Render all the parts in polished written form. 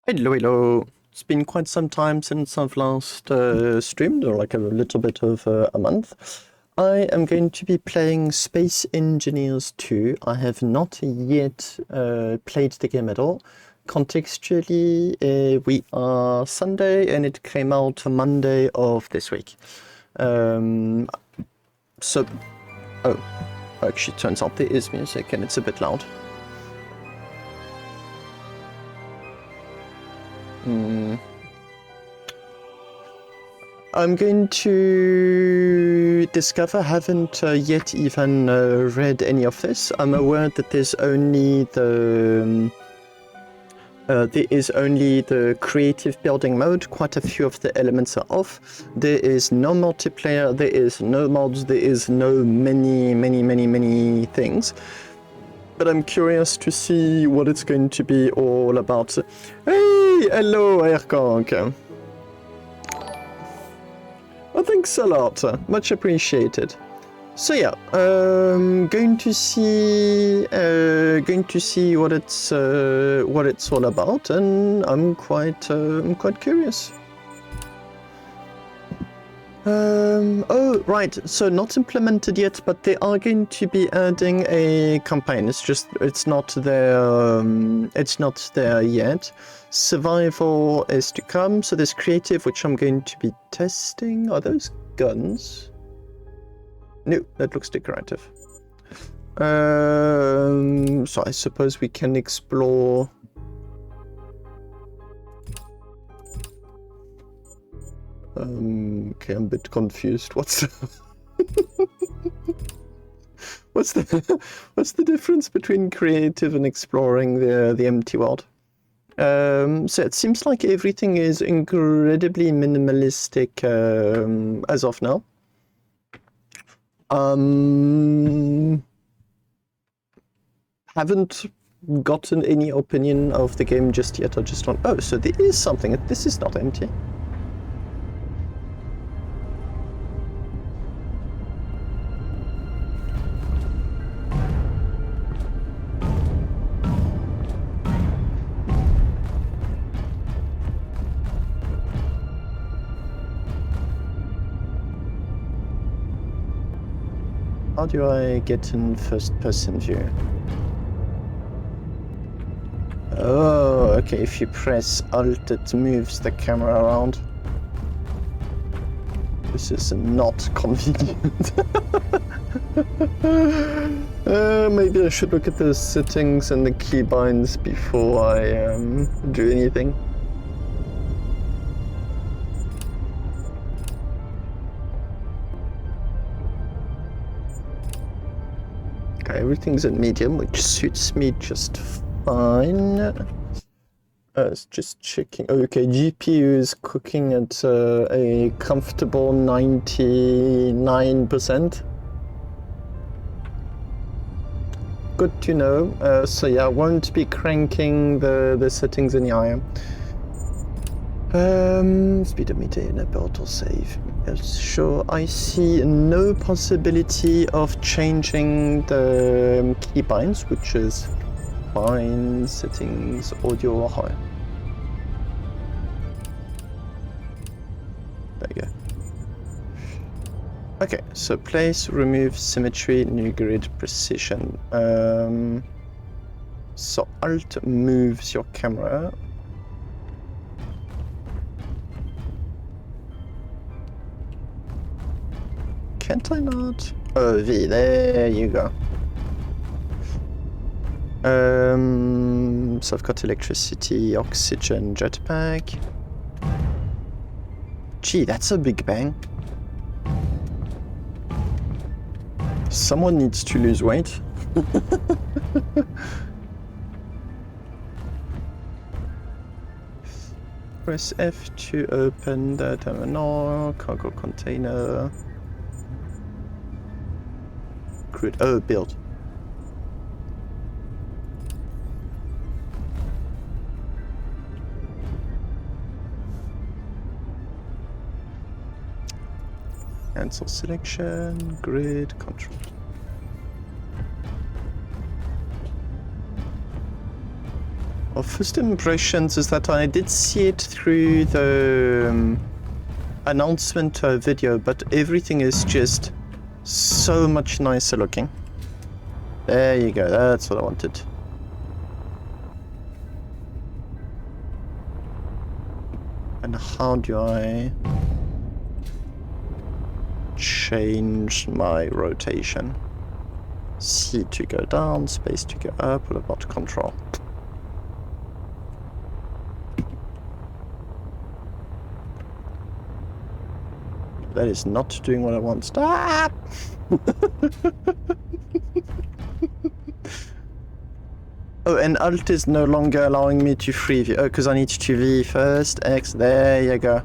Hello, hello. It's been quite some time since I've last streamed, or like a little bit of a month. I am going to be playing Space Engineers 2. I have not yet played the game at all. Contextually, we are Sunday and it came out Monday of this week. Oh, actually, turns out there is music and it's a bit loud. I'm going to discover, haven't yet even read any of this. I'm aware that there's only the creative building mode. Quite a few of the elements are off. There is no multiplayer, there is no mods, there is no many things. But I'm curious to see what it's going to be all about. Hey, hello, Erkong. Well, thanks a lot. Much appreciated. So yeah, going to see what it's all about, and I'm quite curious. Oh right, so not implemented yet, but they are going to be adding a campaign. It's not there yet. Survival is to come, so there's creative, which I'm going to be testing. Are those guns? No, that looks decorative. So I suppose we can explore. Okay, I'm a bit confused. What's the difference between creative and exploring the empty world? So it seems like everything is incredibly minimalistic as of now. Haven't gotten any opinion of the game just yet. I just want. Oh, so there is something. This is not empty. How do I get in first-person view? Oh, okay, if you press Alt, it moves the camera around. This is not convenient. Maybe I should look at the settings and the keybinds before I do anything. Everything's in medium, which suits me just fine. It's just checking. Okay, GPU is cooking at a comfortable 99%. Good to know. So yeah, I won't be cranking the settings any higher. Speedometer in a belt or save. Yes, sure. I see no possibility of changing the keybinds, which is fine. Settings, audio high. There you go. Okay, so place, remove, symmetry, new grid, precision. So Alt moves your camera. Can't I not? Oh, V, there you go. So I've got electricity, oxygen, jetpack. Gee, that's a big bang. Someone needs to lose weight. Press F to open the terminal, cargo container. Oh, build. Cancel selection, grid, control. Well, first impressions is that I did see it through the announcement video, but everything is just so much nicer looking. There you go, that's what I wanted. And how do I change my rotation? C to go down, space to go up, what about control? That is not doing what I want. Stop! Oh, and Alt is no longer allowing me to free view. Oh, because I need to V first. X, there you go.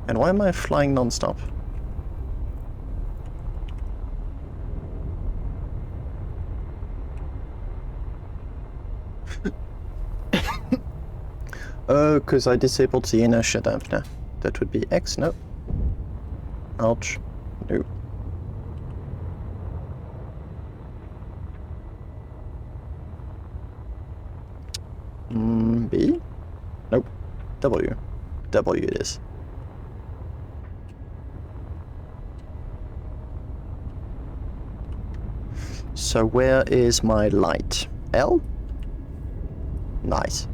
And why am I flying non-stop? Oh, because I disabled the inertia dampener. That would be X, no. Ouch. No. B? Nope. W. W it is. So where is my light? L? Nice.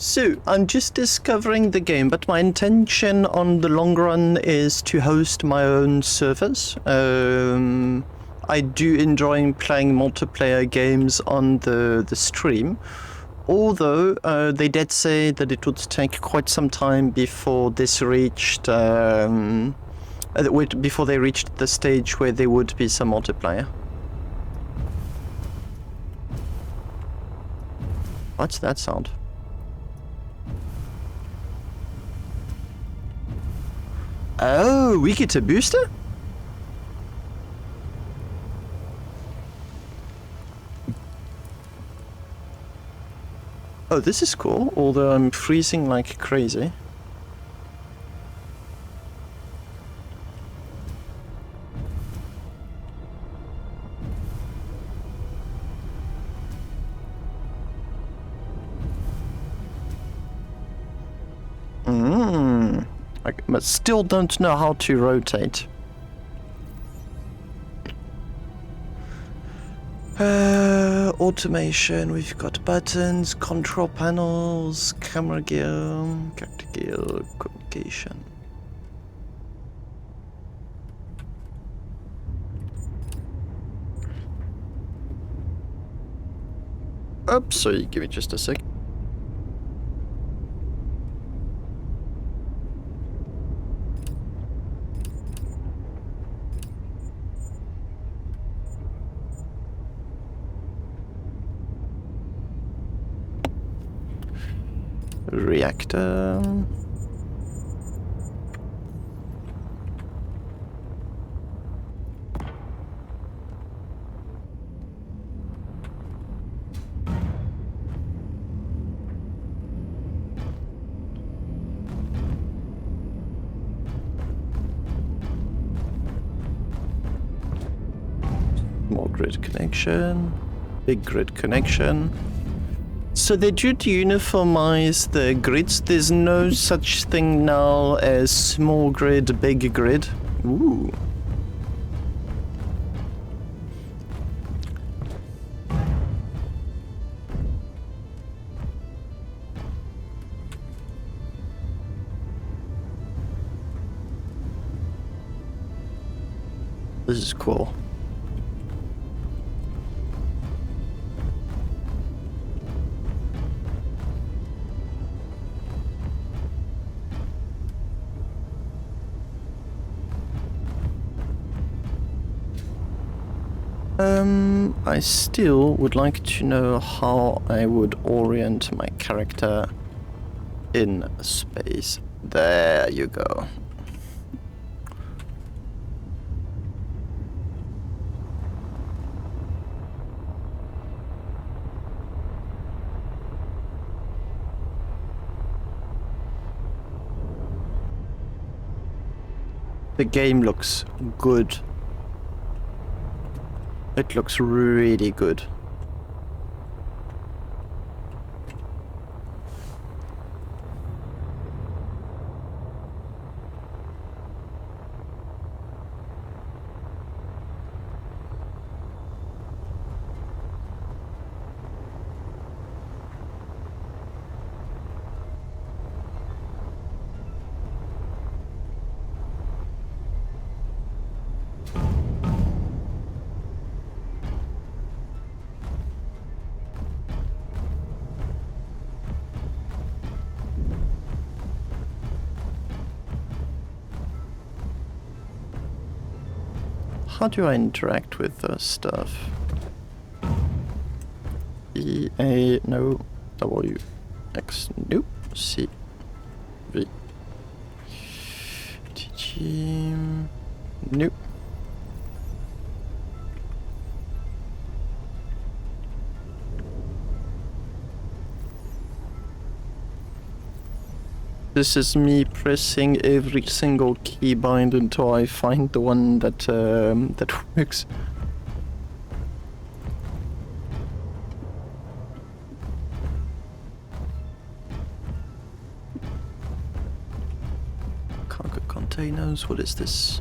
So, I'm just discovering the game, but my intention on the long run is to host my own servers. I do enjoy playing multiplayer games on the stream, although they did say that it would take quite some time before this reached, before they reached the stage where there would be some multiplayer. What's that sound? Oh, we get a booster? Oh, this is cool, although I'm freezing like crazy. But still don't know how to rotate. Automation, we've got buttons, control panels, camera gear, character gear, communication. Oops, sorry, give me just a sec. Reactor. More grid connection. Big grid connection. So they do uniformize the grids. There's no such thing now as small grid, big grid. Ooh. This is cool. I still would like to know how I would orient my character in space. There you go. The game looks good. It looks really good. How do I interact with the stuff? E, A, no. W, X, nope. C, V, T, G, nope. This is me pressing every single keybind until I find the one that that works. Cargo containers, what is this?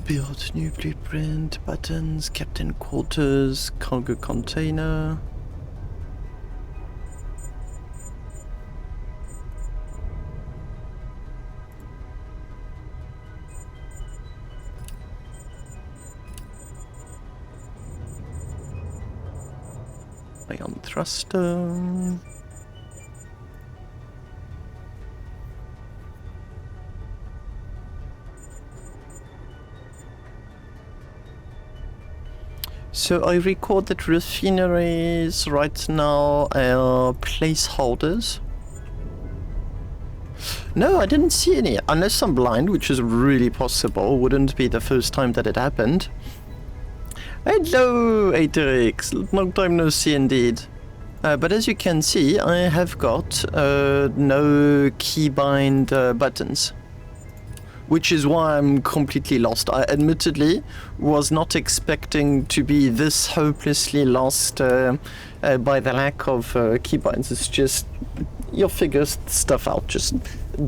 Build new blueprint, buttons, captain quarters, cargo container. Ion thruster. So I record that refineries right now are placeholders. No, I didn't see any, unless I'm blind, which is really possible. Wouldn't be the first time that it happened. Hello, Aterix. Long time no see indeed. But as you can see, I have got no keybind buttons. Which is why I'm completely lost. I admittedly was not expecting to be this hopelessly lost by the lack of keybinds. It's just, you'll figure stuff out. Just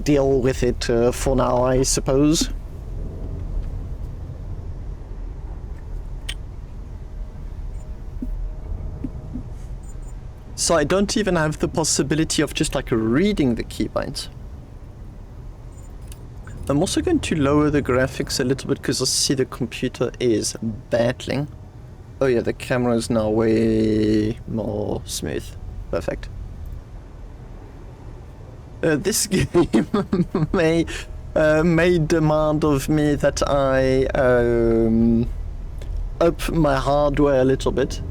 deal with it for now, I suppose. So I don't even have the possibility of just like reading the keybinds. I'm also going to lower the graphics a little bit because I see the computer is battling. Oh yeah, the camera is now way more smooth. Perfect. This game may demand of me that I up my hardware a little bit.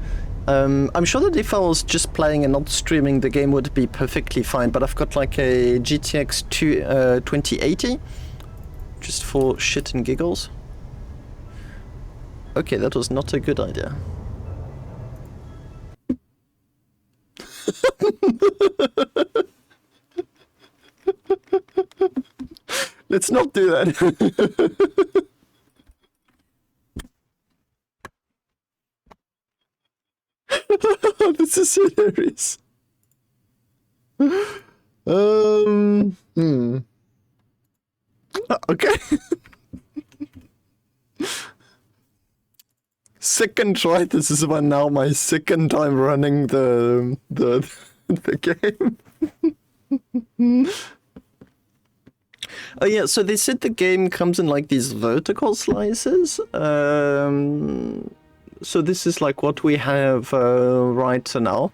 I'm sure that if I was just playing and not streaming, the game would be perfectly fine, but I've got like a GTX 2080. Just for shit and giggles. Okay, that was not a good idea. Let's not do that. This is hilarious. Okay. Second try. This is about now my second time running the game. Oh yeah, so they said the game comes in like these vertical slices. So this is like what we have right now.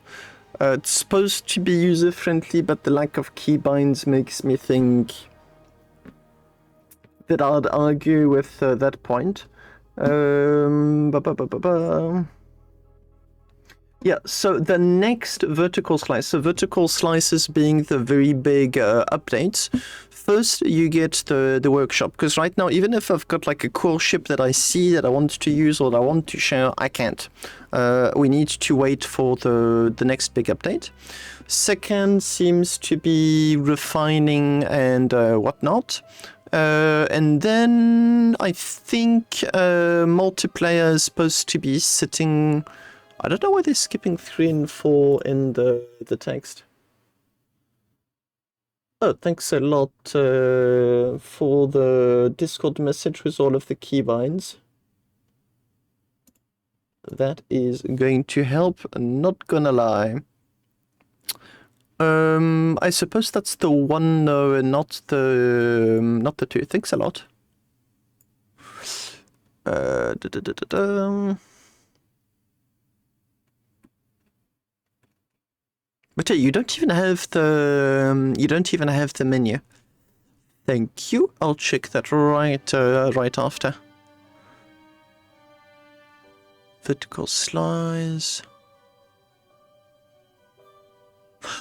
It's supposed to be user-friendly, but the lack of keybinds makes me think that I'd argue with that point. Yeah, so the next vertical slice, so vertical slices being the very big updates, first you get the workshop, because right now, even if I've got like a cool ship that I see that I want to use or that I want to share, I can't. We need to wait for the next big update. Second seems to be refining and whatnot. And then I think multiplayer is supposed to be sitting... I don't know why they're skipping 3 and 4 in the text. Oh, thanks a lot for the Discord message with all of the keybinds. That is going to help, not gonna lie. I suppose that's the 1 no and not the 2. Thanks a lot. But yeah, you don't even have the menu. Thank you. I'll check that right after. Vertical slice.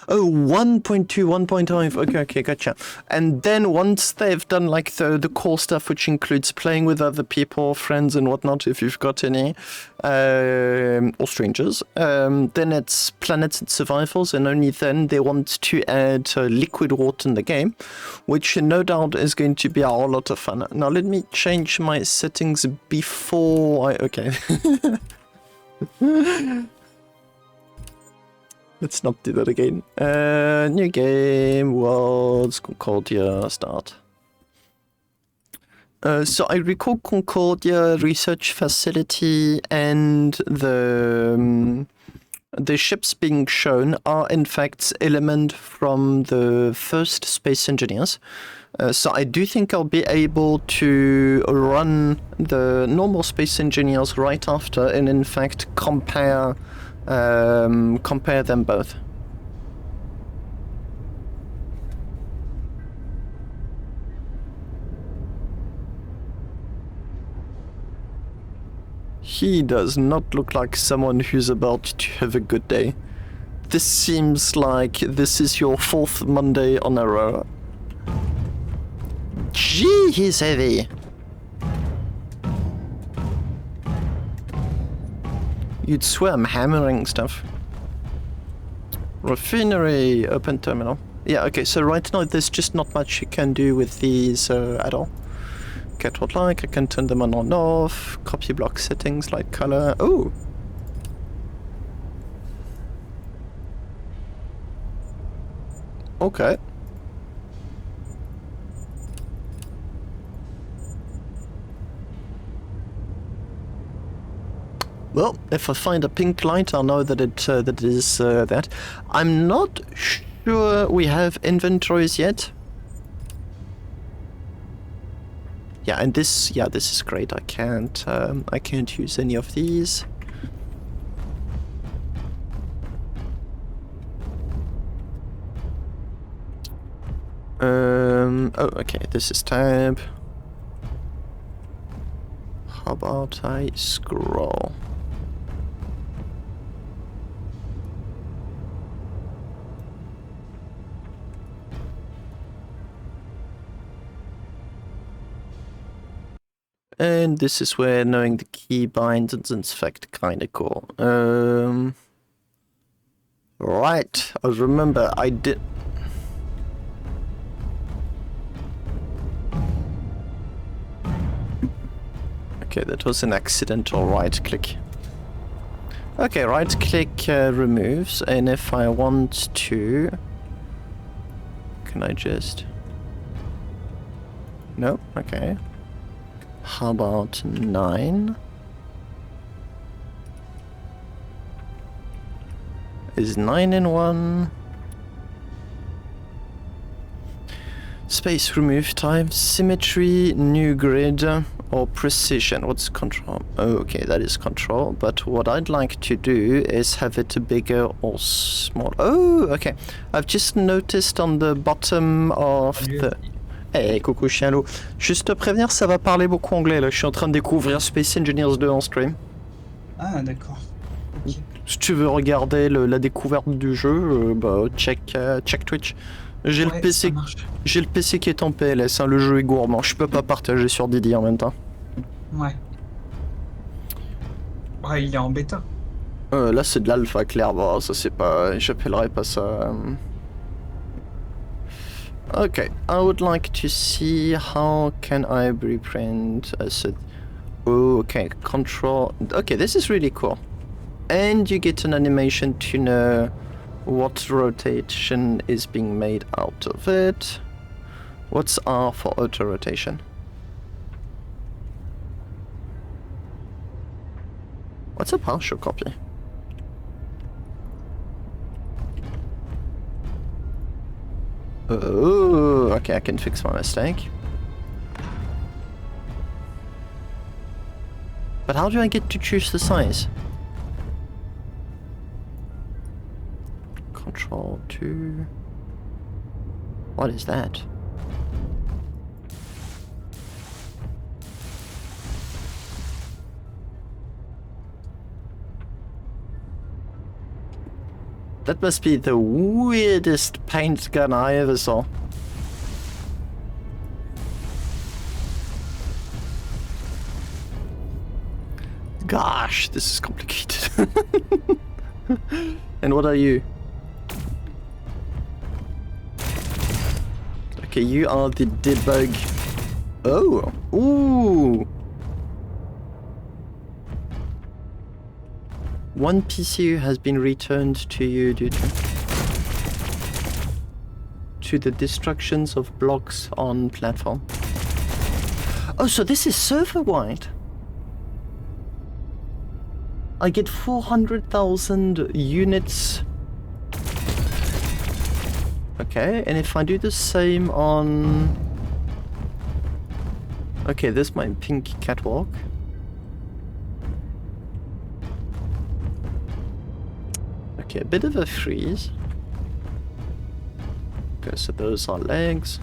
Oh, 1.2, 1.5. Okay, gotcha. And then once they've done like the core stuff, which includes playing with other people, friends and whatnot, if you've got any, or strangers, then it's planets and survivals, and only then they want to add liquid water in the game, which no doubt is going to be a whole lot of fun. Now let me change my settings before I... Okay. Let's not do that again. New game, worlds, Concordia, start. So I recall Concordia research facility and the ships being shown are in fact element from the first Space Engineers. So I do think I'll be able to run the normal Space Engineers right after and in fact compare them both. He does not look like someone who's about to have a good day. This seems like this is your 4th Monday on a row. Gee, he's heavy. You'd swear I'm hammering stuff. Refinery, open terminal. Yeah, okay, so right now there's just not much you can do with these at all. Get what like, I can turn them on or off, copy block settings, light color. Oh! Okay. Well, if I find a pink light, I'll know that it is that. I'm not sure we have inventories yet. Yeah, and this is great. I can't use any of these. Oh, okay. This is tab. How about I scroll? And this is where knowing the key binds is in fact kinda cool. Right, I remember I did... Okay, that was an accidental right click. Okay, right click removes, and if I want to... Can I just... No, okay. How about 9? Is 9 in 1? Space remove type, symmetry, new grid, or precision. What's control? Oh, okay, that is control. But what I'd like to do is have it bigger or small. Oh, okay. I've just noticed on the bottom of the... Hey, coucou chien loup. Juste te prévenir, ça va parler beaucoup anglais là. Je suis en train de découvrir Space Engineers 2 en stream. Ah, d'accord. Okay. Si tu veux regarder la découverte du jeu, bah check Twitch. J'ai Ouais, ça marche. j'ai le PC qui est en PLS, hein, le jeu est gourmand, je peux pas partager sur Didi en même temps. Ouais. Ouais, il est en bêta. Là c'est de l'alpha clairement, ça c'est pas... j'appellerais pas ça... Okay, I would like to see how can I reprint a set... Oh, okay, control... Okay, this is really cool. And you get an animation to know what rotation is being made out of it. What's R for auto rotation? What's a partial copy? Oh, okay, I can fix my mistake. But how do I get to choose the size? Control 2... What is that? That must be the weirdest paint gun I ever saw. Gosh, this is complicated. And what are you? Okay, you are the debug. Oh, ooh. One PCU has been returned to you due to the destructions of blocks on platform. Oh, so this is server-wide. I get 400,000 units. Okay, and if I do the same on... Okay, this is my pink catwalk. Okay, a bit of a freeze. Okay, so those are legs.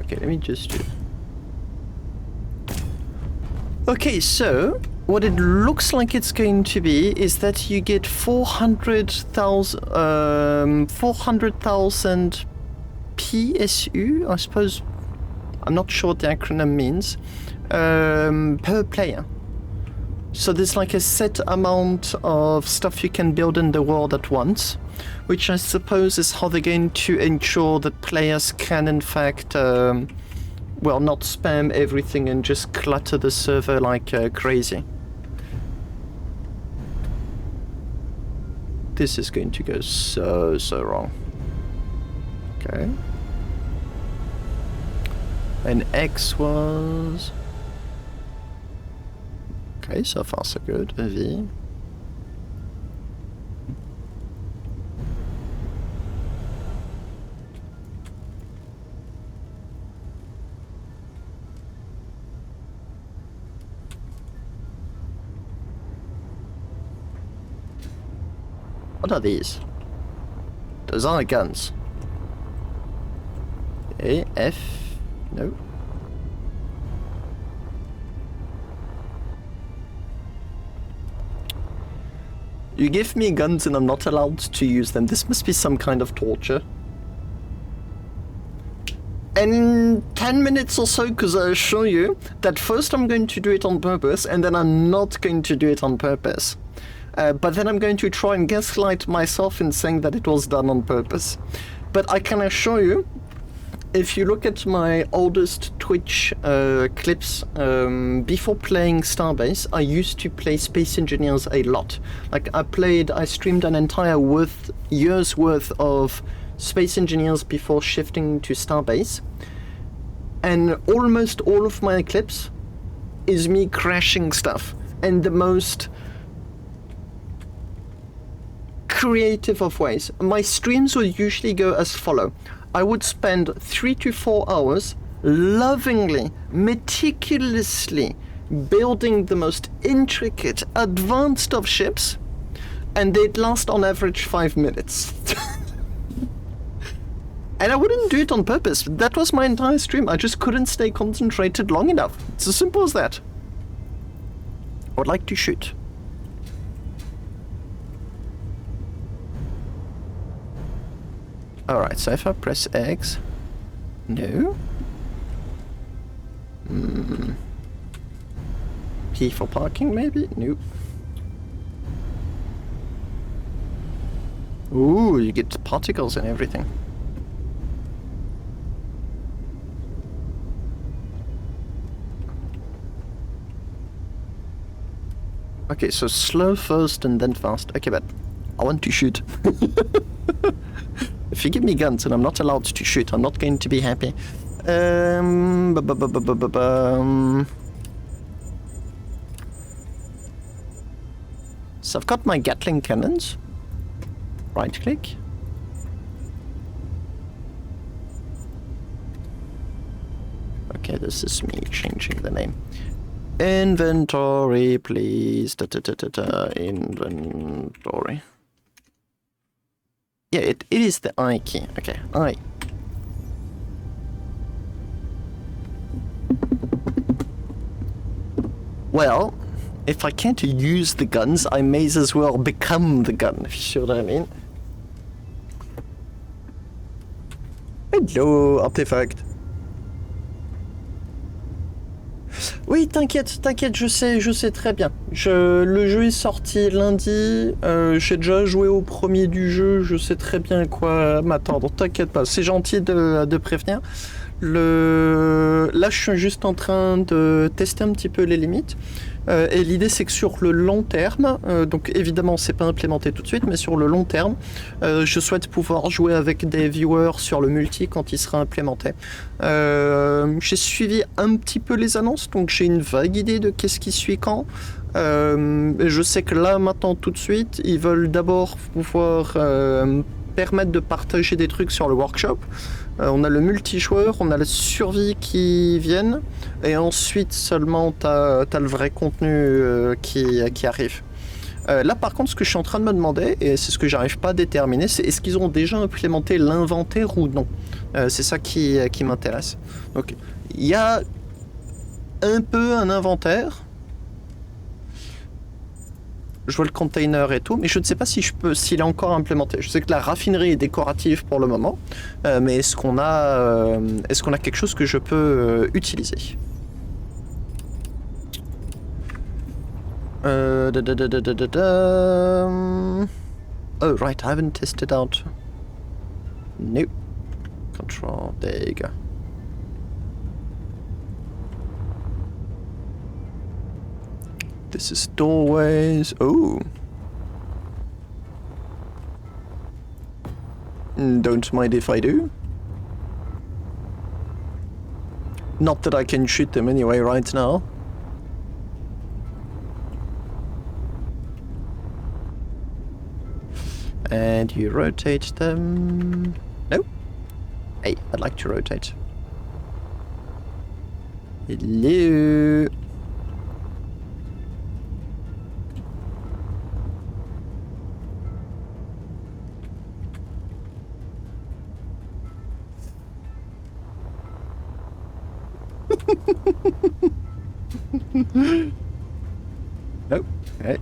Okay, let me just do... Okay, so what it looks like it's going to be is that you get 400,000 PSU, I suppose. I'm not sure what the acronym means, per player. So there's like a set amount of stuff you can build in the world at once, which I suppose is how they're going to ensure that players can in fact, well, not spam everything and just clutter the server like crazy. This is going to go so wrong. Okay. And X was... Okay, so far so good. A V. What are these? Those are guns. A, F, no. You give me guns and I'm not allowed to use them. This must be some kind of torture. In 10 minutes or so, because I assure you that first I'm going to do it on purpose and then I'm not going to do it on purpose. But then I'm going to try and gaslight myself in saying that it was done on purpose. But I can assure you, if you look at my oldest Twitch clips, before playing Starbase, I used to play Space Engineers a lot. Like I streamed an entire year's worth of Space Engineers before shifting to Starbase. And almost all of my clips is me crashing stuff. And the most creative of ways. My streams would usually go as follow. I would spend 3 to 4 hours lovingly, meticulously building the most intricate, advanced of ships, and they'd last on average 5 minutes. And I wouldn't do it on purpose. That was my entire stream. I just couldn't stay concentrated long enough. It's as simple as that. I would like to shoot. Alright, so if I press X... No? P for parking, maybe? Nope. Ooh, you get particles and everything. Okay, so slow first and then fast. Okay, but I want to shoot. If you give me guns and I'm not allowed to shoot, I'm not going to be happy. So I've got my Gatling cannons. Right click. Okay, this is me changing the name. Inventory, please. Inventory. Yeah, it is the I key. Okay, I. Well, if I can't use the guns, I may as well become the gun, if you see what I mean. Hello, artefact. Oui, t'inquiète, je sais très bien. Le jeu est sorti lundi, j'ai déjà joué au premier du jeu, je sais très bien à quoi m'attendre, t'inquiète pas, c'est gentil de prévenir. Là, je suis juste en train de tester un petit peu les limites. Et l'idée, c'est que sur le long terme, donc évidemment, c'est pas implémenté tout de suite, mais sur le long terme, je souhaite pouvoir jouer avec des viewers sur le multi quand il sera implémenté. J'ai suivi un petit peu les annonces, donc j'ai une vague idée de qu'est-ce qui suit quand. Je sais que là, maintenant, tout de suite, ils veulent d'abord pouvoir permettre de partager des trucs sur le workshop. On a le multijoueur, on a la survie qui viennent, et ensuite seulement t'as le vrai contenu qui arrive. Là par contre, ce que je suis en train de me demander, et c'est ce que j'arrive pas à déterminer, c'est est-ce qu'ils ont déjà implémenté l'inventaire ou non. C'est ça qui m'intéresse. Donc il y a un peu un inventaire. Je vois le container et tout, mais je ne sais pas si s'il est encore implémenté. Je sais que la raffinerie est décorative pour le moment, mais est-ce qu'on a quelque chose que je peux utiliser? Oh right, I haven't tested out. Nope. Control, there you go. This is doorways. Oh. Don't mind if I do. Not that I can shoot them anyway right now. And you rotate them. No. Hey, I'd like to rotate. Hello. Nope. Okay.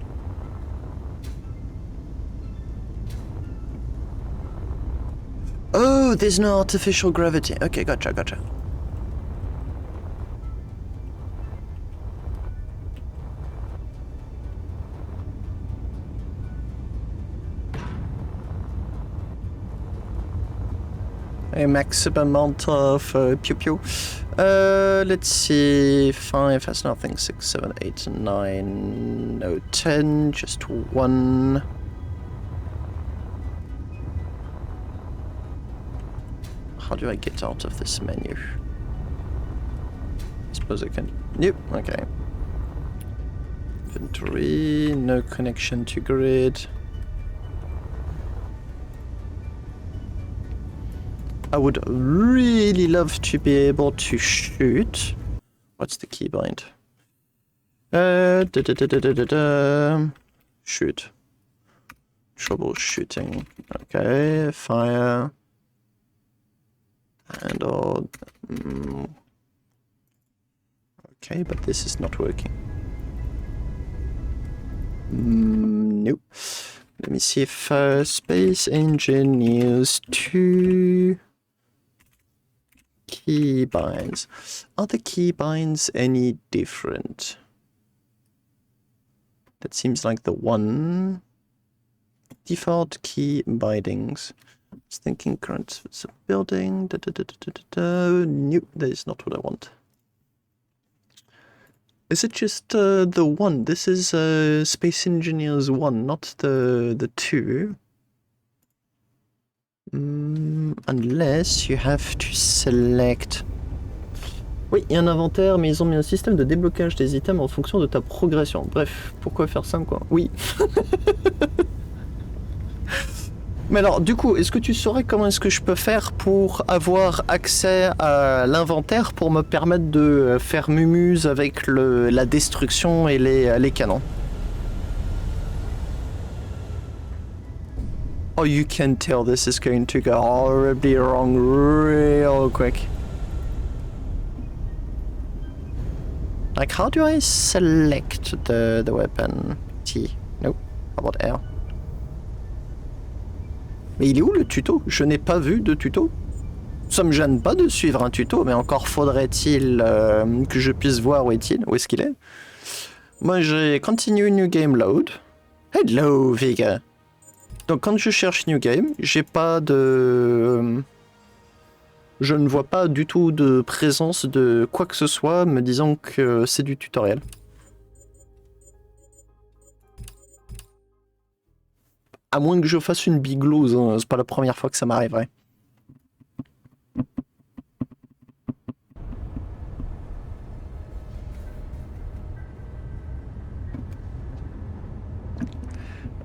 Oh, there's no artificial gravity. Okay, gotcha. A maximum amount of pew pew. Let's see. 5 has nothing. 6, 7, 8, 9. No, 10. Just 1. How do I get out of this menu? I suppose I can. Nope. Okay. Inventory. No connection to grid. I would really love to be able to shoot. What's the keybind? Shoot. Troubleshooting. Okay, fire. And all. Okay, but this is not working. Nope. Let me see if Space Engineers 2 keybinds. Are the keybinds any different? That seems like the one. Default key bindings. I was thinking current building. Nope, that is not what I want. Is it just the one? This is Space Engineers 1, not the 2. Unless you have to select. Oui, il y a un inventaire, mais ils ont mis un système de déblocage des items en fonction de ta progression. Bref, pourquoi faire simple, quoi? Oui. Mais alors, du coup, est-ce que tu saurais comment est-ce que je peux faire pour avoir accès à l'inventaire pour me permettre de faire mumuse avec la destruction et les canons? Oh, you can tell this is going to go horribly wrong real quick. Like, how do I select the weapon? T. Nope. How about R? Mais il est où le tuto? Je n'ai pas vu de tuto. Ça me gêne pas de suivre un tuto, mais encore faudrait-il que je puisse voir où est-il, où est-ce qu'il est. Moi j'ai Continue New Game Load. Hello Vega. Donc quand je cherche New Game, j'ai pas de... Je ne vois pas du tout de présence de quoi que ce soit me disant que c'est du tutoriel. À moins que je fasse une big lose, hein. C'est pas la première fois que ça m'arriverait.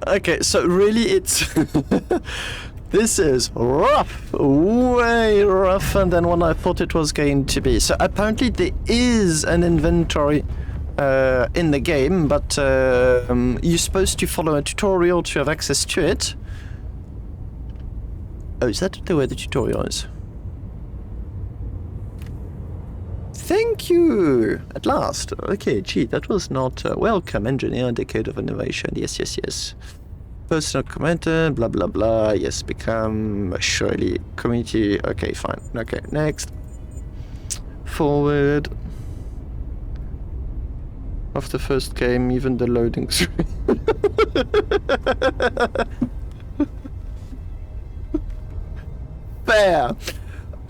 Okay, so really it's... This is rough, way rougher than what I thought it was going to be. So apparently there is an inventory in the game, but you're supposed to follow a tutorial to have access to it. Oh, is that the way the tutorial is? Thank you! At last. Okay, gee, that was not... welcome, engineer, decade of innovation. Yes, yes, yes. Personal commenter, blah, blah, blah. Yes, become surely community. Okay, fine. Okay, next. Forward. Of the first game, even the loading screen. Fair.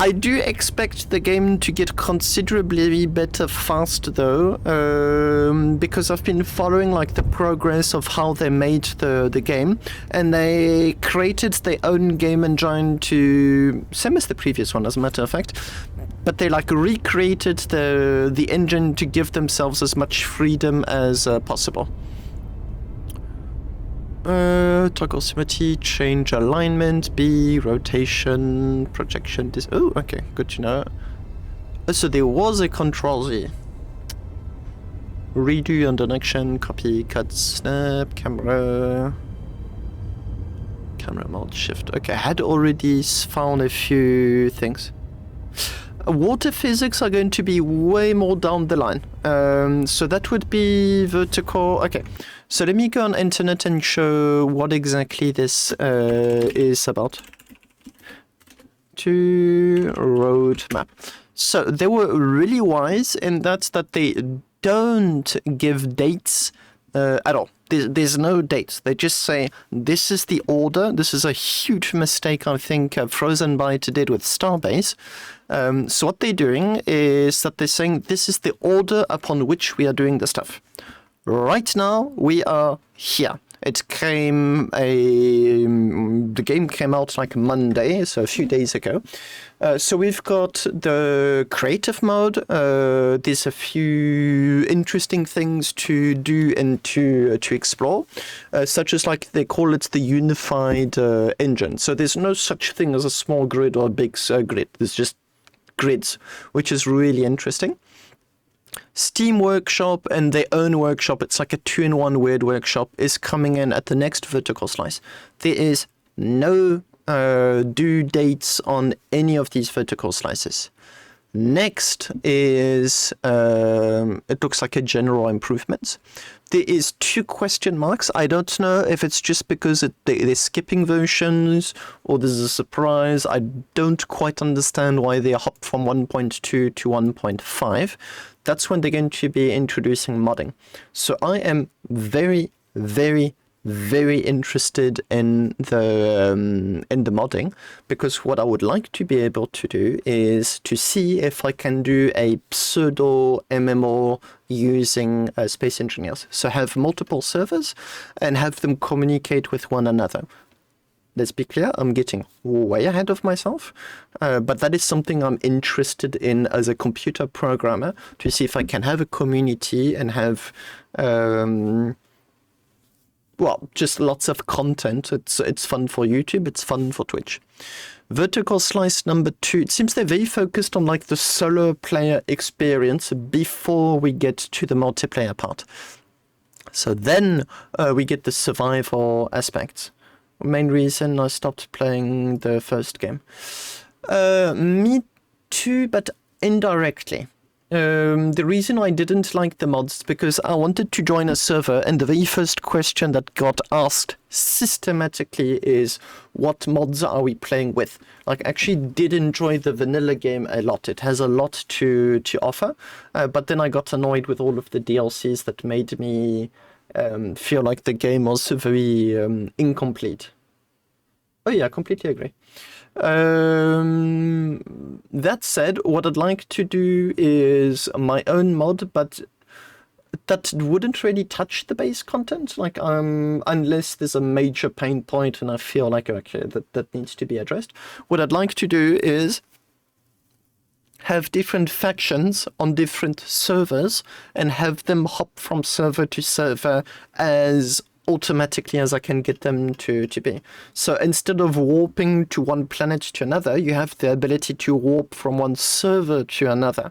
I do expect the game to get considerably better fast though, because I've been following like the progress of how they made the game, and they created their own game engine to, same as the previous one as a matter of fact, but they like recreated the engine to give themselves as much freedom as possible. Toggle symmetry, change alignment, B, rotation, projection, this. Oh, okay, good to know. So there was a Control Z. Redo under action, copy, cut, snap, camera. Camera mode, shift. Okay, I had already found a few things. Water physics are going to be way more down the line. So that would be vertical. Okay, so let me go on internet and show what exactly this is about. To roadmap. So they were really wise in that they don't give dates at all. There's no dates. They just say, this is the order. This is a huge mistake I think Frozen Byte did with Starbase. So what they're doing is that they're saying, this is the order upon which we are doing the stuff. Right now, we are here. It came the game came out like Monday, so a few days ago. So we've got the creative mode. There's a few interesting things to do and to explore, such as like they call it the unified engine. So there's no such thing as a small grid or a big grid. There's just grids, which is really interesting. Steam Workshop and their own workshop, it's like a 2-in-1 weird workshop, is coming in at the next vertical slice. There is no due dates on any of these vertical slices. Next is, it looks like a general improvement. There is 2 question marks. I don't know if it's just because they're skipping versions or there's a surprise. I don't quite understand why they hopped from 1.2 to 1.5. That's when they're going to be introducing modding. So I am very, very, very interested in the modding, because what I would like to be able to do is to see if I can do a pseudo MMO using Space Engineers. So have multiple servers and have them communicate with one another. Let's be clear, I'm getting way ahead of myself, but that is something I'm interested in as a computer programmer, to see if I can have a community and have well, just lots of content. It's fun for YouTube, it's fun for Twitch. Vertical slice number 2. It seems they're very focused on like the solo player experience before we get to the multiplayer part. So then we get the survival aspects. Main reason I stopped playing the first game. Me too, but indirectly. The reason I didn't like the mods is because I wanted to join a server, and the very first question that got asked systematically is, what mods are we playing with? Like, I actually did enjoy the vanilla game a lot. It has a lot to offer, but then I got annoyed with all of the DLCs that made me feel like the game was very incomplete. Oh yeah, I completely agree. That said, what I'd like to do is my own mod, but that wouldn't really touch the base content, like unless there's a major pain point and I feel like, okay, that needs to be addressed. What I'd like to do is have different factions on different servers and have them hop from server to server as automatically as I can get them to be. So instead of warping to one planet to another, you have the ability to warp from one server to another.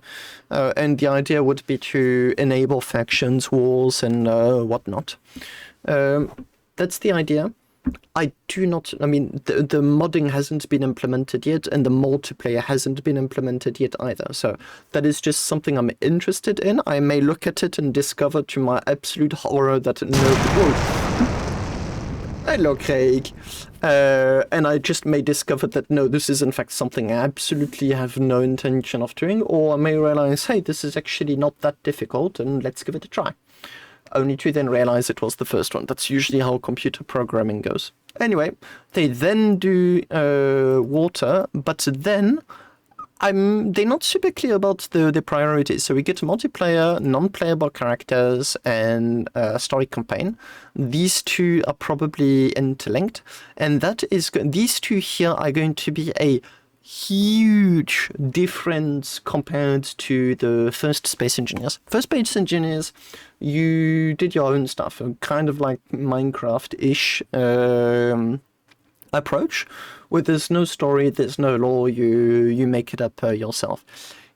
And the idea would be to enable factions, wars, and whatnot. That's the idea. I mean, the modding hasn't been implemented yet, and the multiplayer hasn't been implemented yet either. So that is just something I'm interested in. I may look at it and discover to my absolute horror that hello, Craig. And I just may discover that no, this is in fact something I absolutely have no intention of doing, or I may realize, hey, this is actually not that difficult, and let's give it a try. Only to then realize it was the first one. That's usually how computer programming goes. Anyway, they then do water, but then they're not super clear about the priorities. So we get multiplayer, non-playable characters, and a story campaign. These 2 are probably interlinked, and these 2 here are going to be a huge difference compared to the first Space Engineers. First Space Engineers, you did your own stuff, kind of like Minecraft-ish approach, where there's no story, there's no lore, you make it up yourself.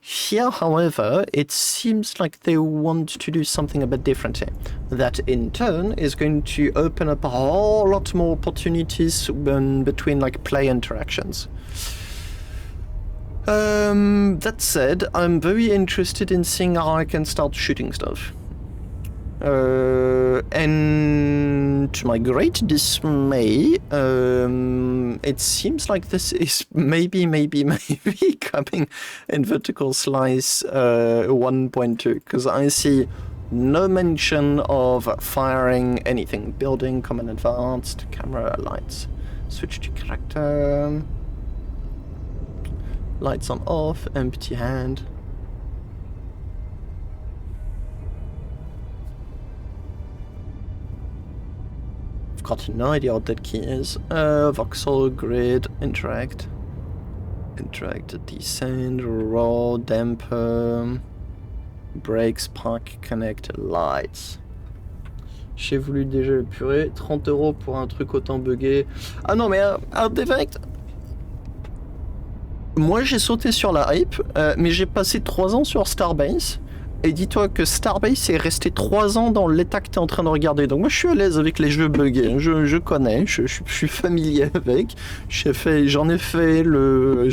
Here, however, it seems like they want to do something a bit differently. That in turn is going to open up a whole lot more opportunities between like play interactions. That said, I'm very interested in seeing how I can start shooting stuff. And to my great dismay, it seems like this is maybe coming in Vertical Slice 1.2, because I see no mention of firing anything. Building, command advanced, camera, lights. Switch to character. Lights on off, empty hand. I've got no idea what that key is. Voxel, grid, interact. Interact, descend, roll, damper. Brakes, park, connect, lights. J'ai voulu déjà le purer. 30 € pour un truc autant buggé. Ah non, mais Artefact. Moi j'ai sauté sur la hype, mais j'ai passé 3 ans sur Starbase, Et dis-toi que Starbase est resté 3 ans dans l'état que tu es en train de regarder. Donc moi je suis à l'aise avec les jeux buggés. Je connais, je suis familier avec. J'en ai fait le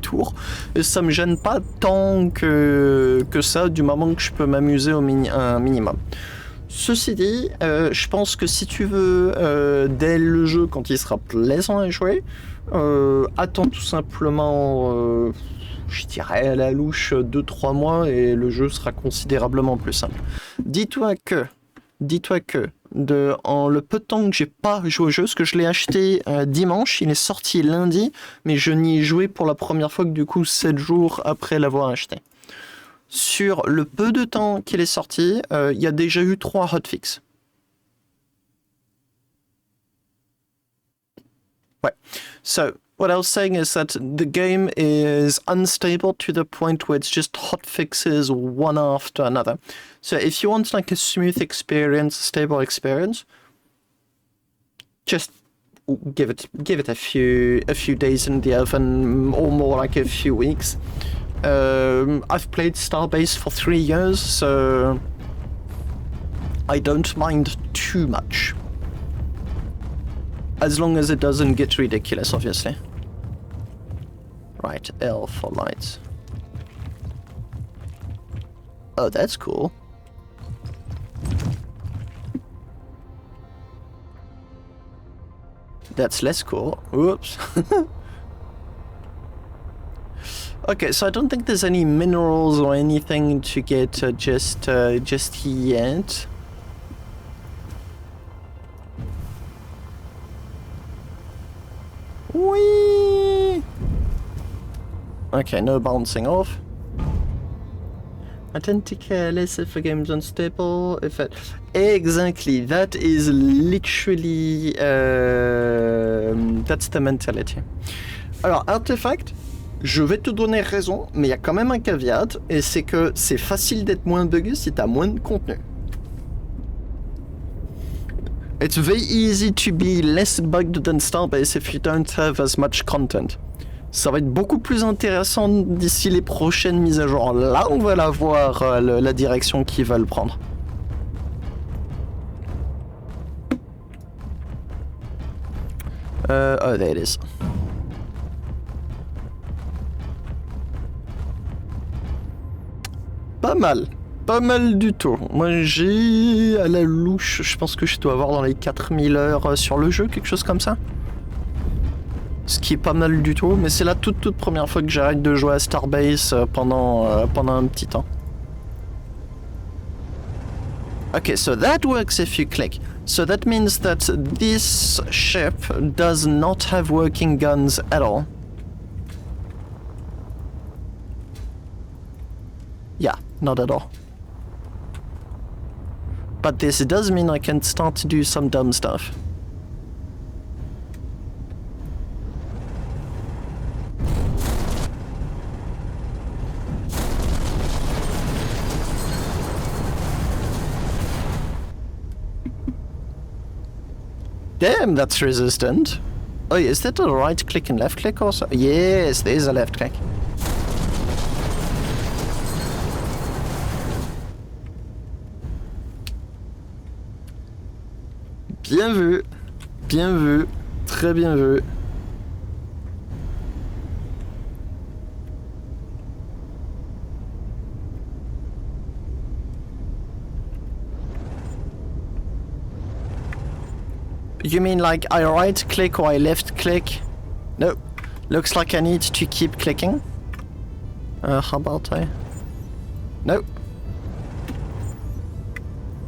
tour. Et ça me gêne pas tant que ça, du moment que je peux m'amuser un minimum. Ceci dit, je pense que si tu veux dès le jeu quand il sera plaisant à jouer, attends tout simplement, je dirais à la louche 2-3 mois et le jeu sera considérablement plus simple. Dis-toi que, en le peu de temps que j'ai pas joué au jeu, parce que je l'ai acheté dimanche, il est sorti lundi, mais je n'y ai joué pour la première fois que du coup 7 jours après l'avoir acheté. Sur le peu de temps qu'il est sorti, il y a déjà eu 3 hotfixes. Ouais. So, what I was saying is that the game is unstable to the point where it's just hotfixes one after another. So if you want like a smooth experience, a stable experience, just give it a few days in the oven, or more like a few weeks. I've played Starbase for 3 years, so I don't mind too much. As long as it doesn't get ridiculous, obviously. Right, L for lights. Oh, that's cool. That's less cool. Whoops. Okay, so I don't think there's any minerals or anything to get just yet. Whee! Okay, no bouncing off. I tend to care less if a game's unstable, if it... Exactly, that is literally... that's the mentality. Alors, Artefact, je vais te donner raison, mais il y a quand même un caveat, et c'est que c'est facile d'être moins buggé si t'as moins de contenu. It's very easy to be less bugged than Starbase if you don't have as much content. Ça va être beaucoup plus intéressant d'ici les prochaines mises à jour. Là, on va la voir, la direction qu'ils veulent prendre. Oh, there it is. Pas mal du tout. Moi j'ai à la louche, je pense que je dois avoir dans les 4000 heures sur le jeu, quelque chose comme ça. Ce qui est pas mal du tout, mais c'est la toute première fois que j'arrête de jouer à Starbase pendant un petit temps. Okay, so that works if you click. So that means that this ship does not have working guns at all. Yeah, not at all. But this does mean I can start to do some dumb stuff. Damn, that's resistant. Oh, is that a right click and left click also? Yes, there's a left click. Bien vu, très bien vu. You mean like I right click or I left click? No, looks like I need to keep clicking. How about I? No.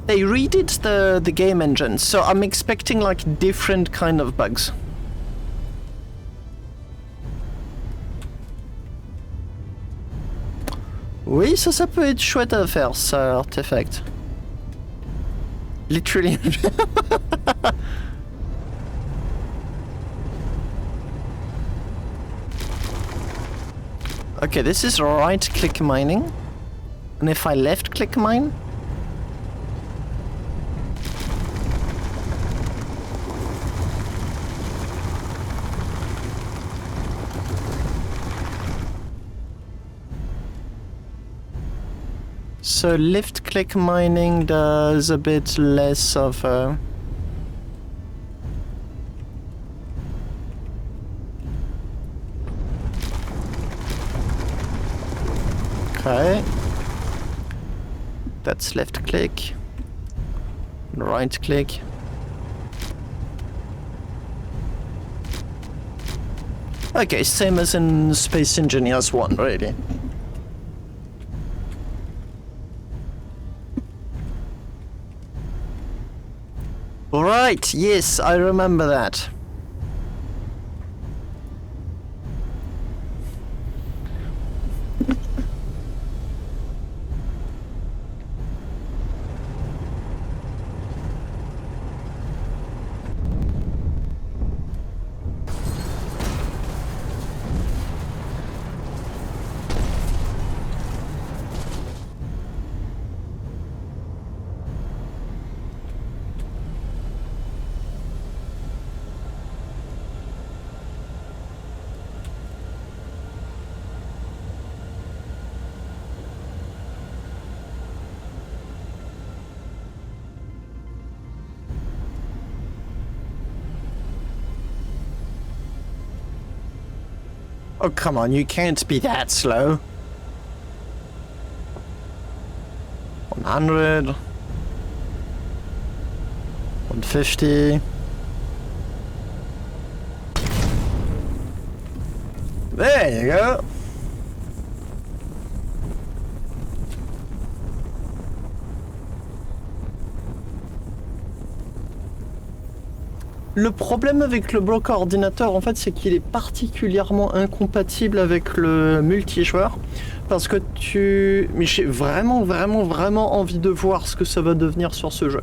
They redid the game engine, so I'm expecting like different kind of bugs. Oui, ça peut être chouette à faire, ça, Artefact. Literally. Okay, this is right-click mining. And if I left-click mine... so left-click mining does a bit less of a... Okay. That's left-click. Right-click. Okay, same as in Space Engineers 1, really. Right, yes, I remember that. Oh, come on, you can't be that slow. 100. 150. There you go. Le problème avec le bloc ordinateur, en fait, c'est qu'il est particulièrement incompatible avec le multijoueur. Parce que Mais j'ai vraiment envie de voir ce que ça va devenir sur ce jeu.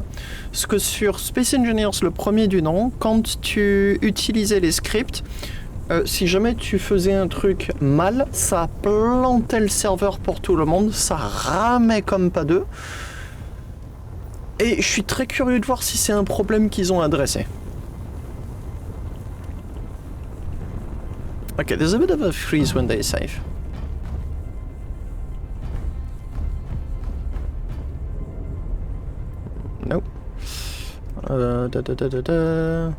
Parce que sur Space Engineers, le premier du nom, quand tu utilisais les scripts, si jamais tu faisais un truc mal, ça plantait le serveur pour tout le monde, ça ramait comme pas deux. Et je suis très curieux de voir si c'est un problème qu'ils ont adressé. Okay, there's a bit of a freeze when they save. Nope. Da.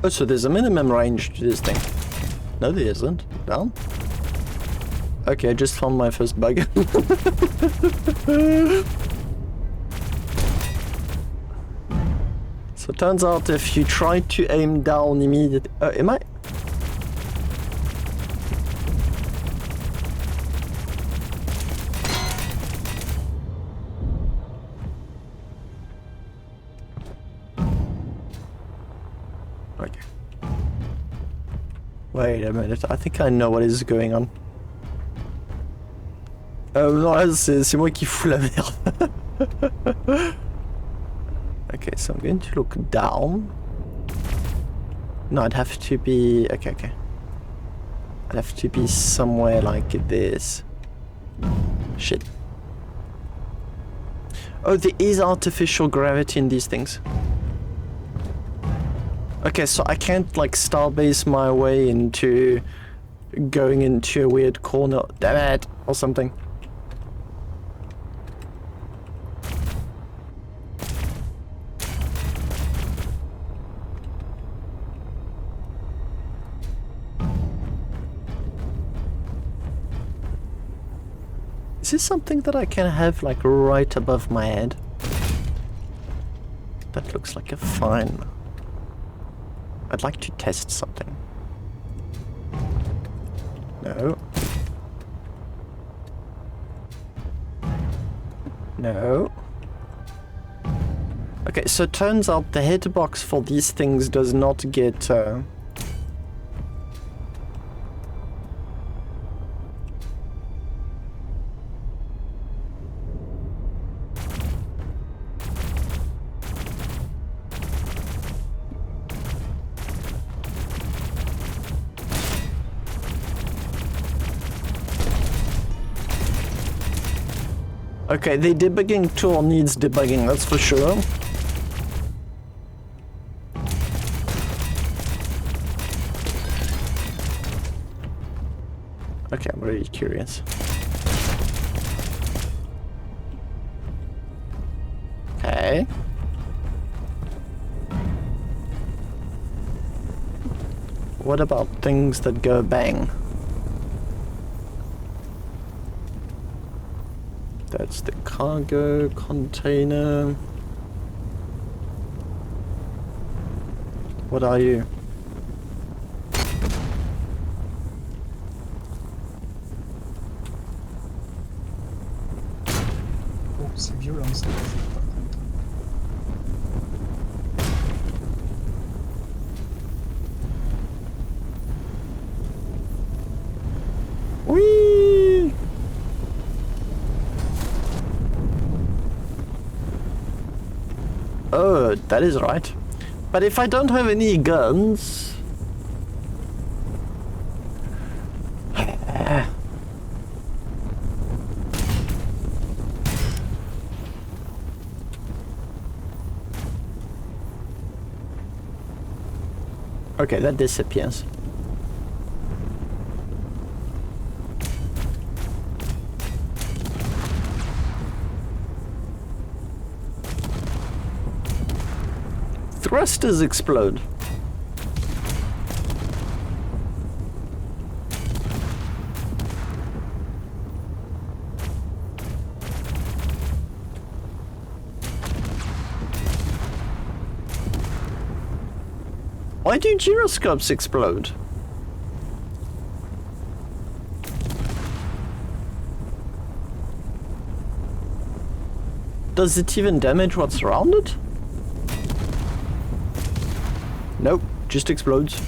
Oh, so there's a minimum range to this thing. No, there isn't. Down? Okay, I just found my first bug. So turns out if you try to aim down immediately... am I? Okay. Wait a minute, I think I know what is going on. Non, c'est moi qui fous la merde. Okay, so I'm going to look down. No, I'd have to be... Okay. I'd have to be somewhere like this. Shit. Oh, there is artificial gravity in these things. Okay, so I can't like Starbase my way into going into a weird corner, damn it, or something. Is this something that I can have like right above my head? That looks like a fine. I'd like to test something. No. No. Okay, so it turns out the hitbox for these things does not get... Okay, the debugging tool needs debugging, that's for sure. Okay, I'm really curious. Okay. What about things that go bang? That's the cargo container. What are you? Oh, c'est violent ça, par contre. Whee! Oh, that is right. But if I don't have any guns... Okay, that disappears. Thrusters explode. Why do gyroscopes explode? Does it even damage what's around it? Nope, just explodes.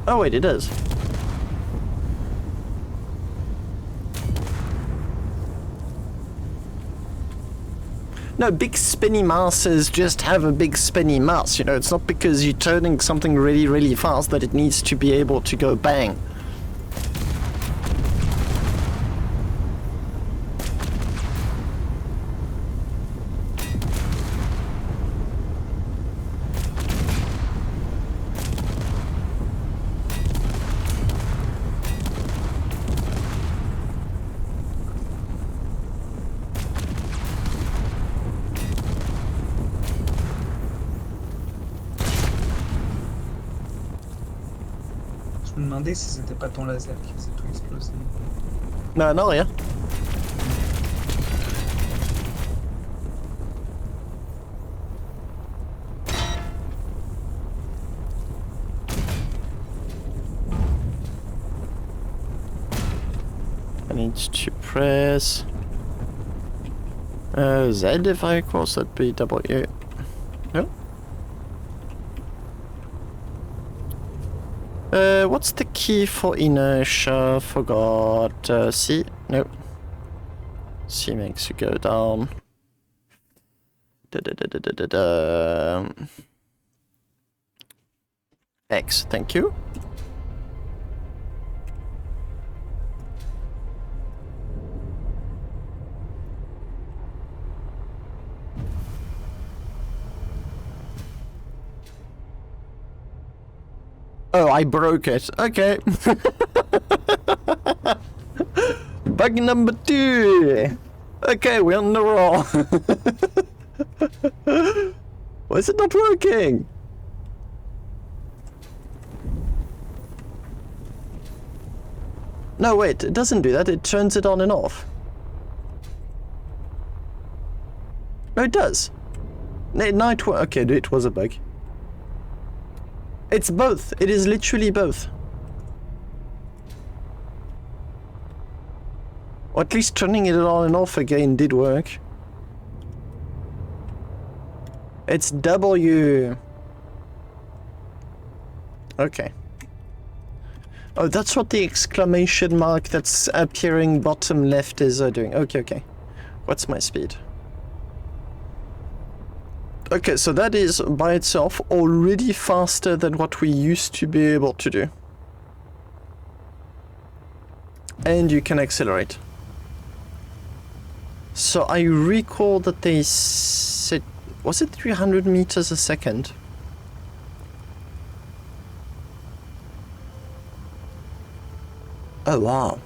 Oh wait, it does. No, big spinny masses just have a big spinny mass, you know, it's not because you're turning something really, really fast that it needs to be able to go bang. Je me demandais si c'était pas ton laser qui faisait tout exploser. Non, non, rien. I need to press Z if I cross that B W. No. What's the key for inertia? Forgot. C? No. C makes you go down. X, thank you. Oh, I broke it. Okay. Bug number 2. Okay, we're on the roll. Why is it not working? No, wait, it doesn't do that. It turns it on and off. No, it does. No, okay, it was a bug. It's both. It is literally both. Or at least turning it on and off again did work. It's W. Okay. Oh, that's what the exclamation mark that's appearing bottom left is doing. Okay, okay. What's my speed? Okay, so that is by itself already faster than what we used to be able to do. and you can accelerate. So I recall that they said, was it 300 meters a second? Oh wow.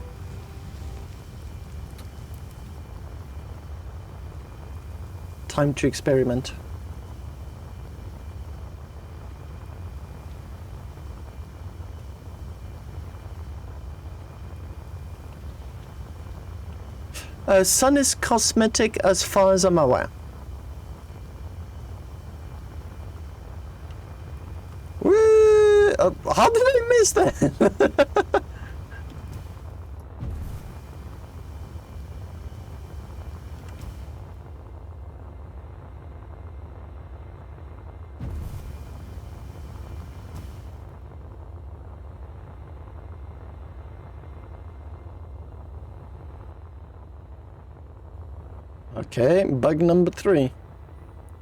Time to experiment. Sun is cosmetic as far as I'm aware. Woo! How did I miss that? Okay, bug number 3.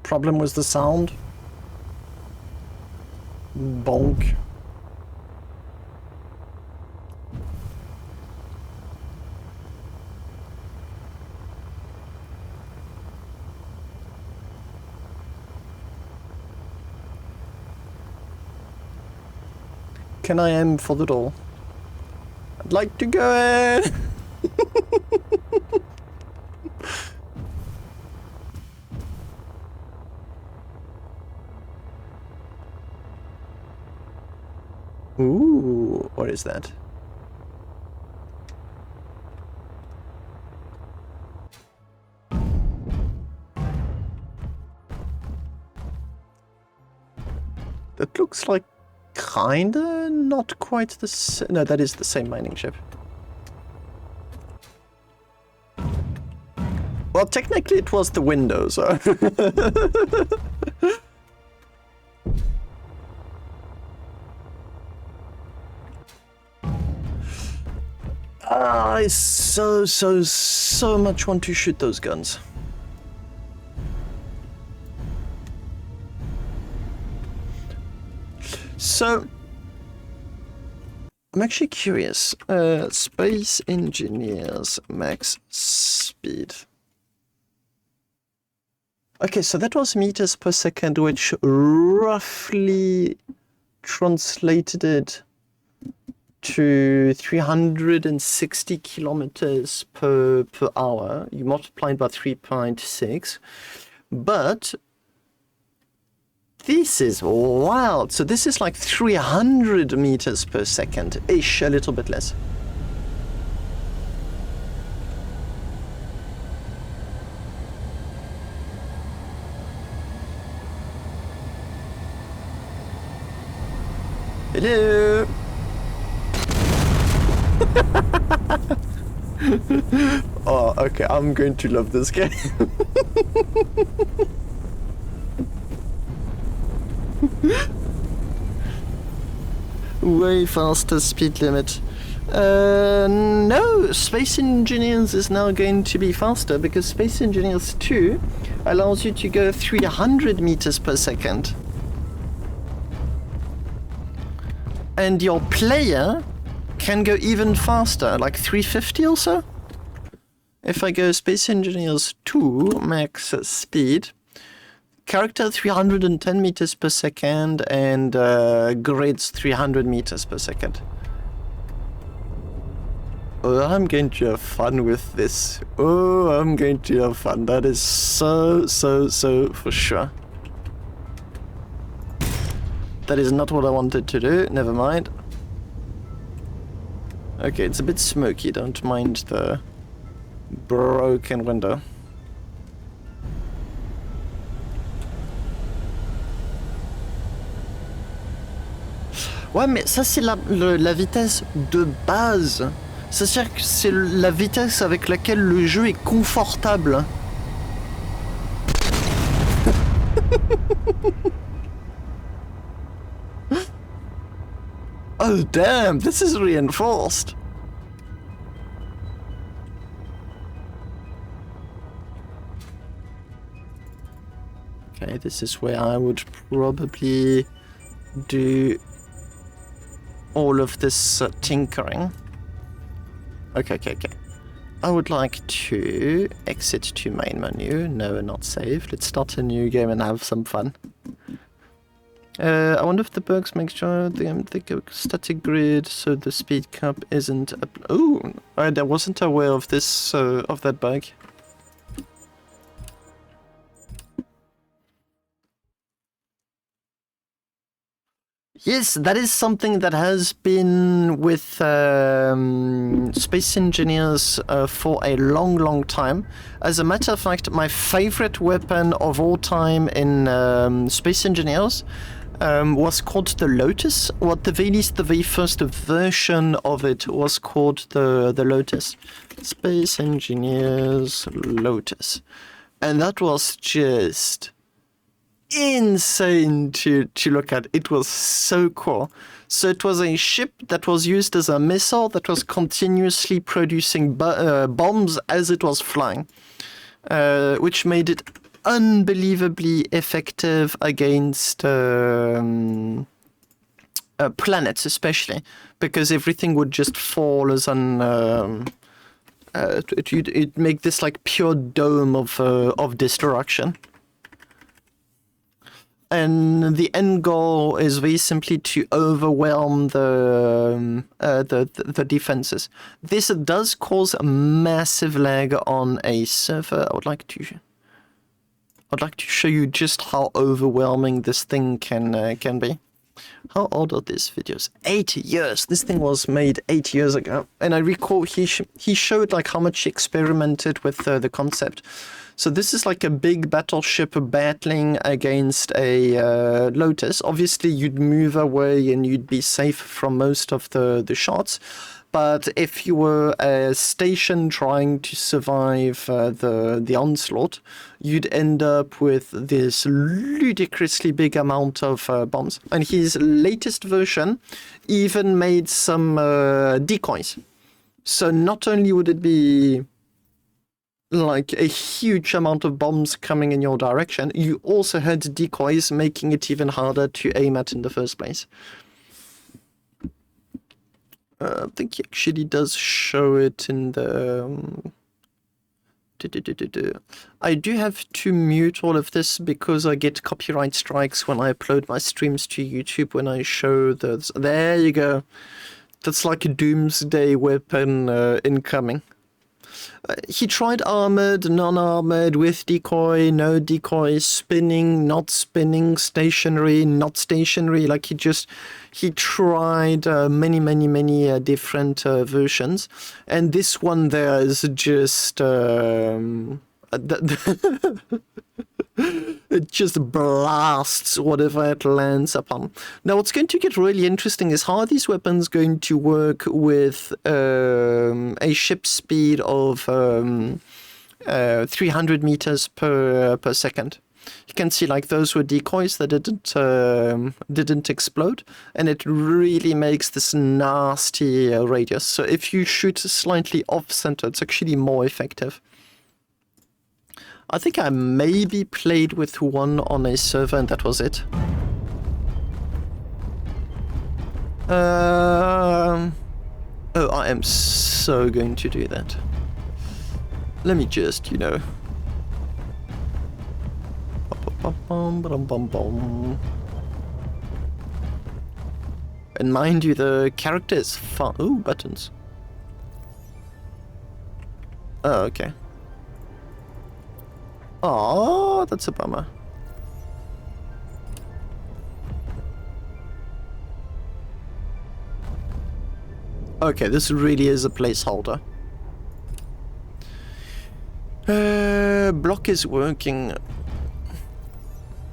Problem was the sound. Bonk. Can I aim for the door? I'd like to go in! Ooh, what is that? That looks like kinda not quite the same. No, that is the same mining ship. Well, technically it was the window, so... I so much want to shoot those guns. So, I'm actually curious. Space Engineers max speed. Okay, so that was meters per second, which roughly translated it to 360 kilometers per hour. You multiply it by 3.6. But this is wild. So this is like 300 meters per second-ish, a little bit less. Hello. Oh, okay, I'm going to love this game. Way faster speed limit. No, Space Engineers is now going to be faster because Space Engineers 2 allows you to go 300 meters per second. And your player can go even faster, like 350 or so. If I go Space Engineers 2 max speed, character 310 meters per second and grids 300 meters per second. Oh, I'm going to have fun with this. Oh, I'm going to have fun. That is so for sure. That is not what I wanted to do. Never mind. Okay, it's a bit smoky. Don't mind the broken window. Ouais, mais ça c'est la vitesse de base. C'est-à-dire que c'est la vitesse avec laquelle le jeu est confortable. Oh damn, this is reinforced. Okay, this is where I would probably do all of this tinkering. Okay. I would like to exit to main menu. No, not save. Let's start a new game and have some fun. I wonder if the bugs make sure they go static grid so the speed cap isn't up. Oh, I wasn't aware of this, of that bug. Yes, that is something that has been with space engineers for a long time. As a matter of fact, my favorite weapon of all time in space engineers was called the Lotus, or at the very least the very first version of it was called the Lotus. Space Engineers Lotus. And that was just insane to look at. It was so cool. So it was a ship that was used as a missile that was continuously producing bombs as it was flying, which made it unbelievably effective against planets, especially because everything would just fall as an it'd make this like pure dome of destruction. And the end goal is very simply to overwhelm the defenses. This does cause a massive lag on a server. I would like to show you just how overwhelming this thing can be. How old are these videos? 8 years. This thing was made 8 years ago, and I recall he showed like how much he experimented with the concept. So this is like a big battleship battling against a Lotus. Obviously, you'd move away and you'd be safe from most of the shots. But if you were a station trying to survive the onslaught, you'd end up with this ludicrously big amount of bombs. And his latest version even made some decoys. So not only would it be like a huge amount of bombs coming in your direction, you also had decoys, making it even harder to aim at in the first place. I think he actually does show it in the... I do have to mute all of this because I get copyright strikes when I upload my streams to YouTube when I show the... There you go. That's like a doomsday weapon incoming. He tried armored, non-armored, with decoy, no decoy, spinning, not spinning, stationary, not stationary. Like he tried many different versions, and this one there is just it just blasts whatever it lands upon. Now, what's going to get really interesting is how are these weapons going to work with a ship speed of 300 meters per second. You can see like those were decoys that didn't explode, and it really makes this nasty radius. So if you shoot slightly off center, it's actually more effective. I think I maybe played with one on a server and that was it. Oh, I am so going to do that. Let me just, you know... And mind you, the character is fun. Ooh, buttons. Oh, okay. Oh, that's a bummer. Okay, this really is a placeholder. Block is working.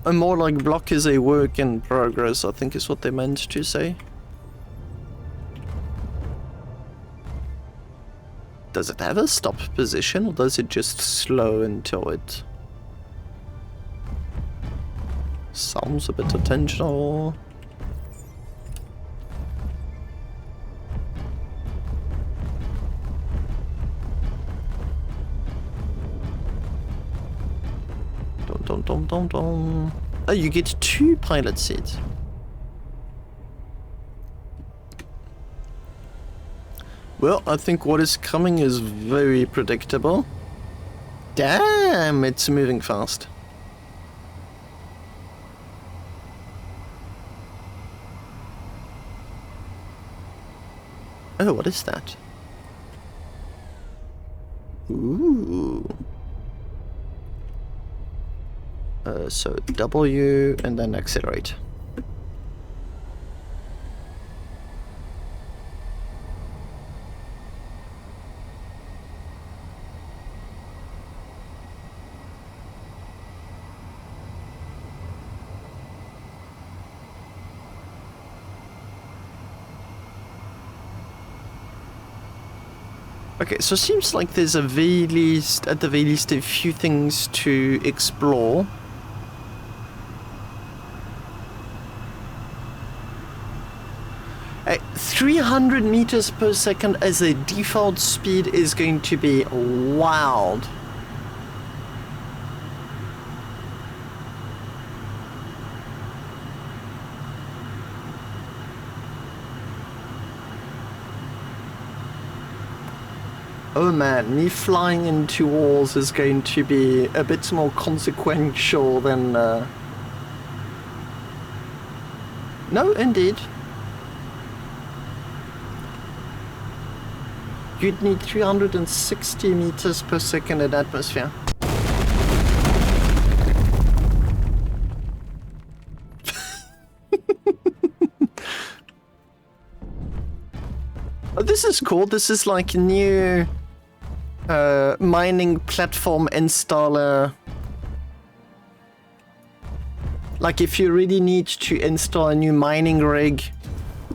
More like block is a work in progress, I think is what they meant to say. Does it have a stop position, or does it just slow until it... Sounds a bit intentional. Dum. Oh, you get 2 pilot seats. Well, I think what is coming is very predictable. Damn, it's moving fast. Oh, what is that? Ooh. So W and then accelerate. Okay, so it seems like there's at the very least, a few things to explore. 300 meters per second as a default speed is going to be wild. Oh man, me flying into walls is going to be a bit more consequential than... No, indeed. You'd need 360 meters per second in atmosphere. Oh, this is cool. This is like a new mining platform installer. Like if you really need to install a new mining rig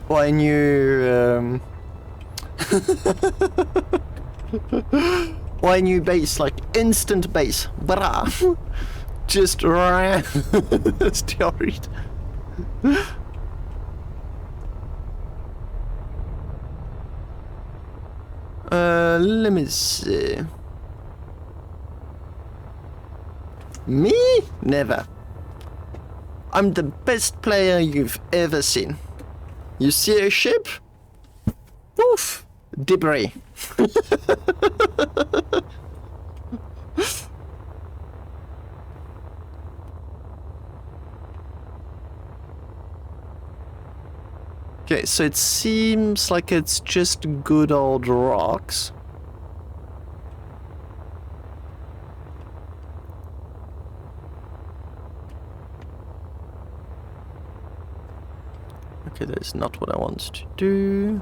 or a new or a new base, like instant base, brah, just ran. Stored. Let me see. Me? Never. I'm the best player you've ever seen. You see a ship? Poof! Debris. Okay, so it seems like it's just good old rocks. Okay, that is not what I want to do.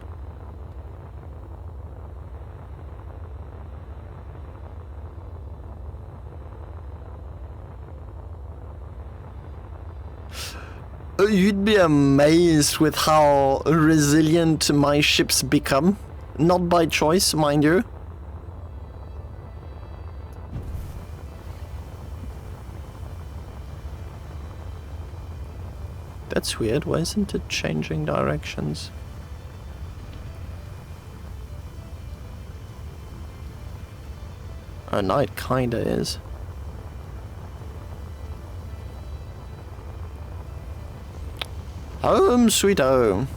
You'd be amazed with how resilient my ships become. Not by choice, mind you. That's weird, why isn't it changing directions? Oh, no, it kinda is. Home sweet home.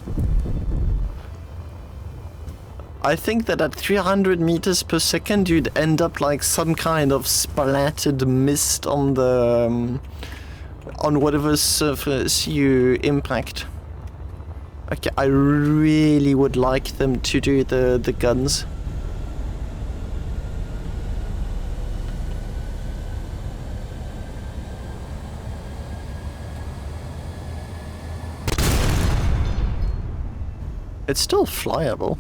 I think that at 300 meters per second you'd end up like some kind of splattered mist on the on whatever surface you impact. Okay, I really would like them to do the guns. It's still flyable.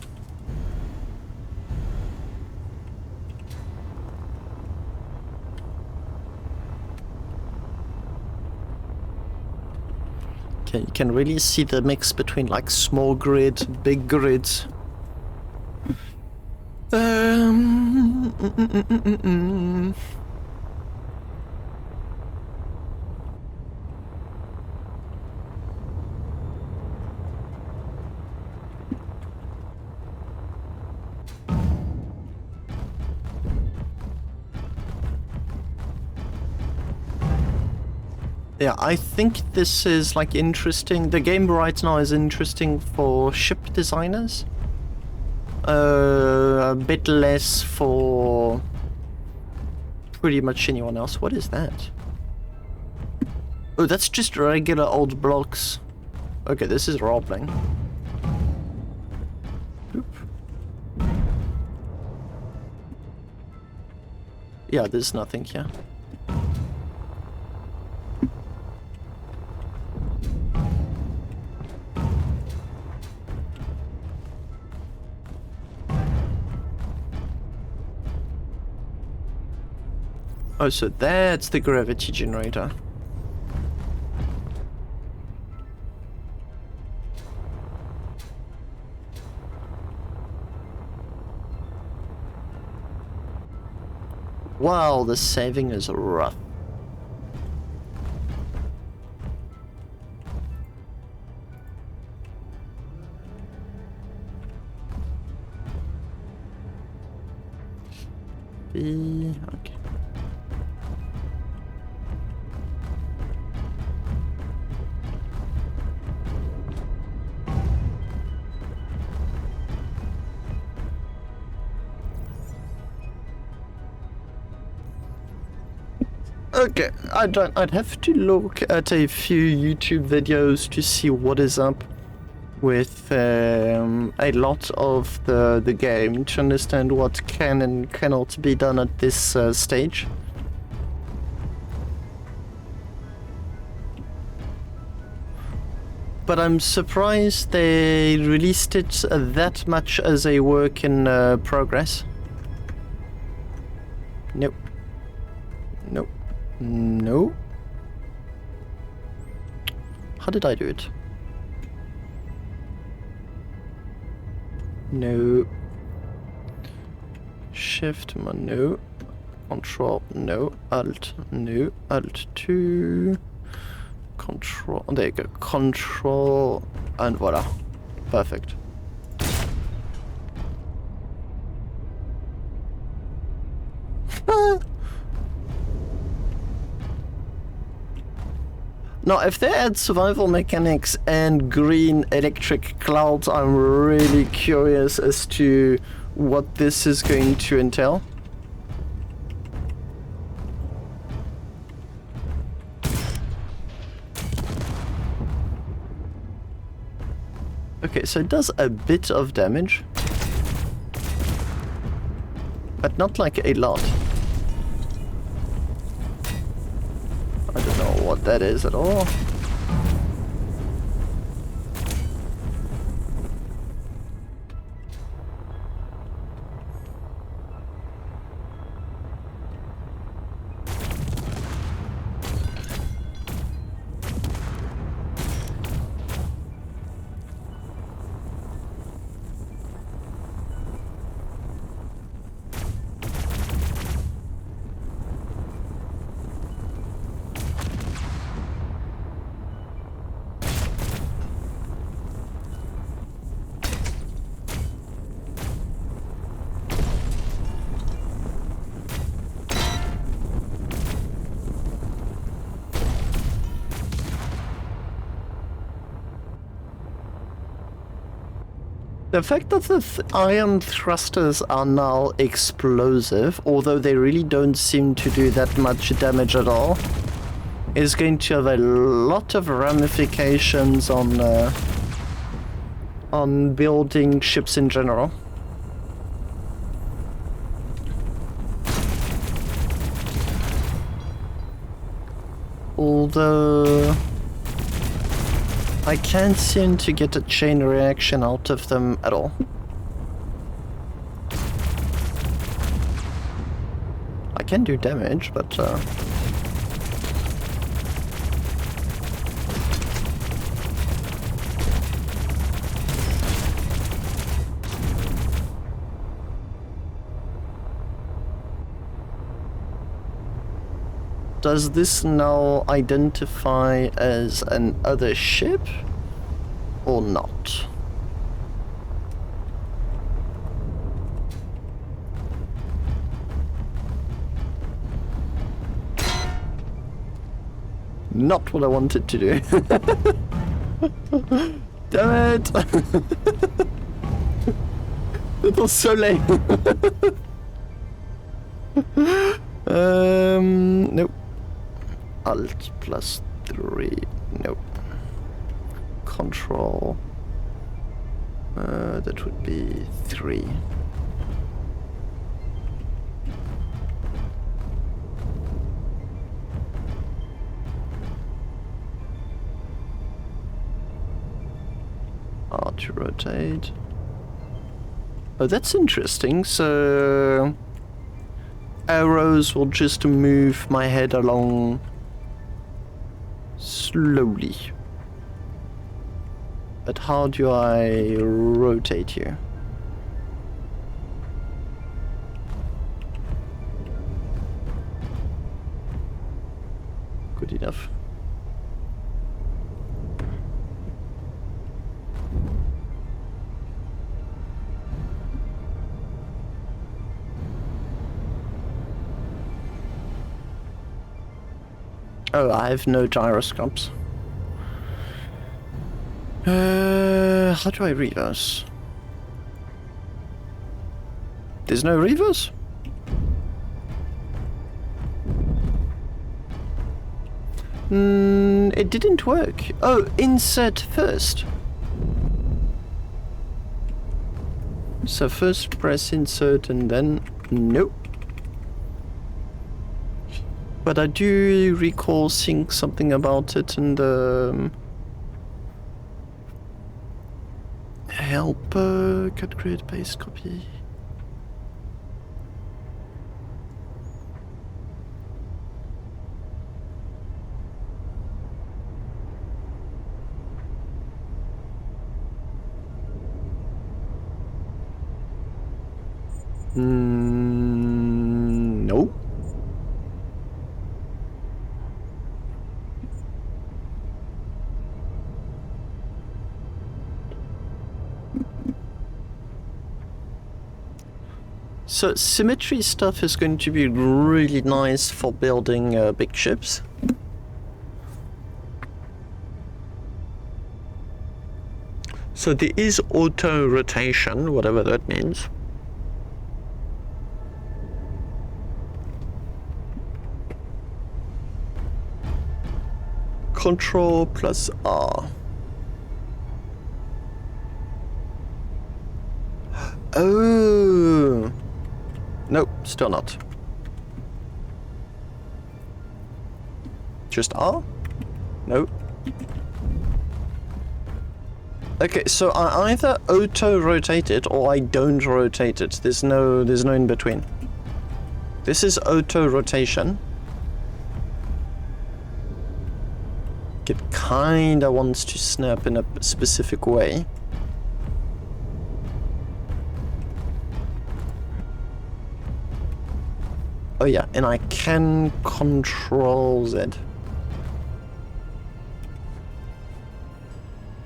Okay, you can really see the mix between like small grid, big grids. Yeah, I think this is like interesting. The game right now is interesting for ship designers. A bit less for pretty much anyone else. What is that? Oh, that's just regular old blocks. Okay, this is role-playing. Oop. Yeah, there's nothing here. Oh, so that's the gravity generator. Wow, the saving is rough. Okay. Okay, I'd have to look at a few YouTube videos to see what is up with a lot of the game to understand what can and cannot be done at this stage. But I'm surprised they released it that much as a work in progress. Nope. Nope. No. How did I do it? No. Shift, no. Control, no. Alt, no. Alt 2. Control, there you go. Control, and voila. Perfect. Now, if they add survival mechanics and green electric clouds, I'm really curious as to what this is going to entail. Okay, so it does a bit of damage, but not like a lot. I don't know what that is at all. The fact that the iron thrusters are now explosive, although they really don't seem to do that much damage at all, is going to have a lot of ramifications on building ships in general. Although I can't seem to get a chain reaction out of them at all. I can do damage, but does this now identify as an other ship or not? Not what I wanted to do. Damn it! The Dans le soleil. Nope. Alt plus 3. Nope. Control. That would be 3. R to rotate. Oh, that's interesting. So arrows will just move my head along slowly. But how do I rotate here? Good enough. Oh, I have no gyroscopes. How do I reverse? There's no reverse? It didn't work. Oh, insert first. So first press insert and then... Nope. But I do recall seeing something about it in the... helper, cut, create, paste, copy. No. So symmetry stuff is going to be really nice for building big ships. So there is auto rotation, whatever that means. Control plus R. Oh. Nope, still not. Just R? Nope. Okay, so I either auto-rotate it or I don't rotate it. There's no in between. This is auto-rotation. It kinda wants to snap in a specific way. Oh yeah, and I can control Z.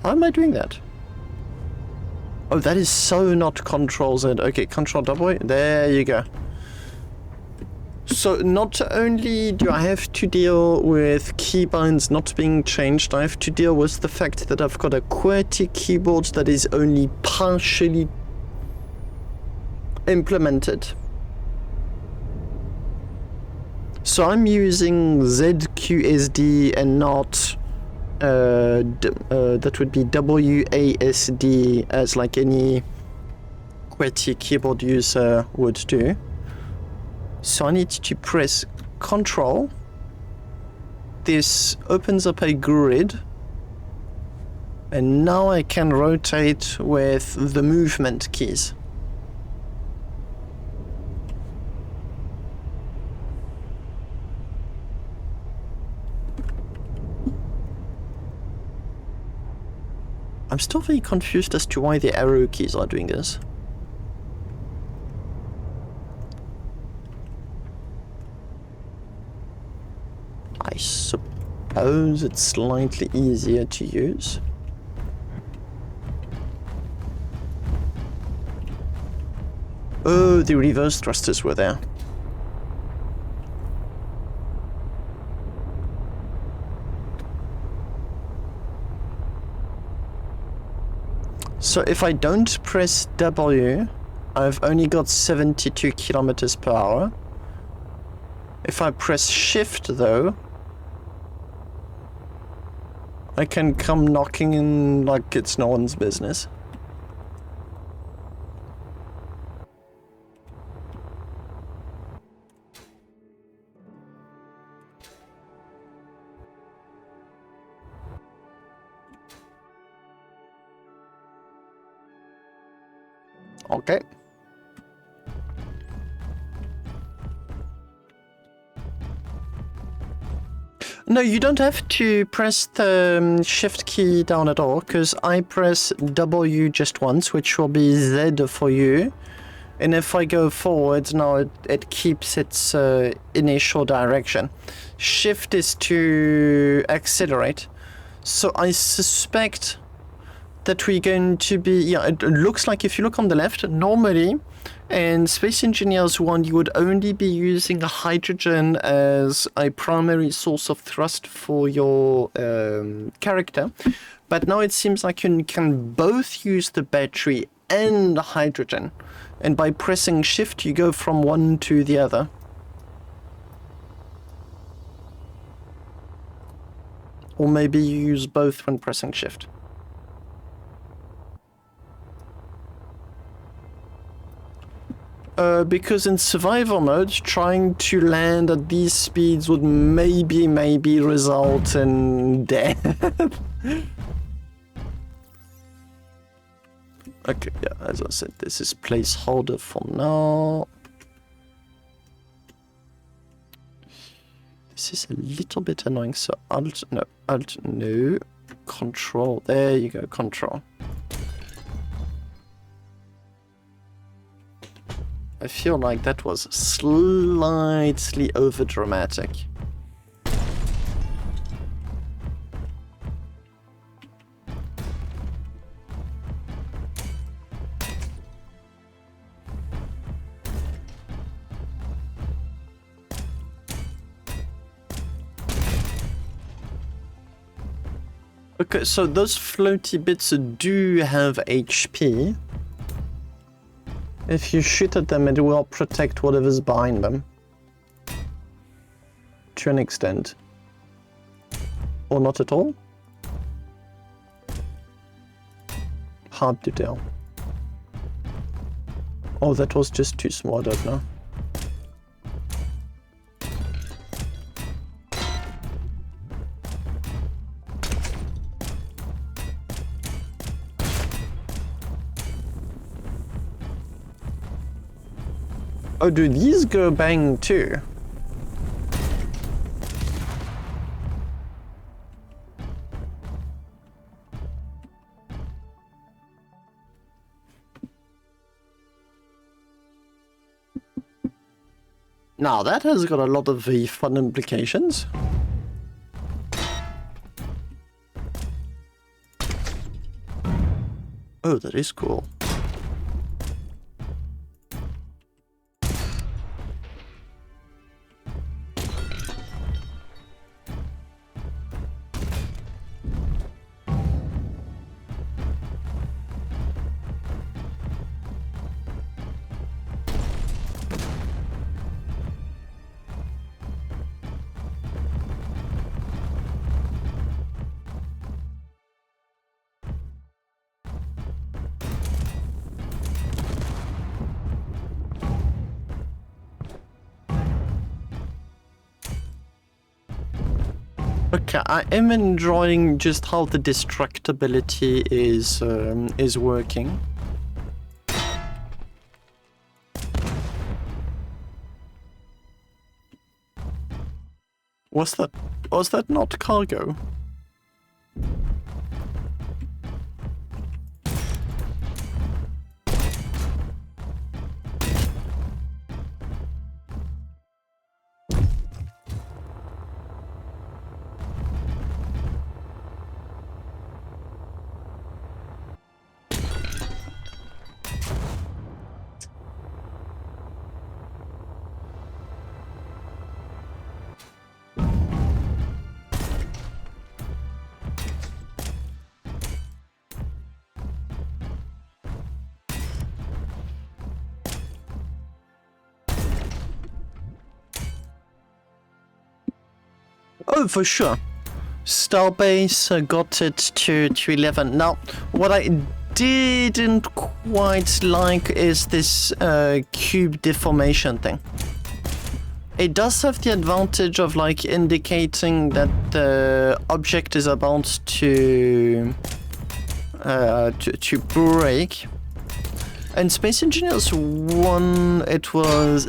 How am I doing that? Oh, that is so not control Z. Okay, control W. There you go. So not only do I have to deal with keybinds not being changed, I have to deal with the fact that I've got a QWERTY keyboard that is only partially implemented. So I'm using ZQSD and not that would be WASD as like any QWERTY keyboard user would do. So I need to press Control. This opens up a grid. And now I can rotate with the movement keys. I'm still very confused as to why the arrow keys are doing this. I suppose it's slightly easier to use. Oh, the reverse thrusters were there. So if I don't press W, I've only got 72 kilometers per hour. If I press shift though, I can come knocking in like it's no one's business. Okay. No, you don't have to press the shift key down at all, because I press W just once, which will be Z for you. And if I go forward, now it keeps its initial direction. Shift is to accelerate. So I suspect that we're going to be, yeah, it looks like if you look on the left, normally in Space Engineers 1 you would only be using hydrogen as a primary source of thrust for your character, but now it seems like you can both use the battery and the hydrogen, and by pressing shift you go from one to the other. Or maybe you use both when pressing shift. Because in survival mode, trying to land at these speeds would maybe result in death. Okay, yeah, as I said, this is placeholder for now. This is a little bit annoying, so Alt, no, Control, there you go, Control. I feel like that was slightly over dramatic. Okay, so those floaty bits do have HP. If you shoot at them, it will protect whatever's behind them. To an extent. Or not at all. Hard to tell. Oh, that was just too small, I don't know. Oh, do these go bang too? Now that has got a lot of fun implications. Oh, that is cool. Okay, I am enjoying just how the destructibility is working. Was that not cargo? Oh, for sure. Starbase got it to 11. Now, what I didn't quite like is this cube deformation thing. It does have the advantage of like indicating that the object is about to break. And Space Engineers 1, it was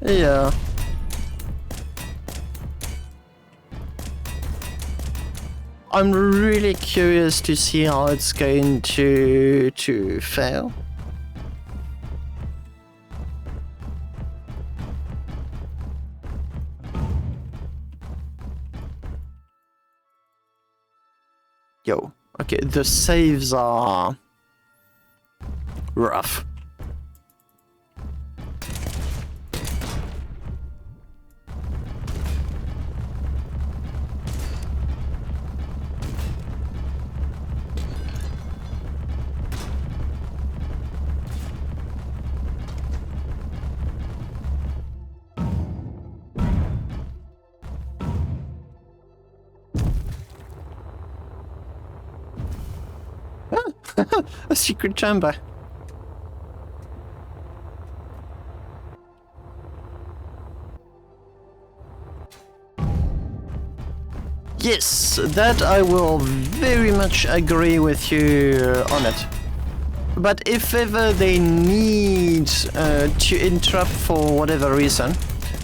yeah. I'm really curious to see how it's going to fail. Yo, okay, the saves are rough. A secret chamber. Yes, that I will very much agree with you on it. But if ever they need to interrupt for whatever reason,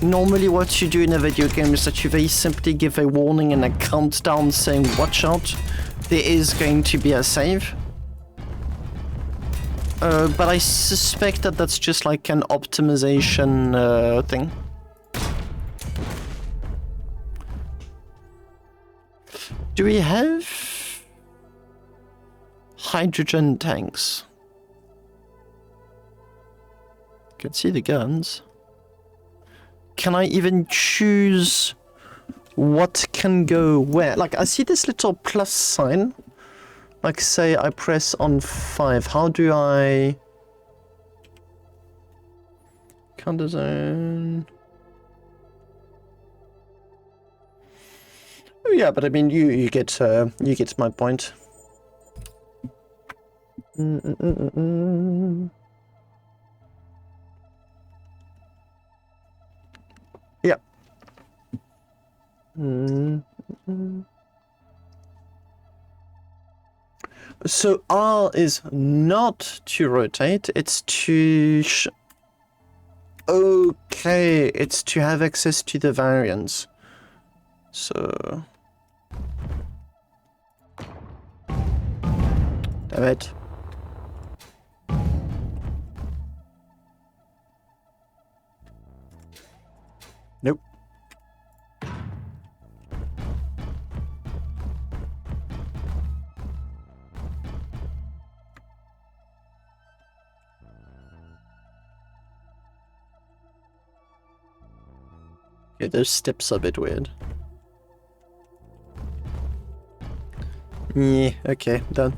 normally what you do in a video game is that you very simply give a warning and a countdown saying watch out, there is going to be a save. But I suspect that that's just like an optimization thing. Do we have hydrogen tanks? Can see the guns. Can I even choose what can go where? Like, I see this little plus sign. Like, say I press on 5. How do I... Counter zone... Oh yeah, but I mean, you get my point. Yeah. So R is not to rotate, it's to... Okay, it's to have access to the variants. So... Damn it. Nope. Yeah, those steps are a bit weird. Yeah, okay, done.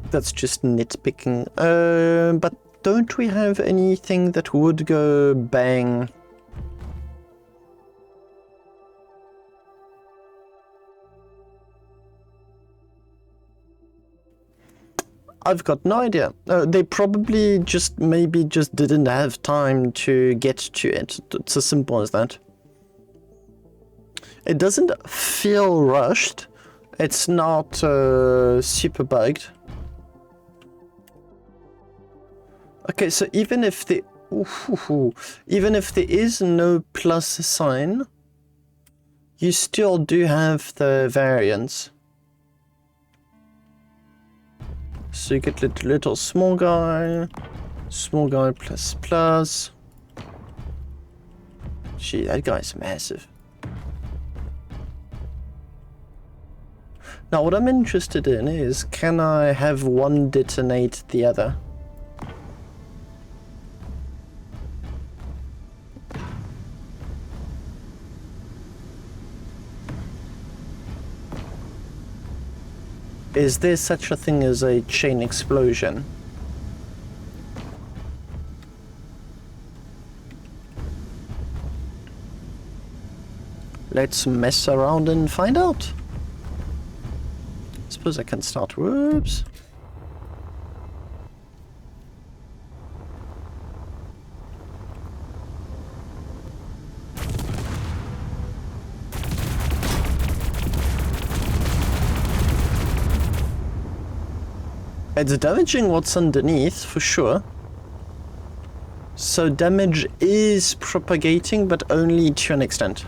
That's just nitpicking. But don't we have anything that would go bang? I've got no idea. They probably maybe just didn't have time to get to it. It's as simple as that. It doesn't feel rushed. It's not super bugged. Okay, so even if there is no plus sign, you still do have the variance. So you get little small guy plus plus. Gee, that guy's massive. Now what I'm interested in is, can I have one detonate the other? Is there such a thing as a chain explosion? let's mess around and find out. Suppose I can start. Whoops. It's damaging what's underneath, for sure. So damage is propagating, but only to an extent.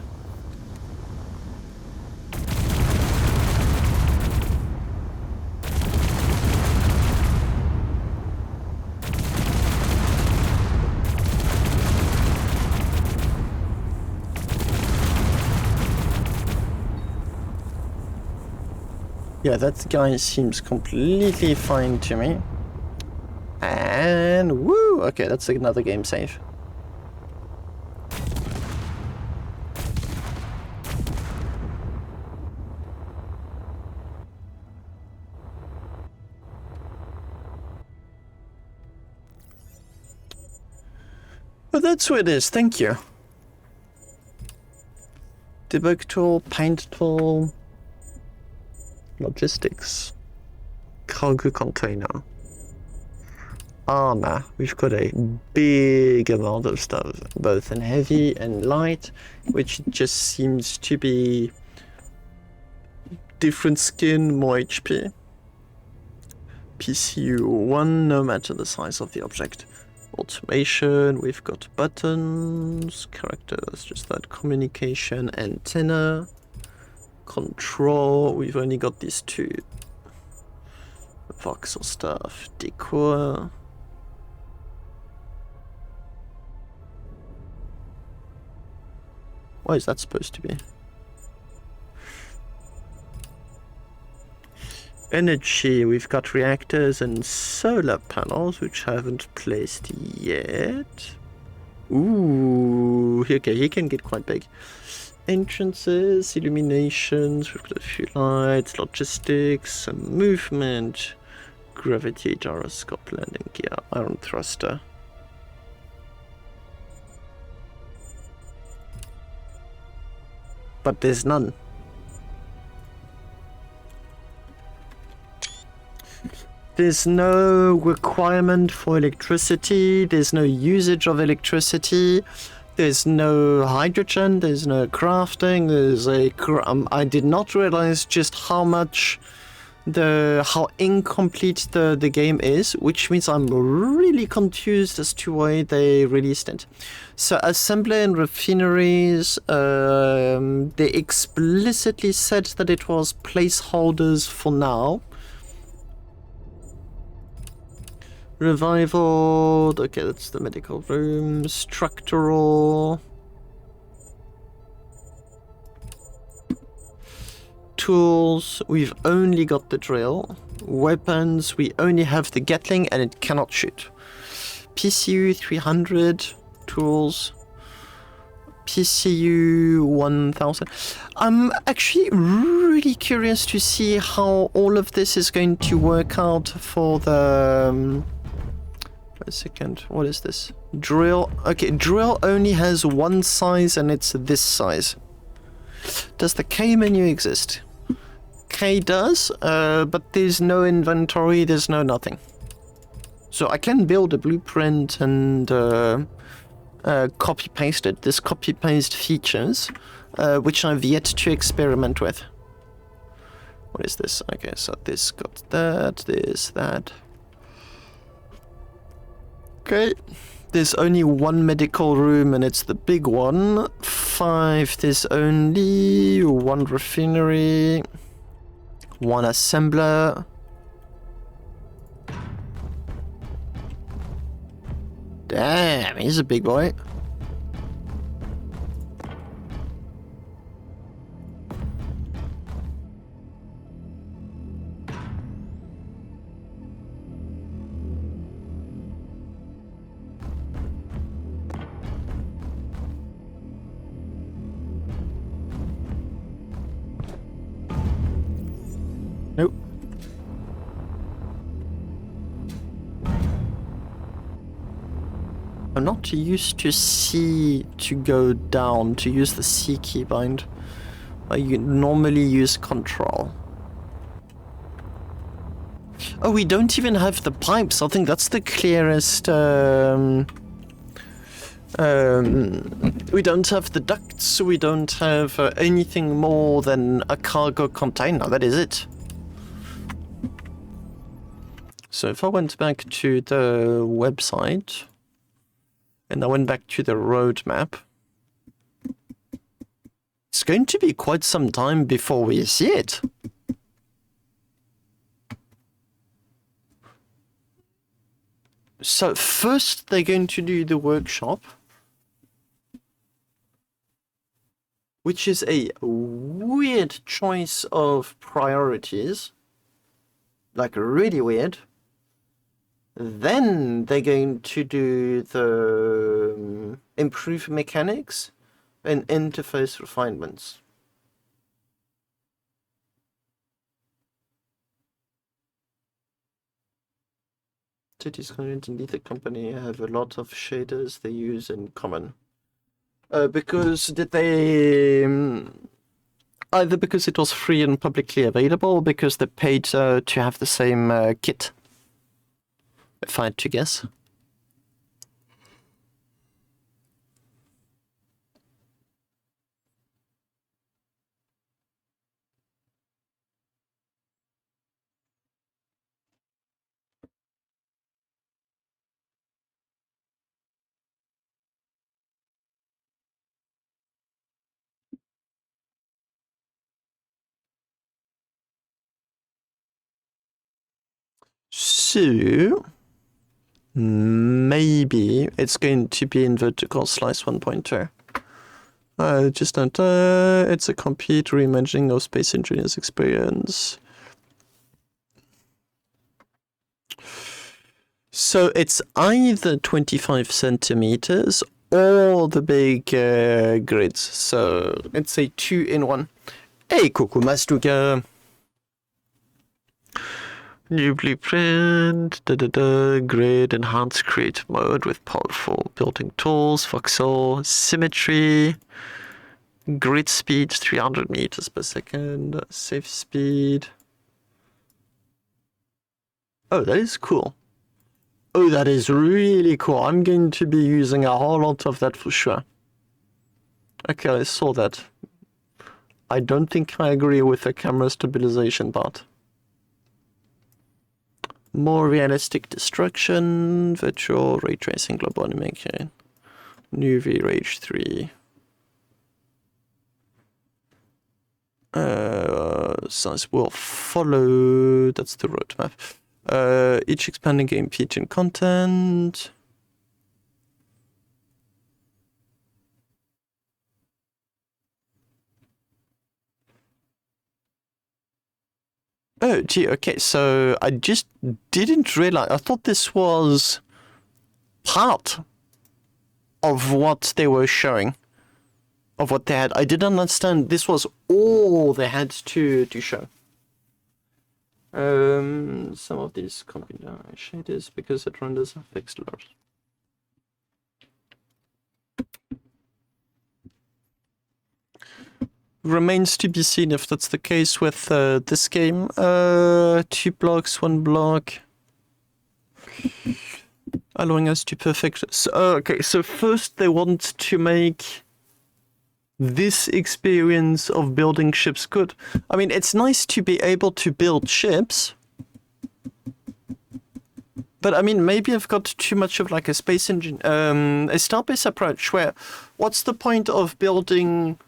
Yeah, that guy seems completely fine to me. And woo! Okay, that's another game save. But that's what it is, thank you. Debug tool, paint tool, logistics, cargo container. Armor, we've got a big amount of stuff, both in heavy and light, which just seems to be different skin, more HP. PCU 1, no matter the size of the object. Automation, we've got buttons, characters, just that, communication, antenna, control, we've only got these two. Voxel stuff, decor. What is that supposed to be? Energy, we've got reactors and solar panels, which I haven't placed yet. Ooh, okay, he can get quite big. Entrances, illuminations, we've got a few lights, logistics, some movement, gravity, gyroscope, landing gear, iron thruster. But there's none. There's no requirement for electricity, there's no usage of electricity, there's no hydrogen, there's no crafting, there's a... I did not realize just how incomplete the game is, which means I'm really confused as to why they released it. So assembly and refineries, they explicitly said that it was placeholders for now. Revival, okay, that's the medical room. Structural. Tools, we've only got the drill. Weapons, we only have the Gatling and it cannot shoot. PCU 300, tools. PCU 1000. I'm actually really curious to see how all of this is going to work out for the... a second, what is this? Drill. Okay, drill only has one size and it's this size. Does the K menu exist? K does, but there's no inventory, there's no nothing. So I can build a blueprint and copy-paste it. This copy-paste features, which I've yet to experiment with. What is this? Okay, so this got that, this, that. Okay, there's only one medical room and it's the big one. 5, there's only one refinery, one assembler. Damn, he's a big boy. Nope. I'm not used to C to go down, to use the C keybind. I normally use control. Oh, we don't even have the pipes. I think that's the clearest. We don't have the ducts. We don't have anything more than a cargo container. That is it. So if I went back to the website and I went back to the roadmap, it's going to be quite some time before we see it. So first they're going to do the workshop, which is a weird choice of priorities, like really weird. Then they're going to do the improve mechanics and interface refinements. Cities Content and Ether Company have a lot of shaders they use in common. Because did they either because it was free and publicly available, or because they paid to have the same kit? If I had to guess. So maybe it's going to be in vertical slice 1.2. Just don't. It's a complete reimagining of Space Engineers experience. So it's either 25 centimeters or the big grids. So it's a 2-in-1. Hey, coucou Mastuka. New blueprint, grid, enhanced creative mode with powerful building tools, voxel, symmetry, grid speed 300 meters per second, safe speed. Oh, that is cool. Oh, that is really cool. I'm going to be using a whole lot of that for sure. Okay, I saw that. I don't think I agree with the camera stabilization part. More realistic destruction, virtual ray tracing, global animation, new V-Rage 3. Size will follow, that's the roadmap. Each expanding game feature and content. Oh, gee, okay, so I just didn't realize, I thought this was part of what they were showing, of what they had. I didn't understand this was all they had to show. Some of these combine shaders because it renders a fixed load. Remains to be seen if that's the case with this game. 2 blocks, 1 block. Allowing us to perfect. So, okay, so first they want to make this experience of building ships good. I mean, it's nice to be able to build ships. But I mean, maybe I've got too much of like a space engine, a Starbase approach where what's the point of building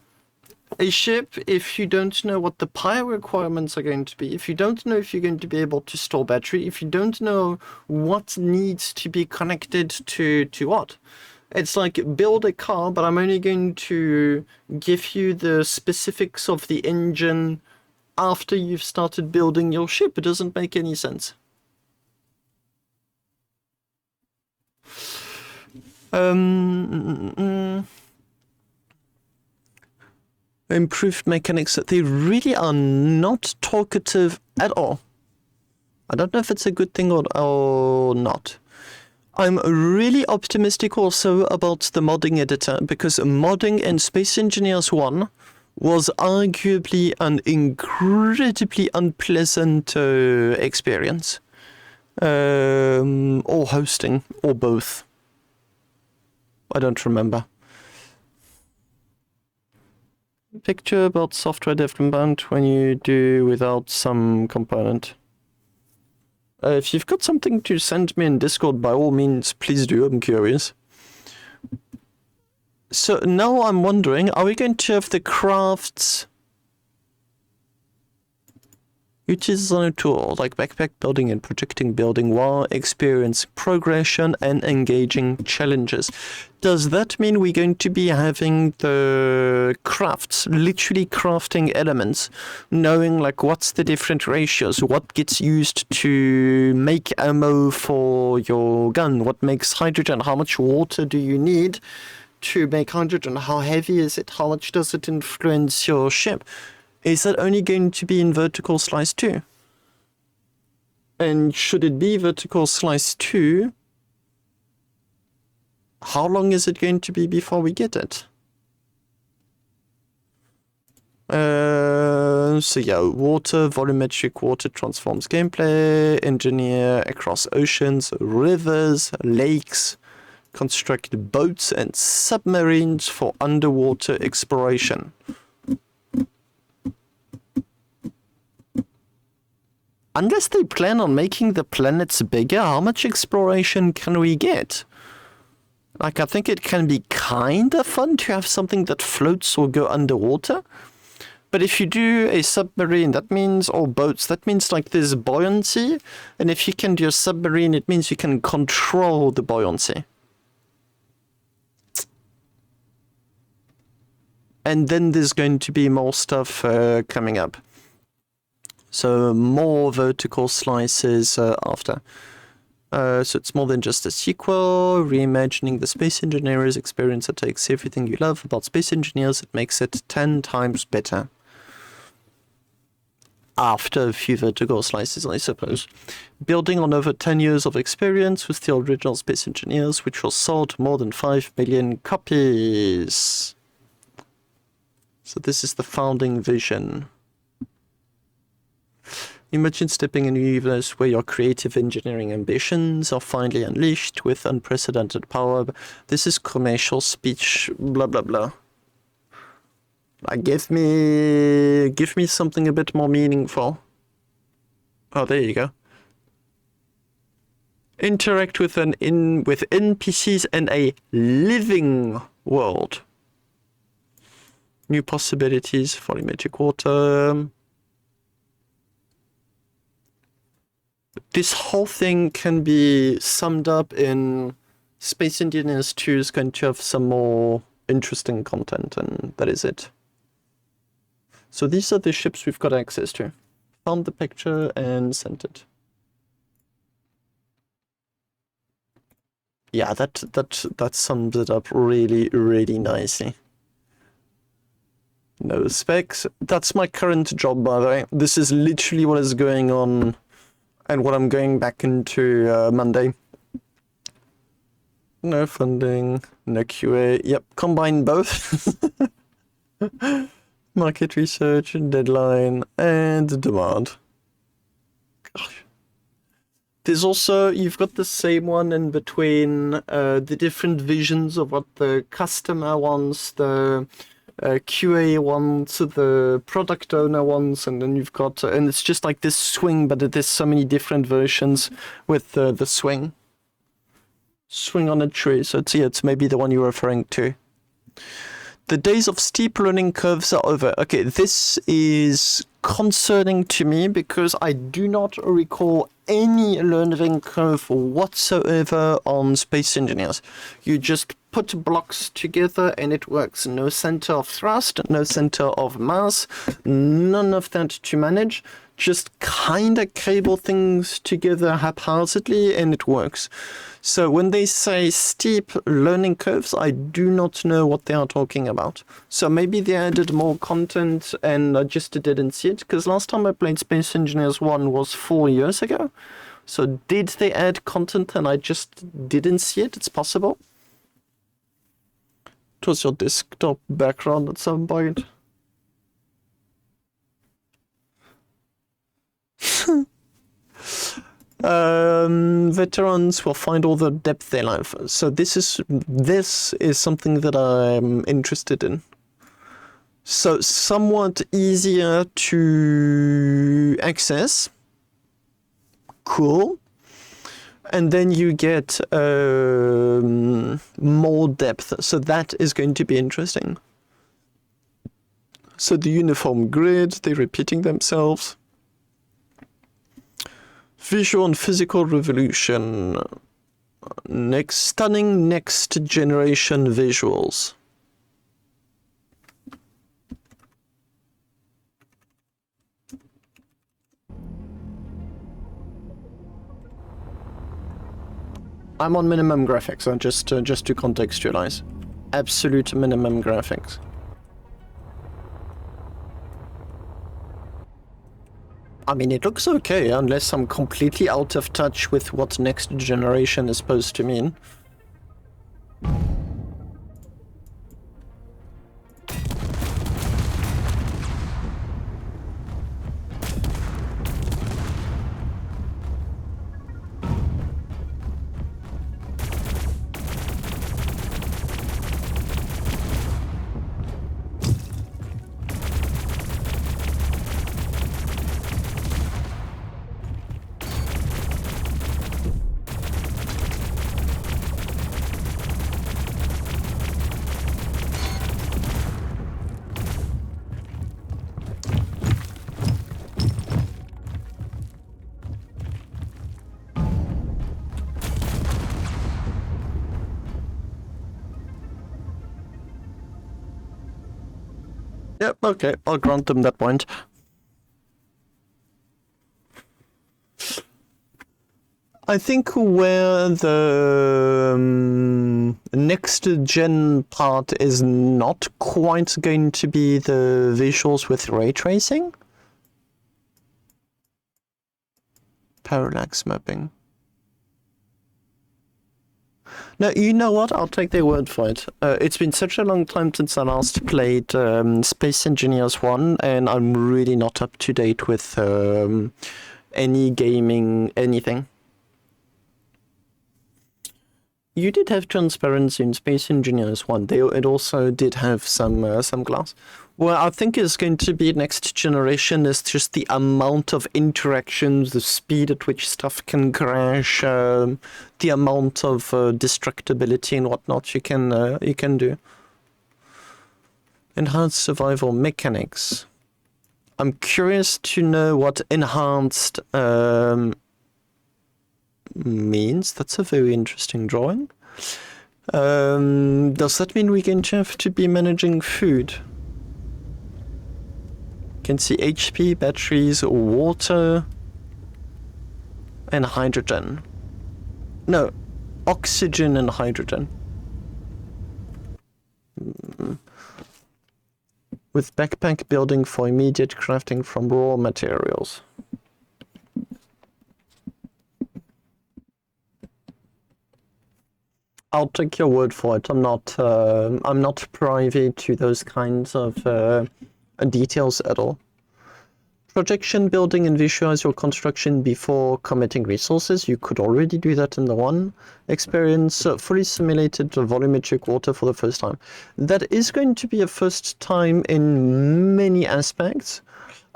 a ship if you don't know what the power requirements are going to be, if you don't know if you're going to be able to store battery, if you don't know what needs to be connected to what. It's like build a car, but I'm only going to give you the specifics of the engine after you've started building your ship. It doesn't make any sense. Improved mechanics. They really are not talkative at all. I don't know if it's a good thing or not. I'm really optimistic also about the modding editor, because modding in Space Engineers 1 was arguably an incredibly unpleasant experience. Or hosting, or both. I don't remember. Picture about software development when you do without some component. If you've got something to send me in Discord, by all means, please do. I'm curious. So now I'm wondering, are we going to have the crafts utilize on a tool like backpack building and projecting building while experiencing progression and engaging challenges? Does that mean we're going to be having the crafts, literally crafting elements, knowing like what's the different ratios, what gets used to make ammo for your gun, what makes hydrogen, how much water do you need to make hydrogen, how heavy is it, how much does it influence your ship? Is that only going to be in vertical slice 2? And should it be vertical slice 2, how long is it going to be before we get it? So yeah, water, volumetric water transforms gameplay, engineer across oceans, rivers, lakes, construct boats and submarines for underwater exploration. Unless they plan on making the planets bigger, how much exploration can we get? Like, I think it can be kind of fun to have something that floats or go underwater. But if you do a submarine, that means, or boats, that means like there's buoyancy. And if you can do a submarine, it means you can control the buoyancy. And then there's going to be more stuff coming up. So more vertical slices after. So it's more than just a sequel, reimagining the space engineer's experience that takes everything you love about space engineers, it makes it 10 times better. After a few vertical slices, I suppose. Building on over 10 years of experience with the original space engineers, which was sold more than 5 million copies. So this is the founding vision. Imagine stepping in a universe where your creative engineering ambitions are finally unleashed with unprecedented power. This is commercial speech, blah, blah, blah. Give me something a bit more meaningful. Oh, there you go. Interact with with NPCs in a living world. New possibilities for volumetric water. This whole thing can be summed up in Space Engineers 2 is going to have some more interesting content, and that is it. So these are the ships we've got access to. Found the picture and sent it. Yeah, that sums it up really, really nicely. No specs. That's my current job, by the way. This is literally what is going on and what I'm going back into Monday. No funding, no QA. Yep, combine both. Market research, deadline, and demand. Gosh. There's also, you've got the same one in between the different visions of what the customer wants, the QA wants, the product owner wants, and then you've got, and it's just like this swing, but there's so many different versions with the swing. Swing on a tree, so it's maybe the one you're referring to. The days of steep learning curves are over. Okay, this is concerning to me because I do not recall any learning curve whatsoever on Space Engineers. You just put blocks together and it works. No center of thrust, no center of mass, none of that to manage. Just kind of cable things together haphazardly and it works. So when they say steep learning curves, I do not know what they are talking about. So maybe they added more content and I just didn't see it, because last time I played Space Engineers 1 was 4 years ago. So did they add content and I just didn't see it? It's possible. It was your desktop background at some point. veterans will find all the depth they like. So this is something that I'm interested in. So somewhat easier to access. Cool. And then you get more depth. So that is going to be interesting. So the uniform grid, they're repeating themselves. Visual and physical revolution. Stunning next generation visuals. I'm on minimum graphics, just to contextualize. Absolute minimum graphics. I mean, it looks okay, unless I'm completely out of touch with what next generation is supposed to mean. Yep, okay, I'll grant them that point. I think where the next gen part is not quite going to be the visuals with ray tracing. Parallax mapping. No, you know what? I'll take their word for it. It's been such a long time since I last played Space Engineers 1, and I'm really not up to date with any gaming, anything. You did have transparency in Space Engineers 1. It also did have some glass. Well, I think it's going to be next generation is just the amount of interactions, the speed at which stuff can crash, the amount of destructibility and whatnot you can do. Enhanced survival mechanics. I'm curious to know what enhanced means. That's a very interesting drawing. Does that mean we're going to have to be managing food? Can see HP, batteries, water, and hydrogen. No, oxygen and hydrogen. With backpack building for immediate crafting from raw materials. I'll take your word for it. I'm not privy to those kinds of details at all. Projection, building, and visualize your construction before committing resources. You could already do that in the one. Experience fully simulated volumetric water for the first time. That is going to be a first time in many aspects.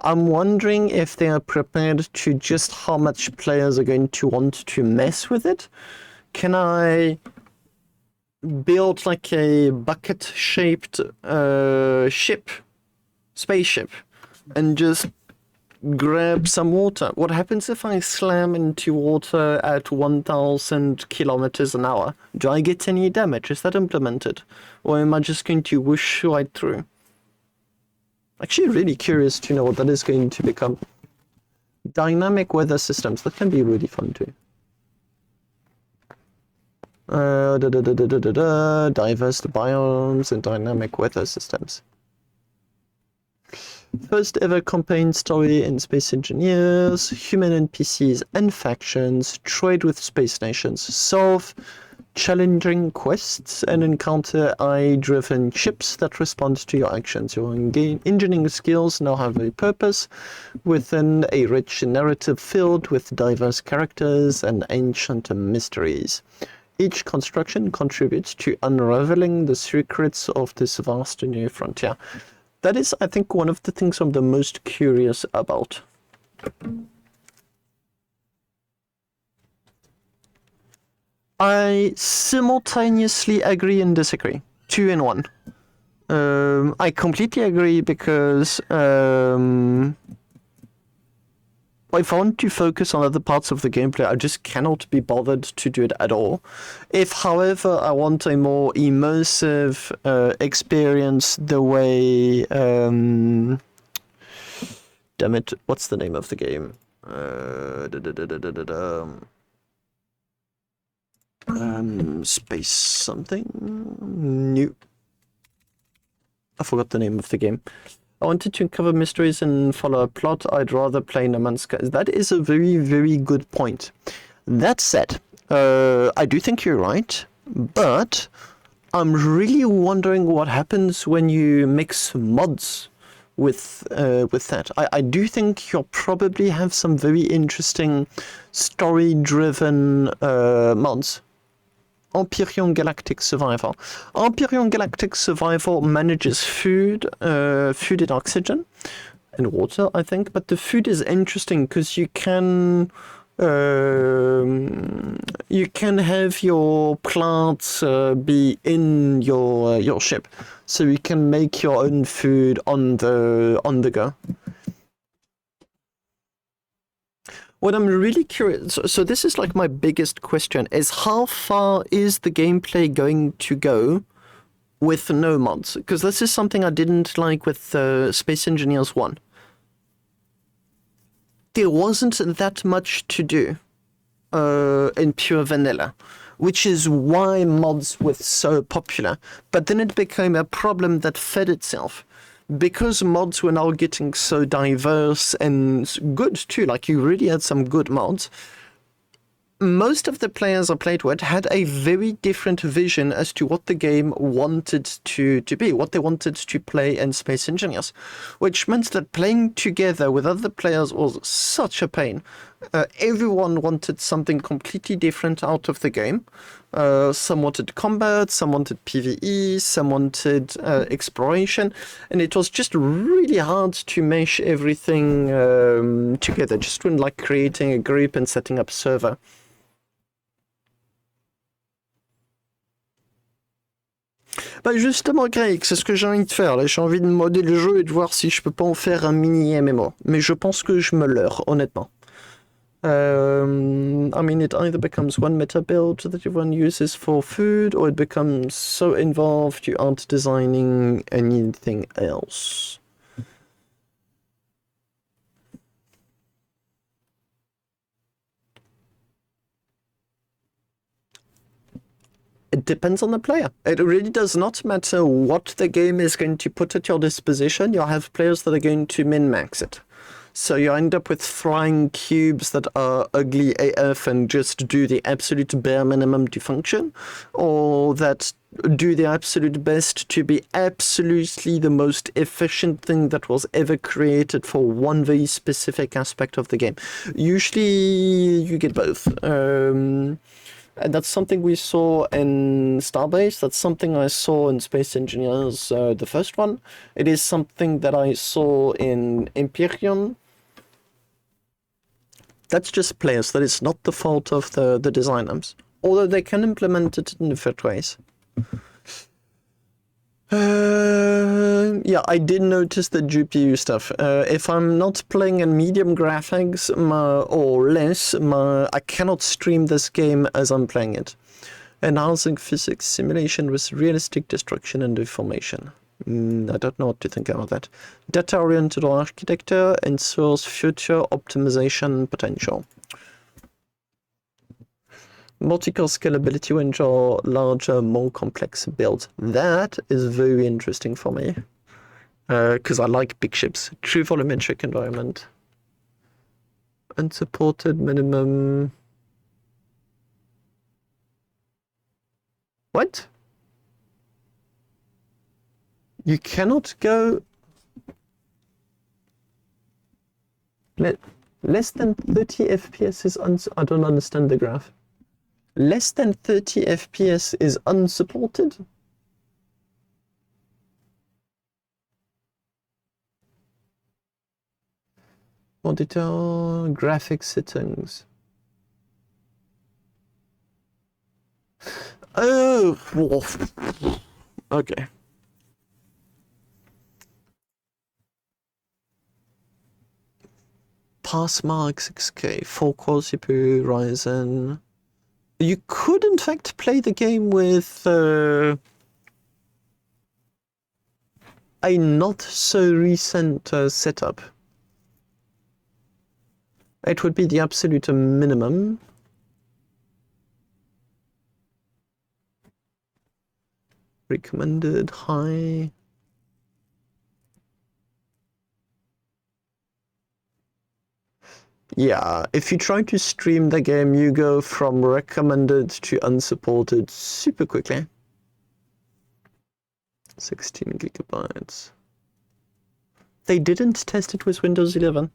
I'm wondering if they are prepared to just how much players are going to want to mess with it. Can I build like a bucket-shaped spaceship, and just grab some water? What happens if I slam into water at 1,000 kilometers an hour? Do I get any damage? Is that implemented? Or am I just going to whoosh right through? Actually really curious to know what that is going to become. Dynamic weather systems, that can be really fun too. Diverse biomes and dynamic weather systems. First ever campaign story in Space Engineers, human NPCs and factions, trade with space nations, solve challenging quests and encounter AI-driven ships that respond to your actions. Your engineering skills now have a purpose within a rich narrative filled with diverse characters and ancient mysteries. Each construction contributes to unraveling the secrets of this vast new frontier. That is, I think, one of the things I'm the most curious about. I simultaneously agree and disagree. 2 in 1. I completely agree because if I want to focus on other parts of the gameplay, I just cannot be bothered to do it at all. If, however, I want a more immersive experience the way... damn it, what's the name of the game? Space something new. I forgot the name of the game. I wanted to uncover mysteries and follow a plot. I'd rather play No Man's Sky. That is a very, very good point. That said, I do think you're right, but I'm really wondering what happens when you mix mods with that. I do think you'll probably have some very interesting story-driven mods. Empyrean Galactic Survival. Empyrean Galactic Survival manages food and oxygen, and water, I think. But the food is interesting because you can have your plants be in your ship, so you can make your own food on the go. What I'm really curious, so this is like my biggest question, is how far is the gameplay going to go with no mods? Because this is something I didn't like with Space Engineers 1. There wasn't that much to do in pure vanilla, which is why mods were so popular. But then it became a problem that fed itself. Because mods were now getting so diverse and good too, like you really had some good mods, most of the players I played with had a very different vision as to what the game wanted to be, what they wanted to play in Space Engineers, which meant that playing together with other players was such a pain. Everyone wanted something completely different out of the game. Some wanted combat, some wanted PvE, some wanted exploration, and it was just really hard to mesh everything together, just when like creating a group and setting up a server. Bah justement, Greg, c'est ce que j'ai envie de faire. Là, j'ai envie de modder le jeu et de voir si je peux pas en faire un mini MMO. Mais je pense que je me leurre, honnêtement. I mean, it either becomes one meta build that everyone uses for food, or it becomes so involved you aren't designing anything else. It depends on the player. It really does not matter what the game is going to put at your disposition. You'll have players that are going to min-max it. So you end up with flying cubes that are ugly AF and just do the absolute bare minimum to function, or that do the absolute best to be absolutely the most efficient thing that was ever created for one very specific aspect of the game. Usually you get both. And that's something we saw in Starbase. That's something I saw in Space Engineers, the first one. It is something that I saw in Empyrean. That's just players. That is not the fault of the designers. Although they can implement it in different ways. Yeah, I did notice the GPU stuff. If I'm not playing in medium graphics or less, I cannot stream this game as I'm playing it. Enhancing physics simulation with realistic destruction and deformation. I don't know what to think about that. Data-oriented architecture ensures future optimization potential. Multi-core scalability when draw larger, more complex builds. That is very interesting for me. Because I like big ships. True volumetric environment. Unsupported minimum. What? You cannot go less than 30 FPS is I don't understand the graph. Less than 30 FPS is unsupported? Monitor graphics settings. Oh, okay. Pass mark 6K, 4-core CPU, Ryzen. You could in fact play the game with a not so recent setup. It would be the absolute minimum. Recommended high. Yeah, if you try to stream the game, you go from recommended to unsupported super quickly. 16 gigabytes. They didn't test it with Windows 11.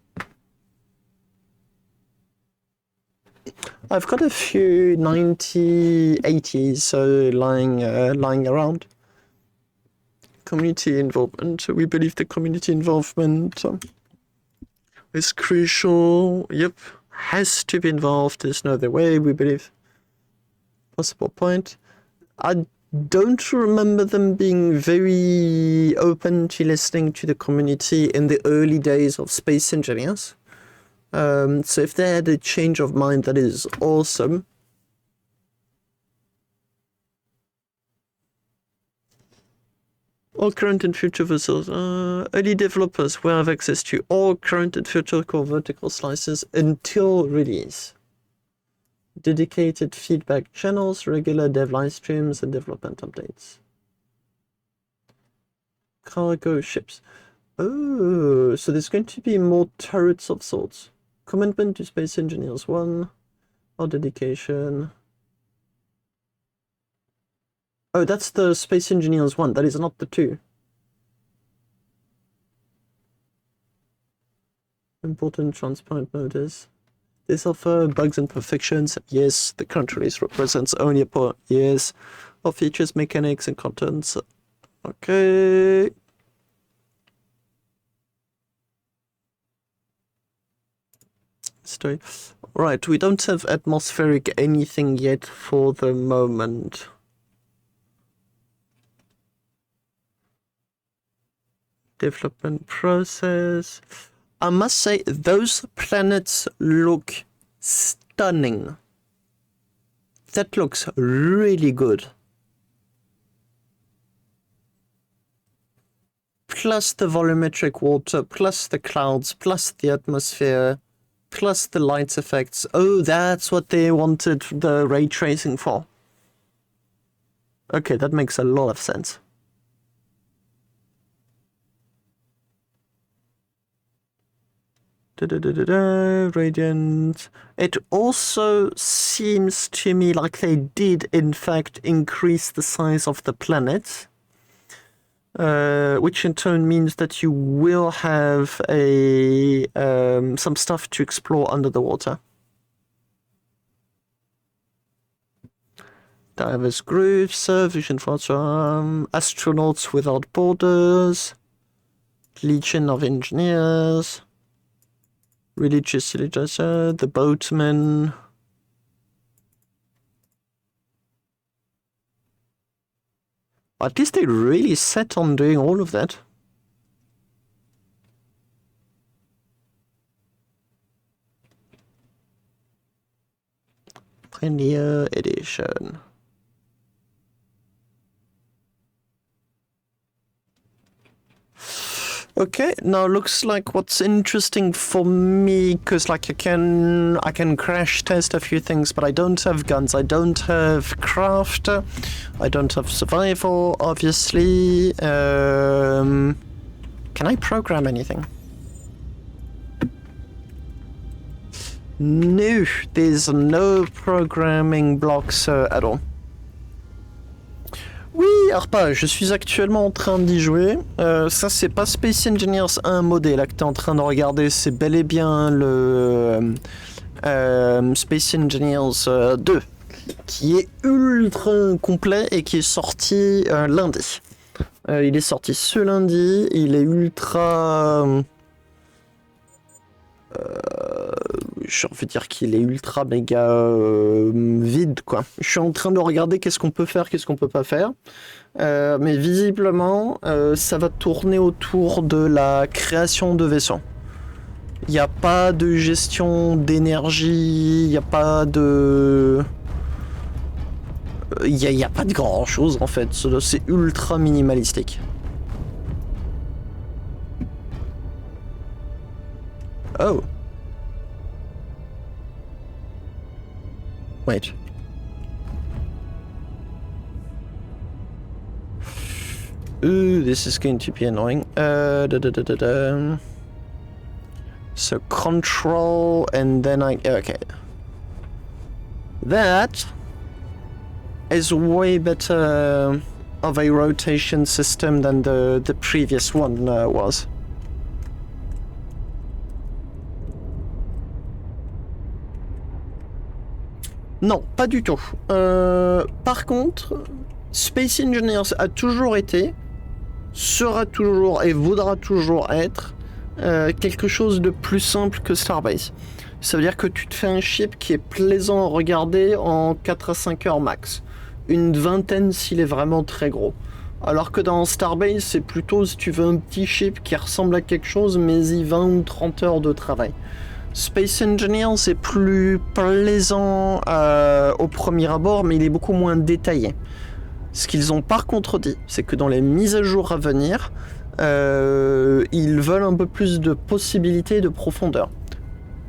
I've got a few 9080s lying around. Community involvement. We believe the community involvement is crucial. Yep, has to be involved. There's no other way, we believe. Possible point. I don't remember them being very open to listening to the community in the early days of Space Engineers. So if they had a change of mind, that is awesome. All current and future vessels. Early developers will have access to all current and future core vertical slices until release. Dedicated feedback channels, regular dev live streams, and development updates. Cargo ships. Oh, so there's going to be more turrets of sorts. Commitment to Space Engineers 1. Or dedication. Oh, that's the Space Engineers 1. That is not the 2. Important transparent motors. This offer bugs and perfections. Yes. The current release represents only a part. Yes. Of features, mechanics, and contents. Okay. Story. Right, we don't have atmospheric anything yet for the moment. Development process. I must say, those planets look stunning. That looks really good. Plus the volumetric water, plus the clouds, plus the atmosphere, plus the light effects. Oh, that's what they wanted the ray tracing for. Okay, that makes a lot of sense. Radiant. It also seems to me like they did, in fact, increase the size of the planet. Which in turn means that you will have some stuff to explore under the water. Divers groups, Vision for Astronauts Without Borders, Legion of Engineers, Religious Literature, The Boatmen. At least they really set on doing all of that. Premier Edition. Okay, now looks like what's interesting for me, because like I can crash test a few things, but I don't have guns, I don't have craft, I don't have survival, obviously. Can I program anything? No, there's no programming blocks at all. ARPA, je suis actuellement en train d'y jouer. Ça, c'est pas Space Engineers 1 modé là que t'es en train de regarder, c'est bel et bien le Space Engineers 2 qui est ultra complet et qui est sorti lundi. Il est sorti ce lundi, il est ultra... j'ai envie de dire qu'il est ultra méga vide quoi. Je suis en train de regarder qu'est-ce qu'on peut faire, qu'est-ce qu'on peut pas faire. Mais visiblement, ça va tourner autour de la création de vaisseaux. Il n'y a pas de gestion d'énergie, il n'y a pas de... Il y a pas de grand chose en fait, c'est ultra minimalistique. Oh. Wait. Ooh, this is going to be annoying. So control and then okay. That is way better of a rotation system than the previous one was. Non, pas du tout. Par contre, Space Engineers a toujours été, sera toujours et voudra toujours être quelque chose de plus simple que Starbase. Ça veut dire que tu te fais un ship qui est plaisant à regarder en 4 à 5 heures max. Une vingtaine s'il est vraiment très gros. Alors que dans Starbase, c'est plutôt si tu veux un petit ship qui ressemble à quelque chose, mais y 20 ou 30 heures de travail. Space Engineer, c'est plus plaisant au premier abord, mais il est beaucoup moins détaillé. Ce qu'ils ont par contre dit, c'est que dans les mises à jour à venir, ils veulent un peu plus de possibilités et de profondeur.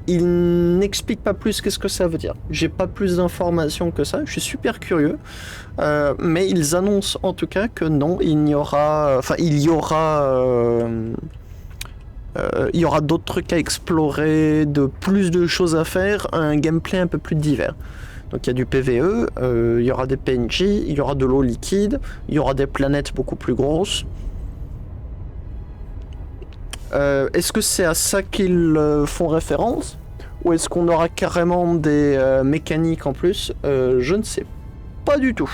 Ils n'expliquent pas plus qu'est-ce que ça veut dire. J'ai pas plus d'informations que ça, je suis super curieux. Mais ils annoncent en tout cas que non, il y aura d'autres trucs à explorer, plus de choses à faire, un gameplay un peu plus divers. Donc il y a du PvE, il y aura des PNJ, il y aura de l'eau liquide, il y aura des planètes beaucoup plus grosses. Est-ce que c'est à ça qu'ils font référence? Ou est-ce qu'on aura carrément des mécaniques en plus? Je ne sais pas du tout.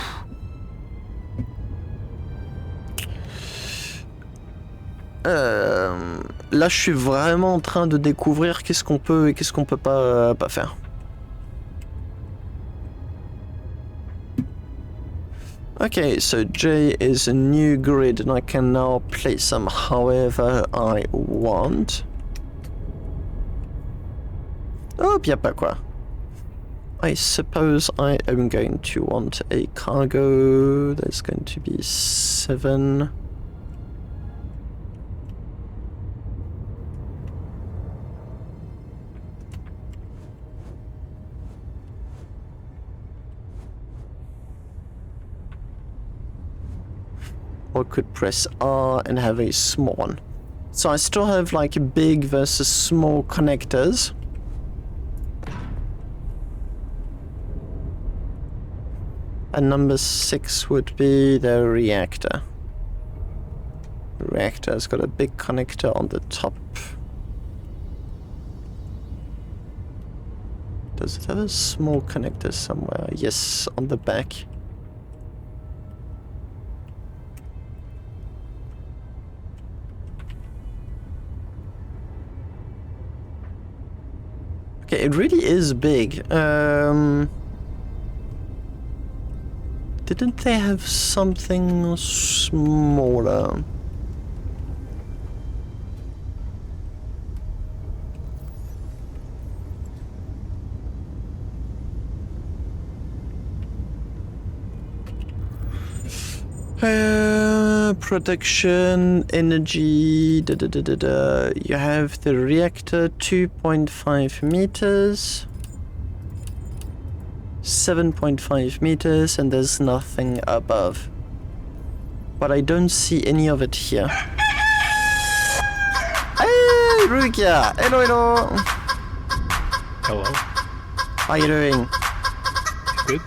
Là, je suis vraiment en train de découvrir qu'est-ce qu'on peut et qu'est-ce qu'on peut pas faire. Okay, so J is a new grid and I can now place them however I want. Oh, y'a pas quoi. I suppose I am going to want a cargo. There's going to be 7. Or could press R and have a small one. So I still have like big versus small connectors. And number 6 would be the reactor. The reactor's got a big connector on the top. Does it have a small connector somewhere? Yes, on the back. Okay, it really is big. Didn't they have something smaller? Production, energy, You have the reactor, 2.5 meters, 7.5 meters, and there's nothing above. But I don't see any of it here. Hey, Rukia! Hello, hello! Hello. How you doing? Good.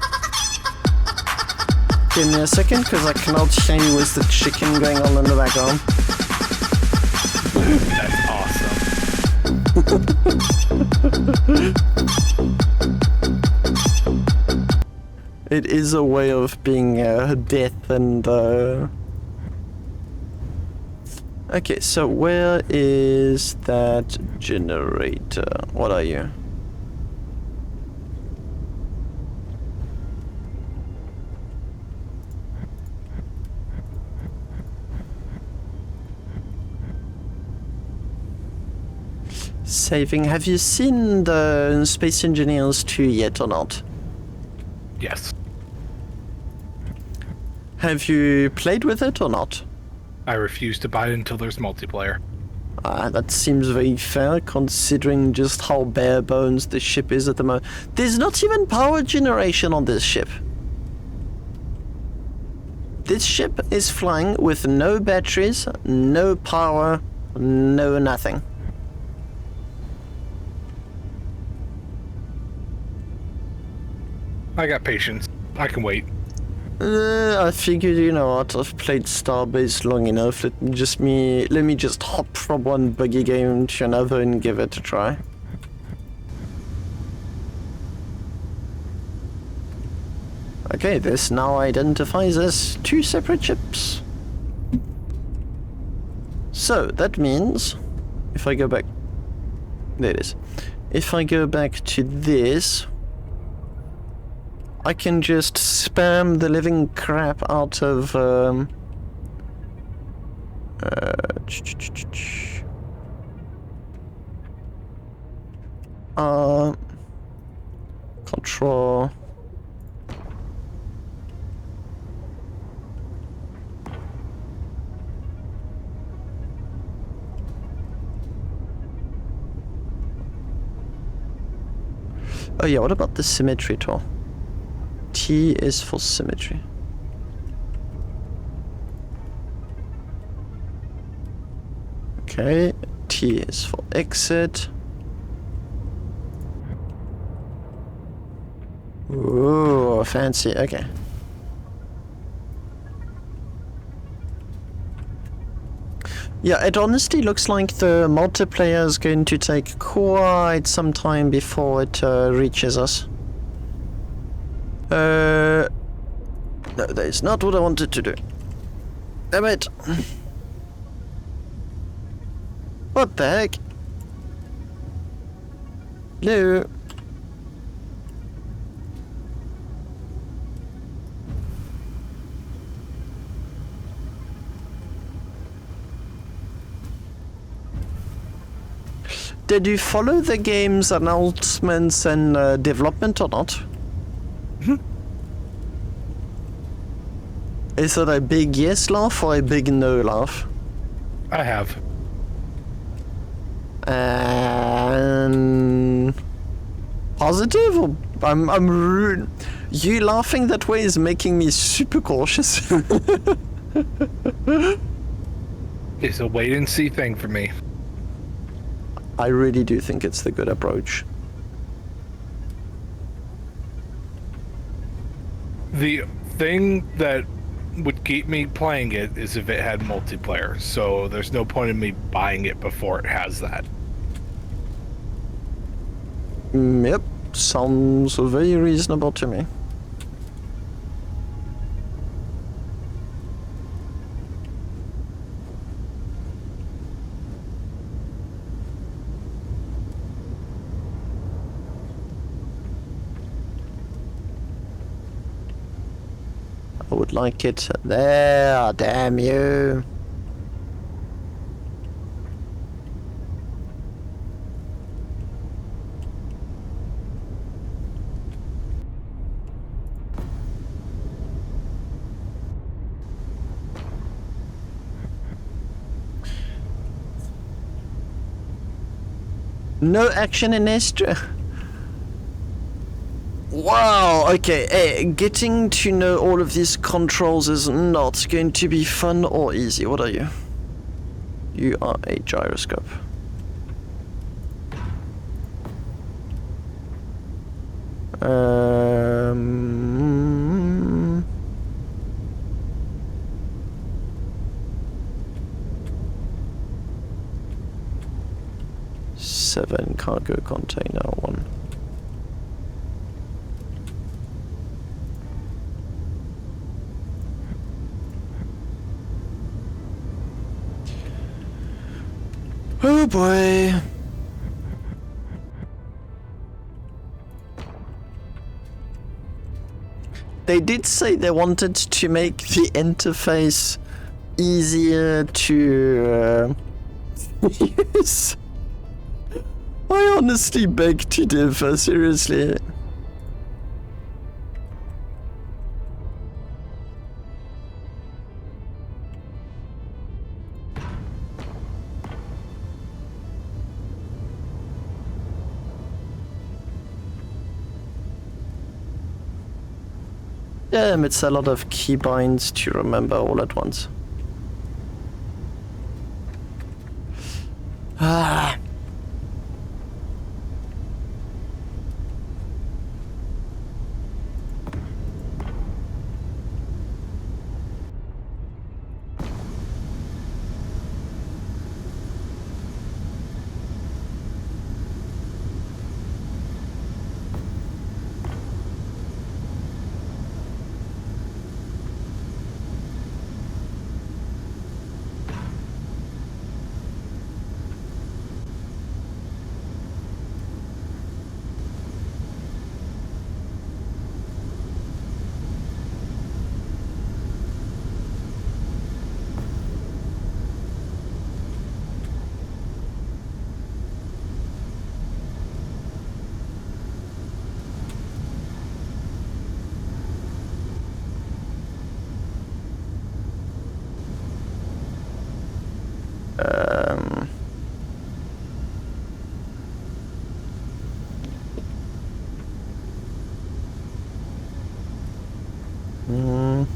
Give me a second, because I cannot hear you with the chicken going on in the background. That's awesome. It is a way of being death and... Okay, so where is that generator? What are you? Saving. Have you seen the Space Engineers 2 yet or not? Yes. Have you played with it or not? I refuse to buy it until there's multiplayer. That seems very fair considering just how bare bones this ship is at the moment. There's not even power generation on this ship. This ship is flying with no batteries, no power, no nothing. I got patience. I can wait. I figured, you know what, I've played Starbase long enough. Let me just hop from one buggy game to another and give it a try. Okay, this now identifies as two separate ships. So, that means, if I go back, there it is. If I go back to this, I can just spam the living crap out of control. Oh yeah, what about the symmetry tool? T is for symmetry. Okay, T is for exit. Ooh, fancy, okay. Yeah, it honestly looks like the multiplayer is going to take quite some time before it reaches us. No, that is not what I wanted to do. Damn it. What the heck? No. Did you follow the game's announcements and development or not? Is it a big yes laugh or a big no laugh? I have. And positive or I'm rude. You laughing that way is making me super cautious. It's a wait and see thing for me. I really do think it's the good approach. The thing that would keep me playing it is if it had multiplayer, so there's no point in me buying it before it has that. Yep, sounds very reasonable to me. I would like it there, damn you. No action in Estra. Wow, okay, hey, getting to know all of these controls is not going to be fun or easy. What are you? You are a gyroscope. cargo container one. Oh boy. They did say they wanted to make the interface easier to use. I honestly beg to differ, seriously. Yeah, it's a lot of keybinds to remember all at once. Ah. Mm.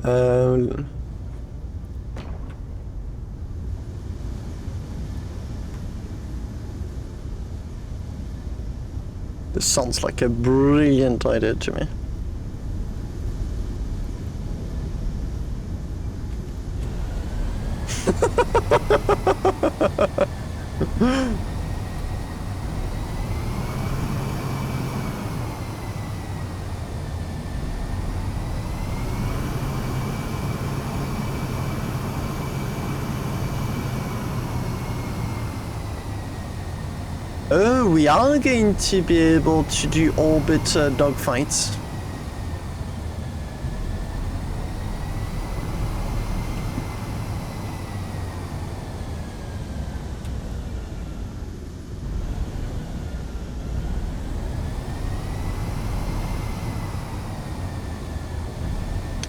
Um, this sounds like a brilliant idea to me. Oh, we are going to be able to do orbit dogfights.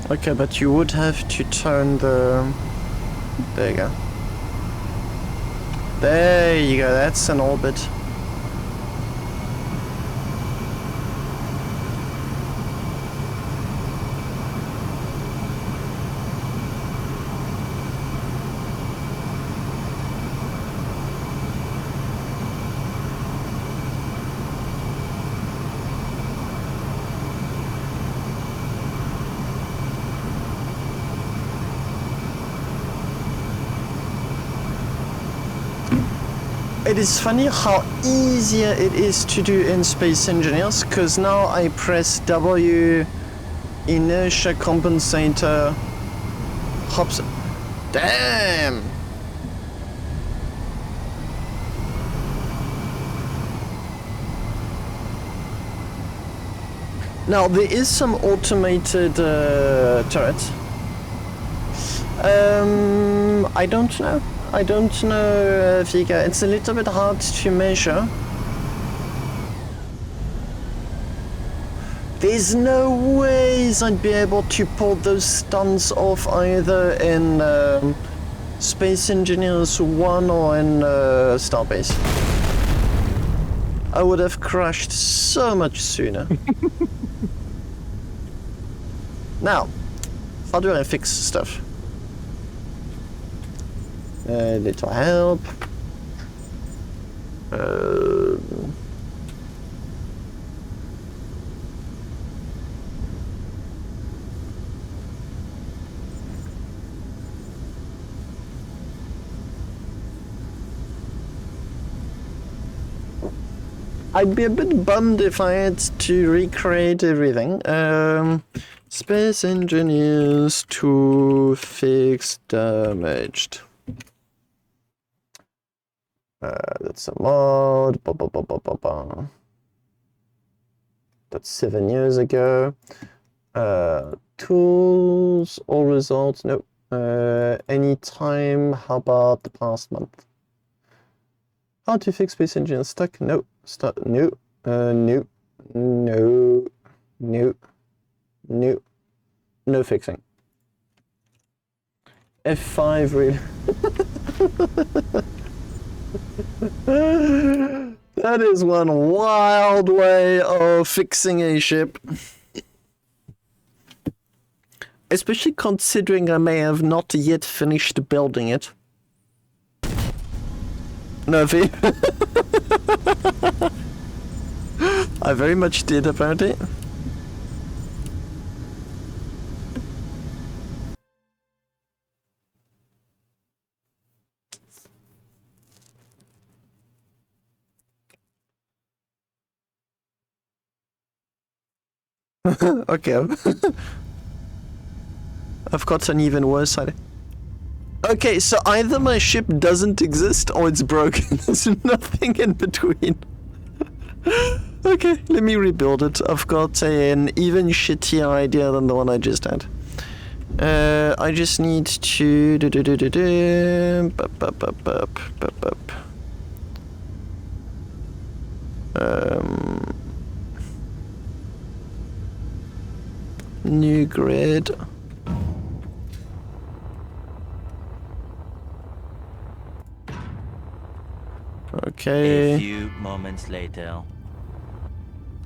Okay, but you would have to turn the... There you go. There you go, that's an orbit. It is funny how easier it is to do in Space Engineers, because now I press W, inertia compensator, hops. Damn! Now there is some automated turret. I don't know. I don't know, Vika. It's a little bit hard to measure. There's no ways I'd be able to pull those stunts off either in Space Engineers 1 or in Starbase. I would have crashed so much sooner. Now, how do I fix stuff? Little help. I'd be a bit bummed if I had to recreate everything. Space engineers to fix damaged. That's a mod. That's 7 years ago. Tools, all results. Nope. Anytime. How about the past month? How to fix space engine stuck? Nope. Start. Nope. Nope. No. Nope. Nope. No fixing. F5 really. That is one wild way of fixing a ship. Especially considering I may have not yet finished building it. No, V. I very much did, apparently. Okay. I've got an even worse idea. Okay, so either my ship doesn't exist or it's broken. There's nothing in between. Okay, let me rebuild it. I've got an even shittier idea than the one I just had. I just need to new grid. Okay. A few moments later.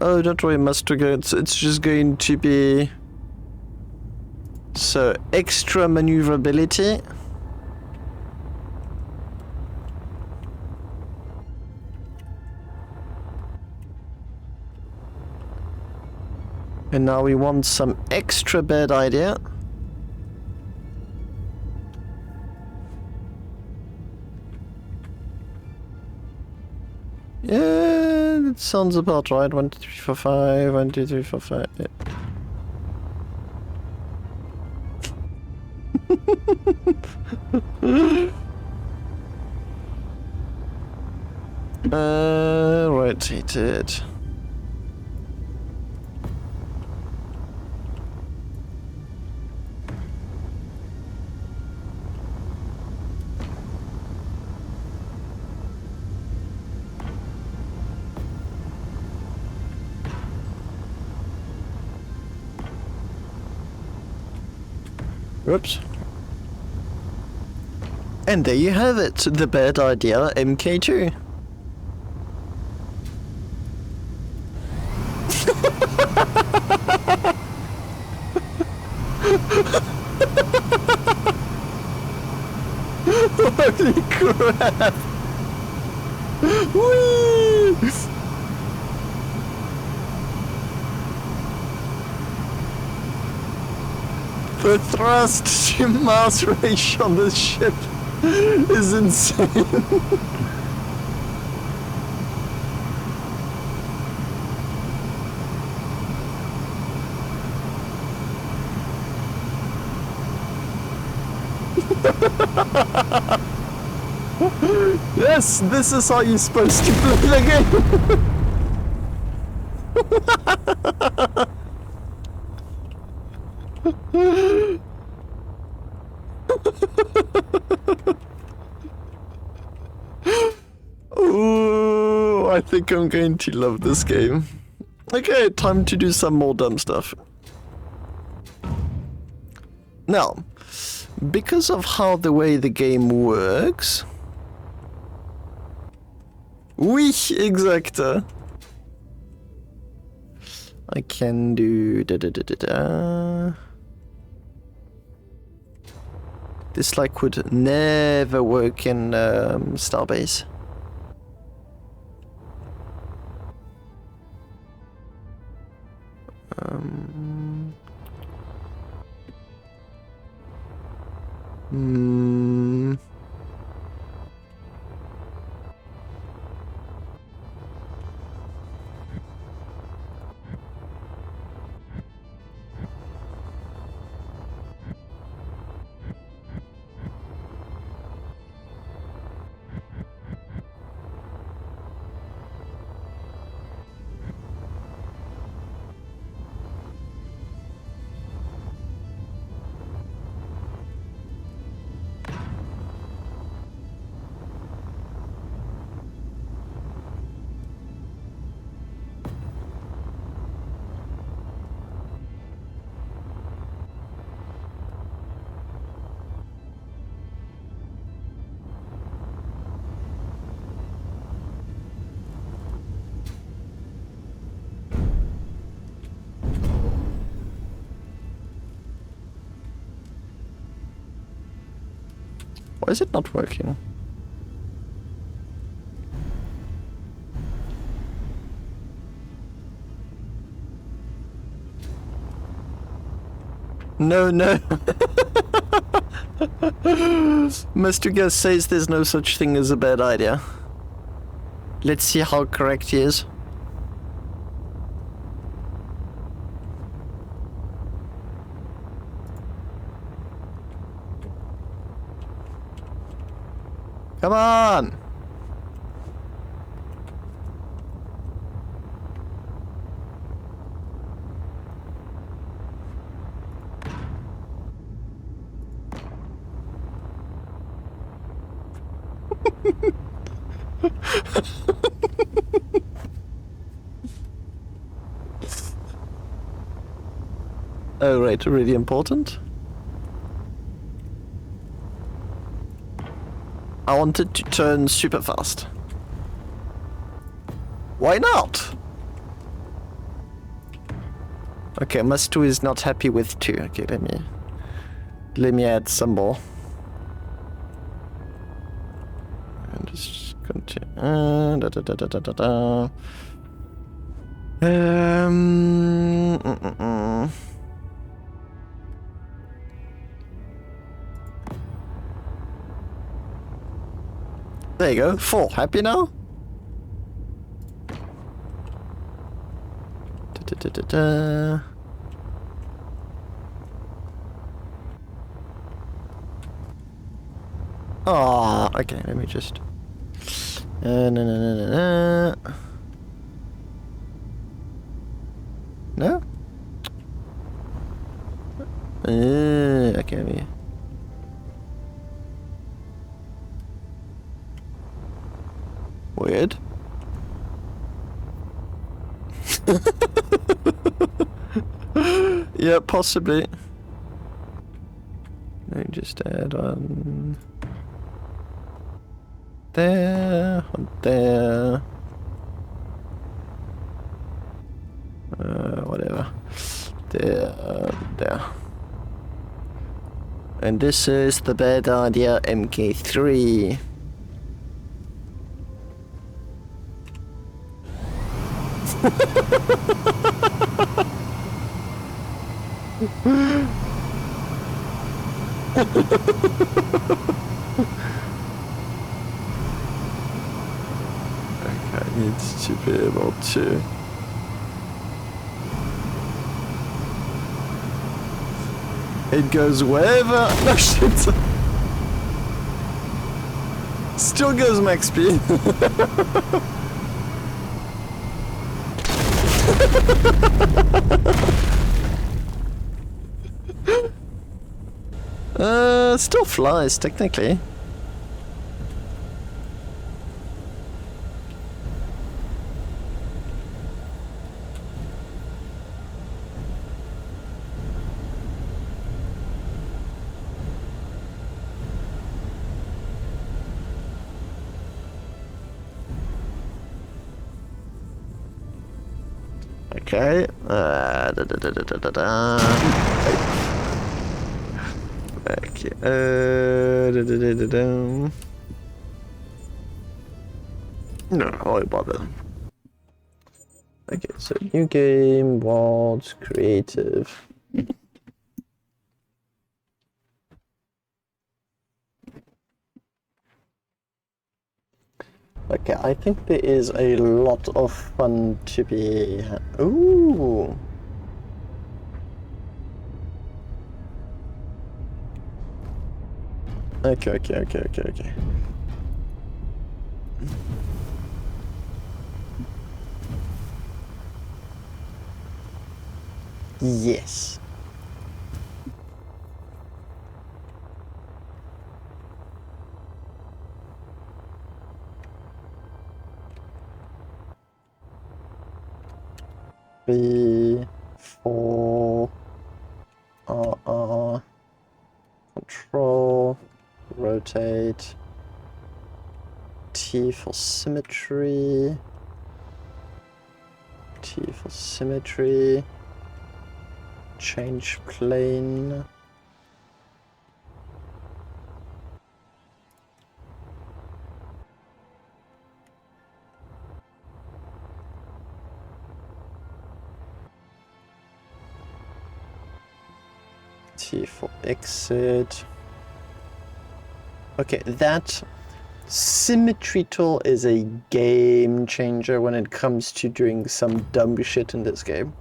Oh, don't worry, Master Good. It's just going to be... So, extra maneuverability. And now we want some extra bad idea. Yeah, that sounds about right. 1, 2, 3, 4, 5. 1, 2, 3, 4, 5. Yeah. Rotate it. Whoops. And there you have it, the bad idea MK2. Holy crap! Whee! The thrust to mass ratio on this ship is insane. Yes, this is how you're supposed to play the game. Ooh, I think I'm going to love this game. Okay, time to do some more dumb stuff. Now, because of how the way the game works... Oui, exact. I can do This like would never work in Starbase. Hmm. Why is it not working? No, no. Mr. Gus says there's no such thing as a bad idea. Let's see how correct he is. Come on! Oh, right, really important. I wanted to turn super fast. Why not? Okay, Mustu is not happy with 2. Okay, let me add some more. And just continue. There you go. 4. Happy now? Oh, okay. Let me just. No. No? Okay, let me. Weird. Yeah, possibly. Let me just add on there, on there. Whatever. There. And this is the bad idea MK3. Okay, I need to be able to. It goes wherever. No shit. Still goes max speed. Still flies technically. Okay. Okay. No, why bother? Okay, so new game, world, creative. Okay, I think there is a lot of fun to be. Ooh. Okay. Yes. B, 4, control, rotate, T for symmetry, change plane. T for exit. Okay, that symmetry tool is a game changer when it comes to doing some dumb shit in this game.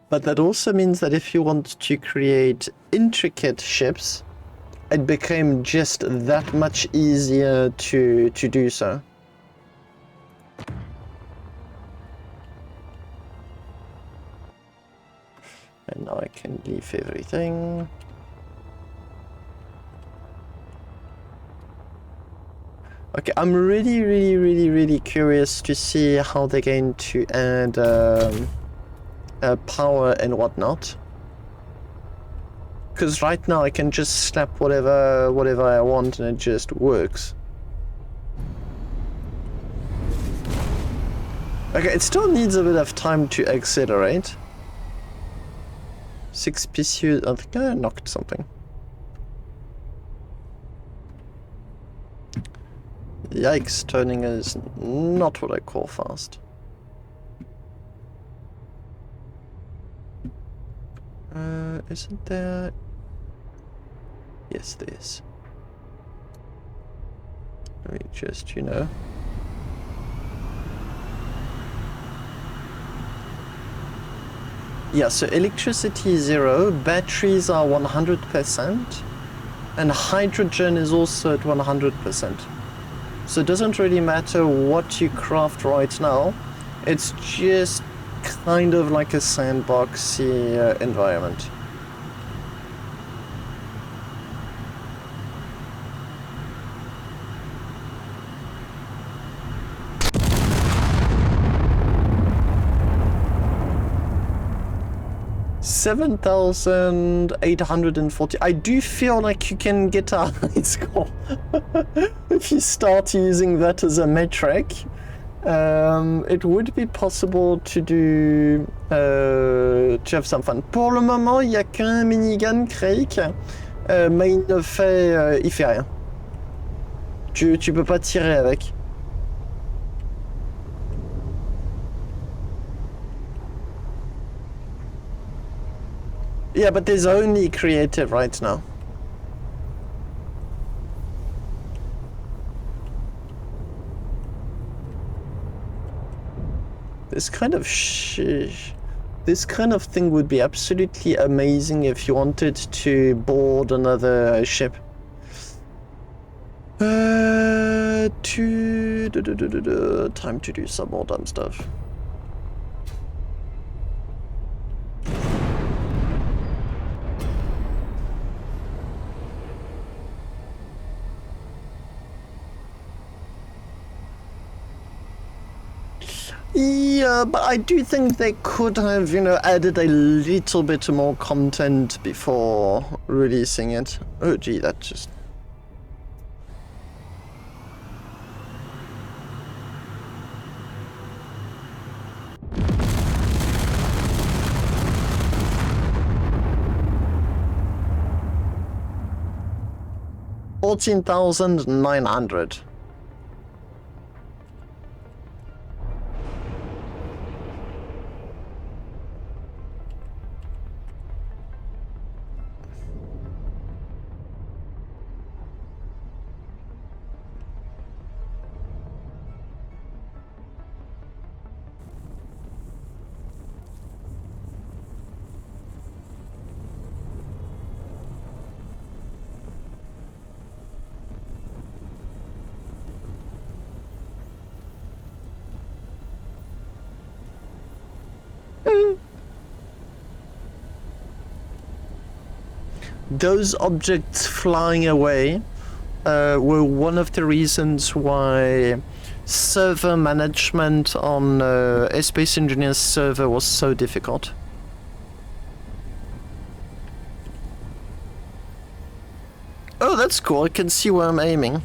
But that also means that if you want to create intricate ships, it became just that much easier to do so. And now I can leave everything. Okay, I'm really curious to see how they're going to add power and whatnot. Because right now I can just slap whatever I want and it just works. Okay, it still needs a bit of time to accelerate. 6 PCU, I think I knocked something. Yikes, turning is not what I call fast. Isn't there... Yes, there is. Let me just, you know... Yeah, so electricity is 0, batteries are 100%, and hydrogen is also at 100%. So it doesn't really matter what you craft right now, it's just kind of like a sandboxy environment. $7,840. I do feel like you can get a high score if you start using that as a metric. It would be possible to do to have some fun. Pour le moment, il n'y a qu'un minigun Craig, mais il fait rien. Tu peux pas tirer avec. Yeah, but there's only creative right now. This kind of thing would be absolutely amazing if you wanted to board another ship. Time to do some more dumb stuff. Yeah, but I do think they could have, added a little bit more content before releasing it. Oh gee, that just... $14,900. Those objects flying away were one of the reasons why server management on Space Engineers server was so difficult. Oh, that's cool. I can see where I'm aiming.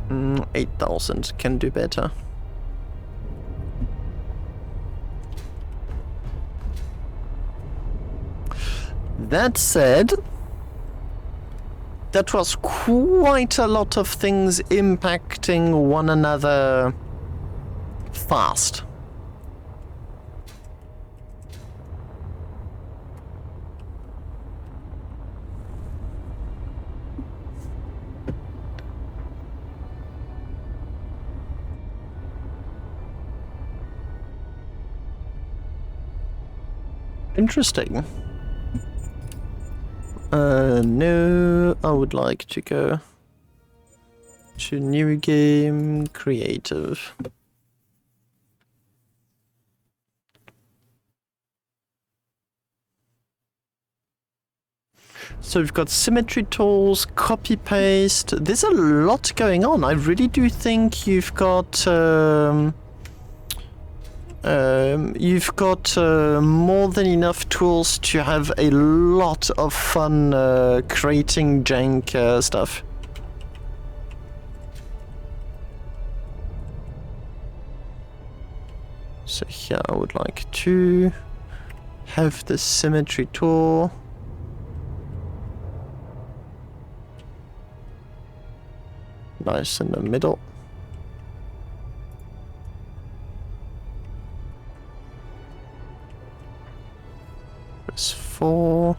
Mm, 8,000 can do better. That said, that was quite a lot of things impacting one another fast. Interesting. No, I would like to go to new game, creative. So we've got symmetry tools, copy paste. There's a lot going on. I really do think you've got more than enough tools to have a lot of fun creating jank stuff. So here I would like to have the symmetry tool. Nice in the middle. Press 4.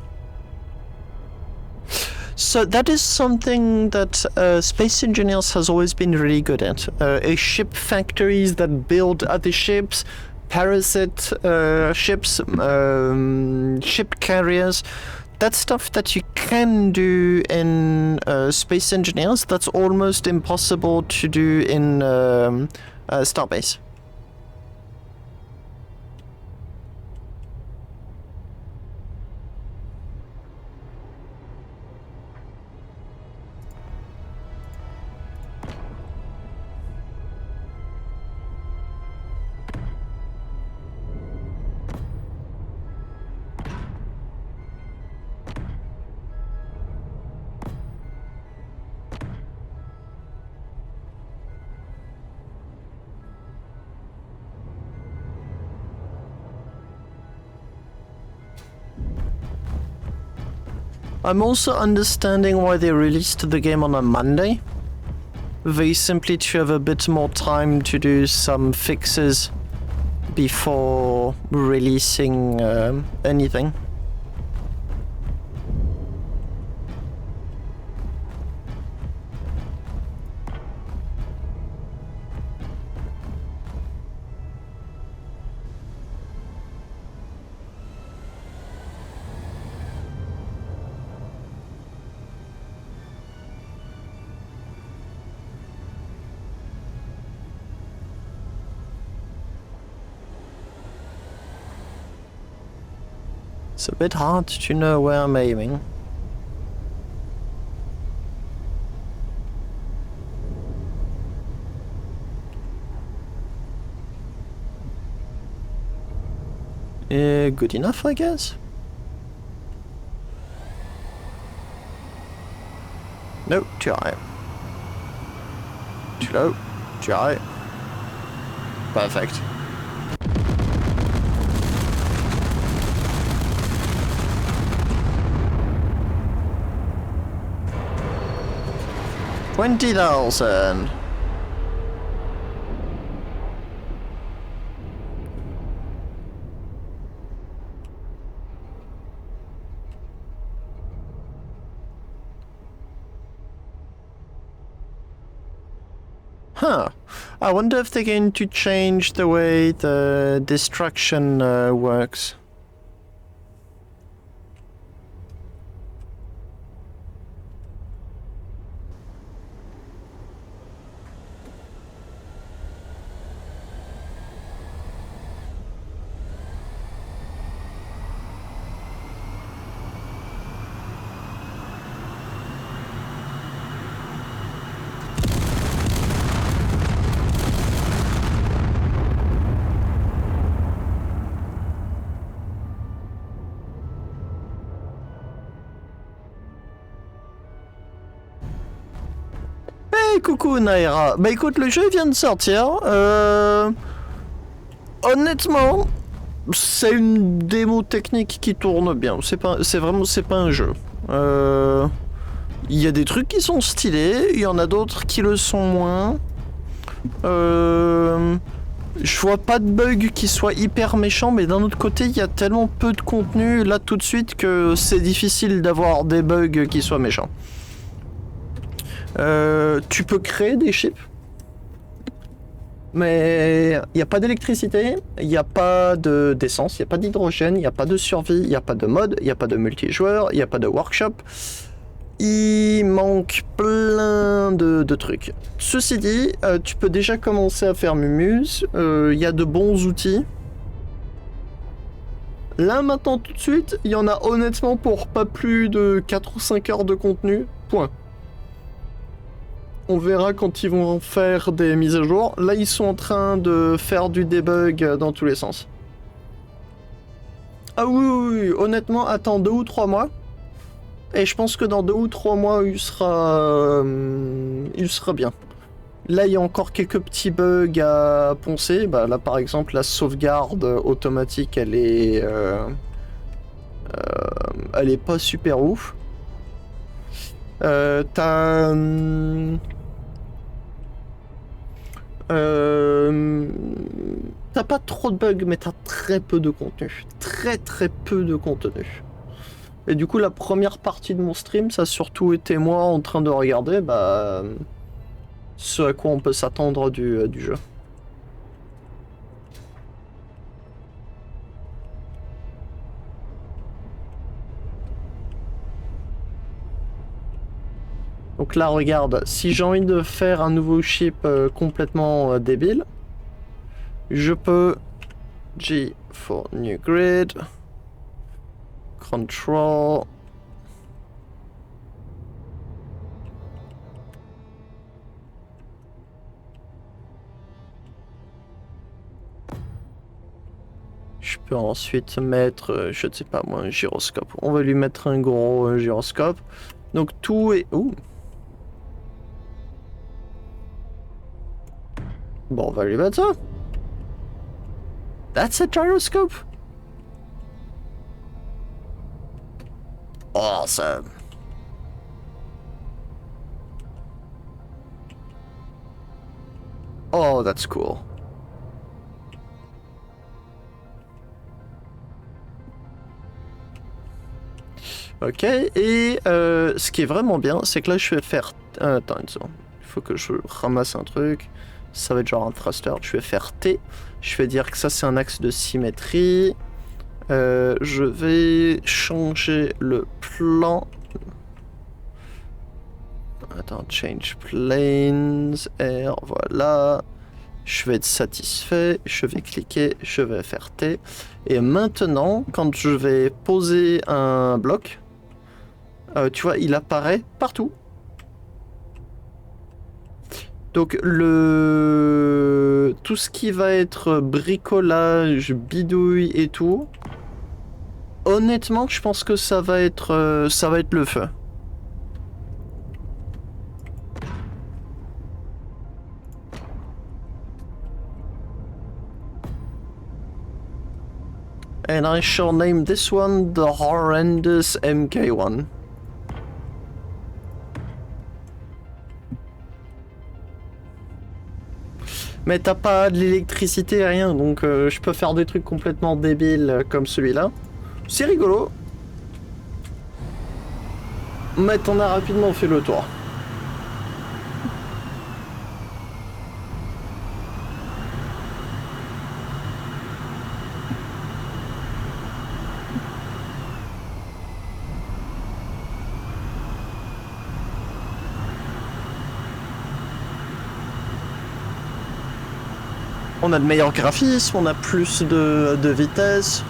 So that is something that Space Engineers has always been really good at. Ship factories that build other ships, parasite ships, ship carriers. That's stuff that you can do in Space Engineers. That's almost impossible to do in Starbase. I'm also understanding why they released the game on a Monday. They simply to have a bit more time to do some fixes before releasing anything. It's a bit hard to know where I'm aiming. Good enough, I guess. No, too high. Too low. Too high. Perfect. $20,000. Huh. I wonder if they're going to change the way the destruction works. Hey, coucou Naira. Bah écoute, le jeu vient de sortir. Honnêtement, c'est une démo technique qui tourne bien. C'est pas un jeu. Il y a des trucs qui sont stylés, il y en a d'autres qui le sont moins. Je vois pas de bug qui soit hyper méchant, mais d'un autre côté, il y a tellement peu de contenu là tout de suite que c'est difficile d'avoir des bugs qui soient méchants. Tu peux créer des chips, mais il n'y a pas d'électricité, il n'y a pas d'essence, il n'y a pas d'hydrogène, il n'y a pas de survie, il n'y a pas de mode, il n'y a pas de multijoueur, il n'y a pas de workshop. Il manque plein de trucs. Ceci dit, tu peux déjà commencer à faire Mumuse, il y a de bons outils. Là maintenant tout de suite, il y en a honnêtement pour pas plus de 4 ou 5 heures de contenu, point. On verra quand ils vont faire des mises à jour. Là, ils sont en train de faire du debug dans tous les sens. Ah oui, honnêtement, attends 2 ou 3 mois. Et je pense que dans 2 ou 3 mois, il sera bien. Là, il y a encore quelques petits bugs à poncer. Bah, là, par exemple, la sauvegarde automatique, elle est pas super ouf. T'as pas trop de bugs, mais t'as très peu de contenu. Très peu de contenu. Et du coup, la première partie de mon stream, ça a surtout été moi en train de regarder ce à quoi on peut s'attendre du jeu. Donc là, regarde, si j'ai envie de faire un nouveau chip complètement débile, je peux G for new grid, control, je peux ensuite mettre, je ne sais pas moi, un gyroscope. On va lui mettre un gros gyroscope. Donc tout est... Ouh. Bon, on va lui mettre ça. That's a gyroscope. Awesome. Oh, that's cool. Ok, et ce qui est vraiment bien, c'est que là je vais faire... attends une seconde, il faut que je ramasse un truc. Ça va être genre un thruster, je vais faire T. Je vais dire que ça c'est un axe de symétrie. Je vais changer le plan. Attends, change planes, R, voilà. Je vais être satisfait, je vais cliquer, je vais faire T. Et maintenant, quand je vais poser un bloc, tu vois, il apparaît partout. Donc tout ce qui va être bricolage, bidouille et tout, honnêtement, je pense que ça va être le feu. And I shall name this one the horrendous MK1. Mais t'as pas de l'électricité, rien, donc je peux faire des trucs complètement débiles comme celui-là. C'est rigolo. Mais t'en as rapidement fait le tour. On a de meilleurs graphismes, on a plus de vitesse.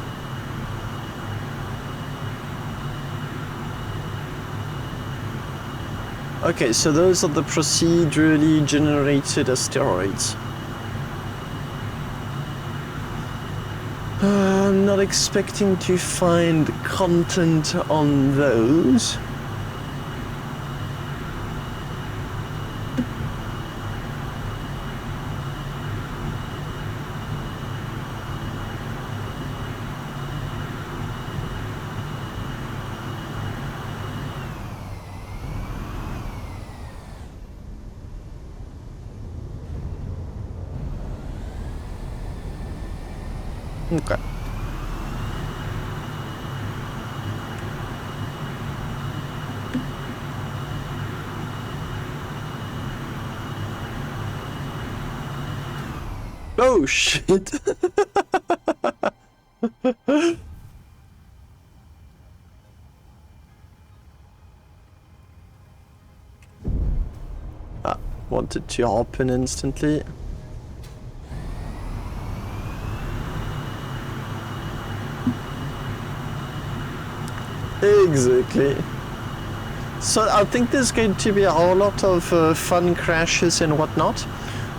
Okay, so those are the procedurally generated asteroids. I'm not expecting to find content on those. Okay. Oh shit! Wanted to open instantly. Exactly. So I think there's going to be a whole lot of fun crashes and whatnot.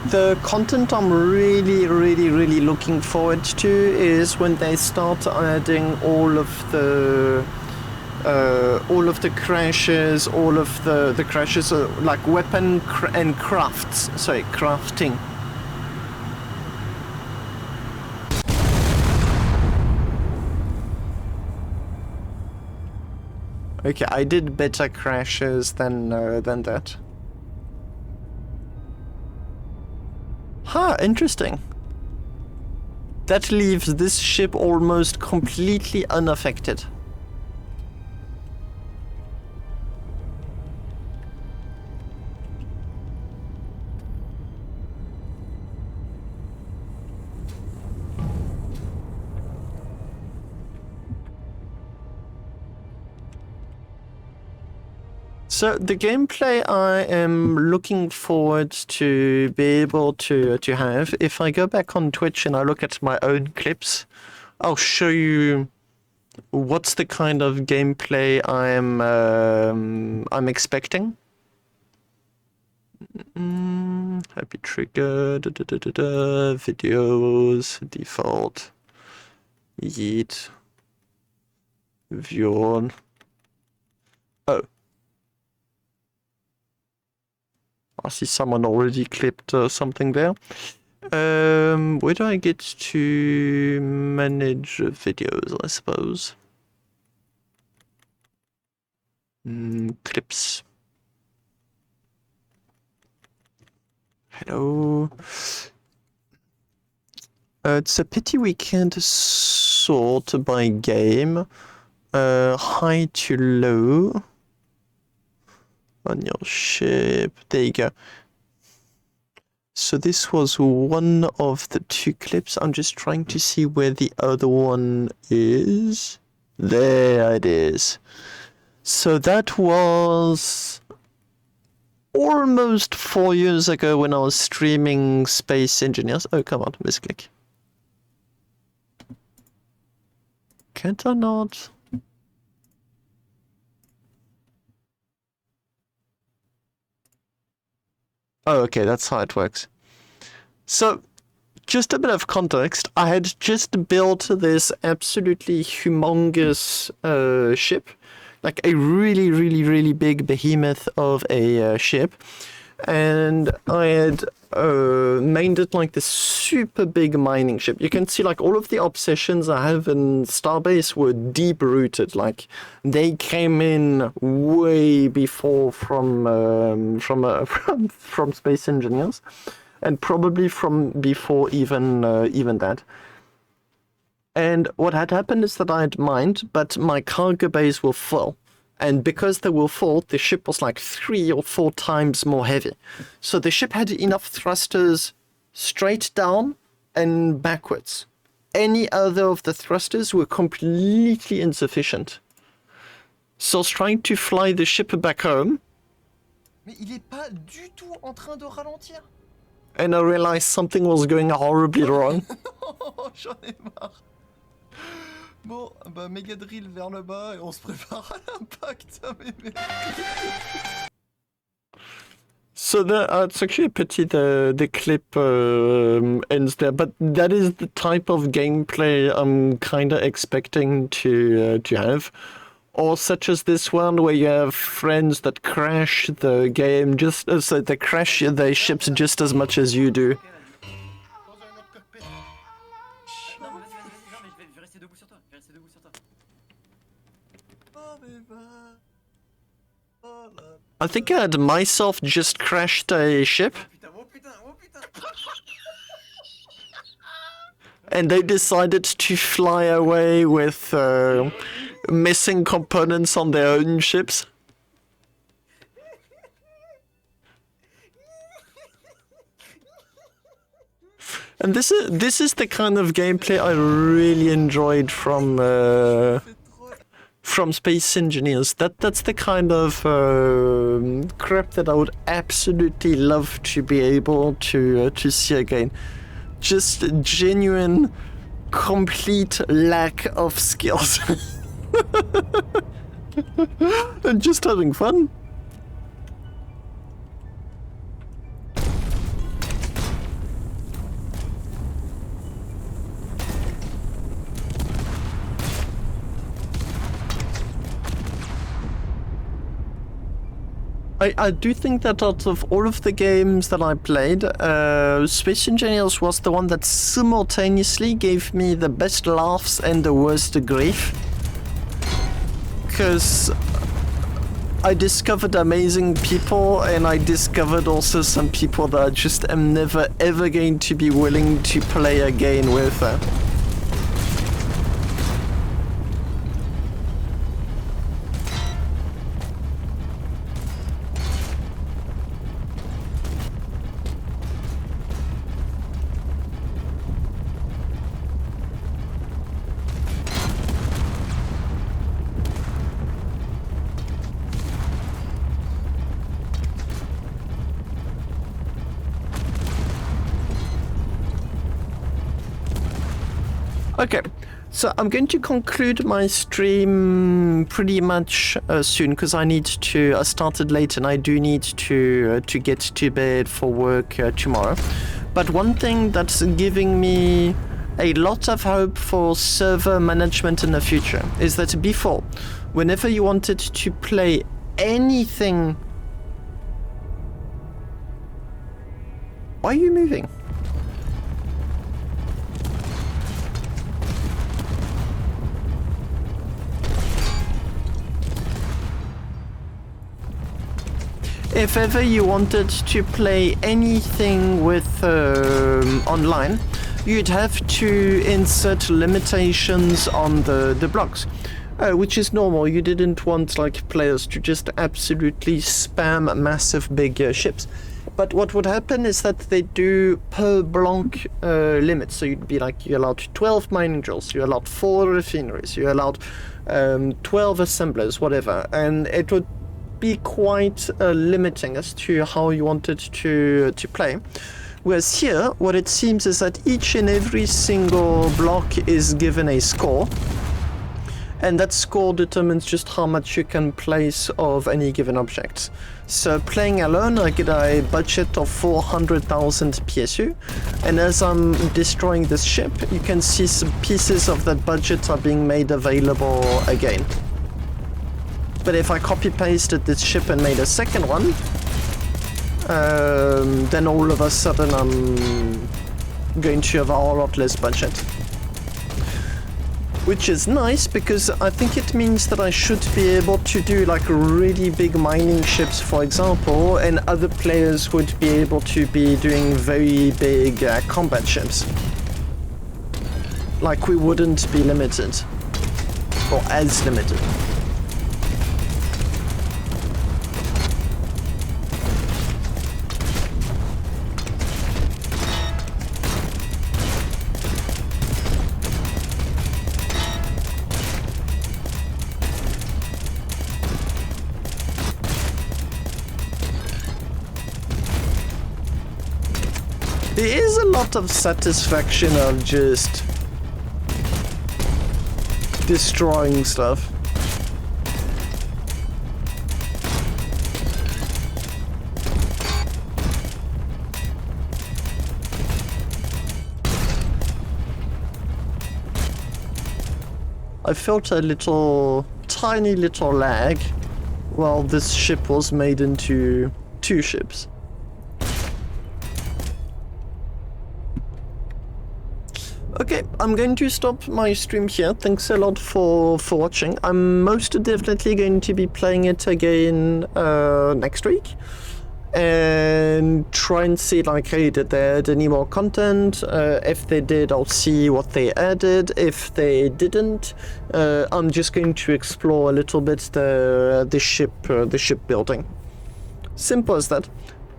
The content I'm really looking forward to is when they start adding all of the crashes, all of the crashes like weapon and crafting. Okay, I did better crashes than that. Huh, interesting. That leaves this ship almost completely unaffected. So the gameplay I am looking forward to be able to have, if I go back on Twitch and I look at my own clips, I'll show you what's the kind of gameplay I'm expecting. Happy trigger, videos, default, yeet, view. Oh. I see someone already clipped something there. Where do I get to manage videos, I suppose? Clips. Hello. It's a pity we can't sort by game. High to low. On your ship. There you go. So this was one of the two clips. I'm just trying to see where the other one is. There it is. So that was almost 4 years ago when I was streaming Space Engineers. Oh, come on, misclick. Can't I not? Oh, okay, that's how it works. So, just a bit of context. I had just built this absolutely humongous ship, like a really, really, really big behemoth of a ship. And I had made it like this super big mining ship. You can see like all of the obsessions I have in Starbase were deep rooted. Like they came in way before from Space Engineers, and probably from before even that. And what had happened is that I had mined, but my cargo bays were full. And because they were full, the ship was like 3 or 4 times more heavy. So the ship had enough thrusters straight down and backwards. Any other of the thrusters were completely insufficient. So I was trying to fly the ship back home. Mais il est pas du tout en train de ralentir. And I realized something was going horribly wrong. J'en ai marre. Bon, bah méga drill vers le bas et on se prépare à l'impact. So it's actually a pity the clip ends there, but that is the type of gameplay I'm kind of expecting to have. Or such as this one where you have friends that crash the game just so they crash their ships just as much as you do. I think I had myself just crashed a ship. And they decided to fly away with missing components on their own ships. And this is the kind of gameplay I really enjoyed from Space Engineers. That's the kind of crap that I would absolutely love to be able to see again. Just a genuine, complete lack of skills. And just having fun. I do think that out of all of the games that I played, Space Engineers was the one that simultaneously gave me the best laughs and the worst grief. Because I discovered amazing people, and I discovered also some people that I just am never ever going to be willing to play again with. Okay, so I'm going to conclude my stream pretty much soon because I started late and I do need to get to bed for work tomorrow. But one thing that's giving me a lot of hope for server management in the future is that before, whenever you wanted to play anything... Why are you moving? If ever you wanted to play anything with online, you'd have to insert limitations on the blocks, which is normal. You didn't want like players to just absolutely spam massive big ships. But what would happen is that they do per block limits. So you'd be like, you're allowed 12 mining drills, you're allowed 4 refineries, you're allowed 12 assemblers, whatever. And it would be quite limiting as to how you wanted to play. Whereas here, what it seems is that each and every single block is given a score, and that score determines just how much you can place of any given object. So playing alone, I get a budget of 400,000 PSU, and as I'm destroying this ship, you can see some pieces of that budget are being made available again. But if I copy-pasted this ship and made a second one, then all of a sudden I'm going to have a whole lot less budget. Which is nice, because I think it means that I should be able to do like really big mining ships, for example, and other players would be able to be doing very big combat ships. Like we wouldn't be limited, or as limited. There is a lot of satisfaction of just destroying stuff. I felt a tiny little lag while this ship was made into 2 ships. Okay, I'm going to stop my stream here. Thanks a lot for watching. I'm most definitely going to be playing it again next week. And try and see, like, hey, did they add any more content? If they did, I'll see what they added. If they didn't, I'm just going to explore a little bit the ship building. Simple as that.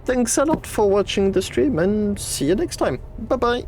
Thanks a lot for watching the stream, and see you next time. Bye-bye.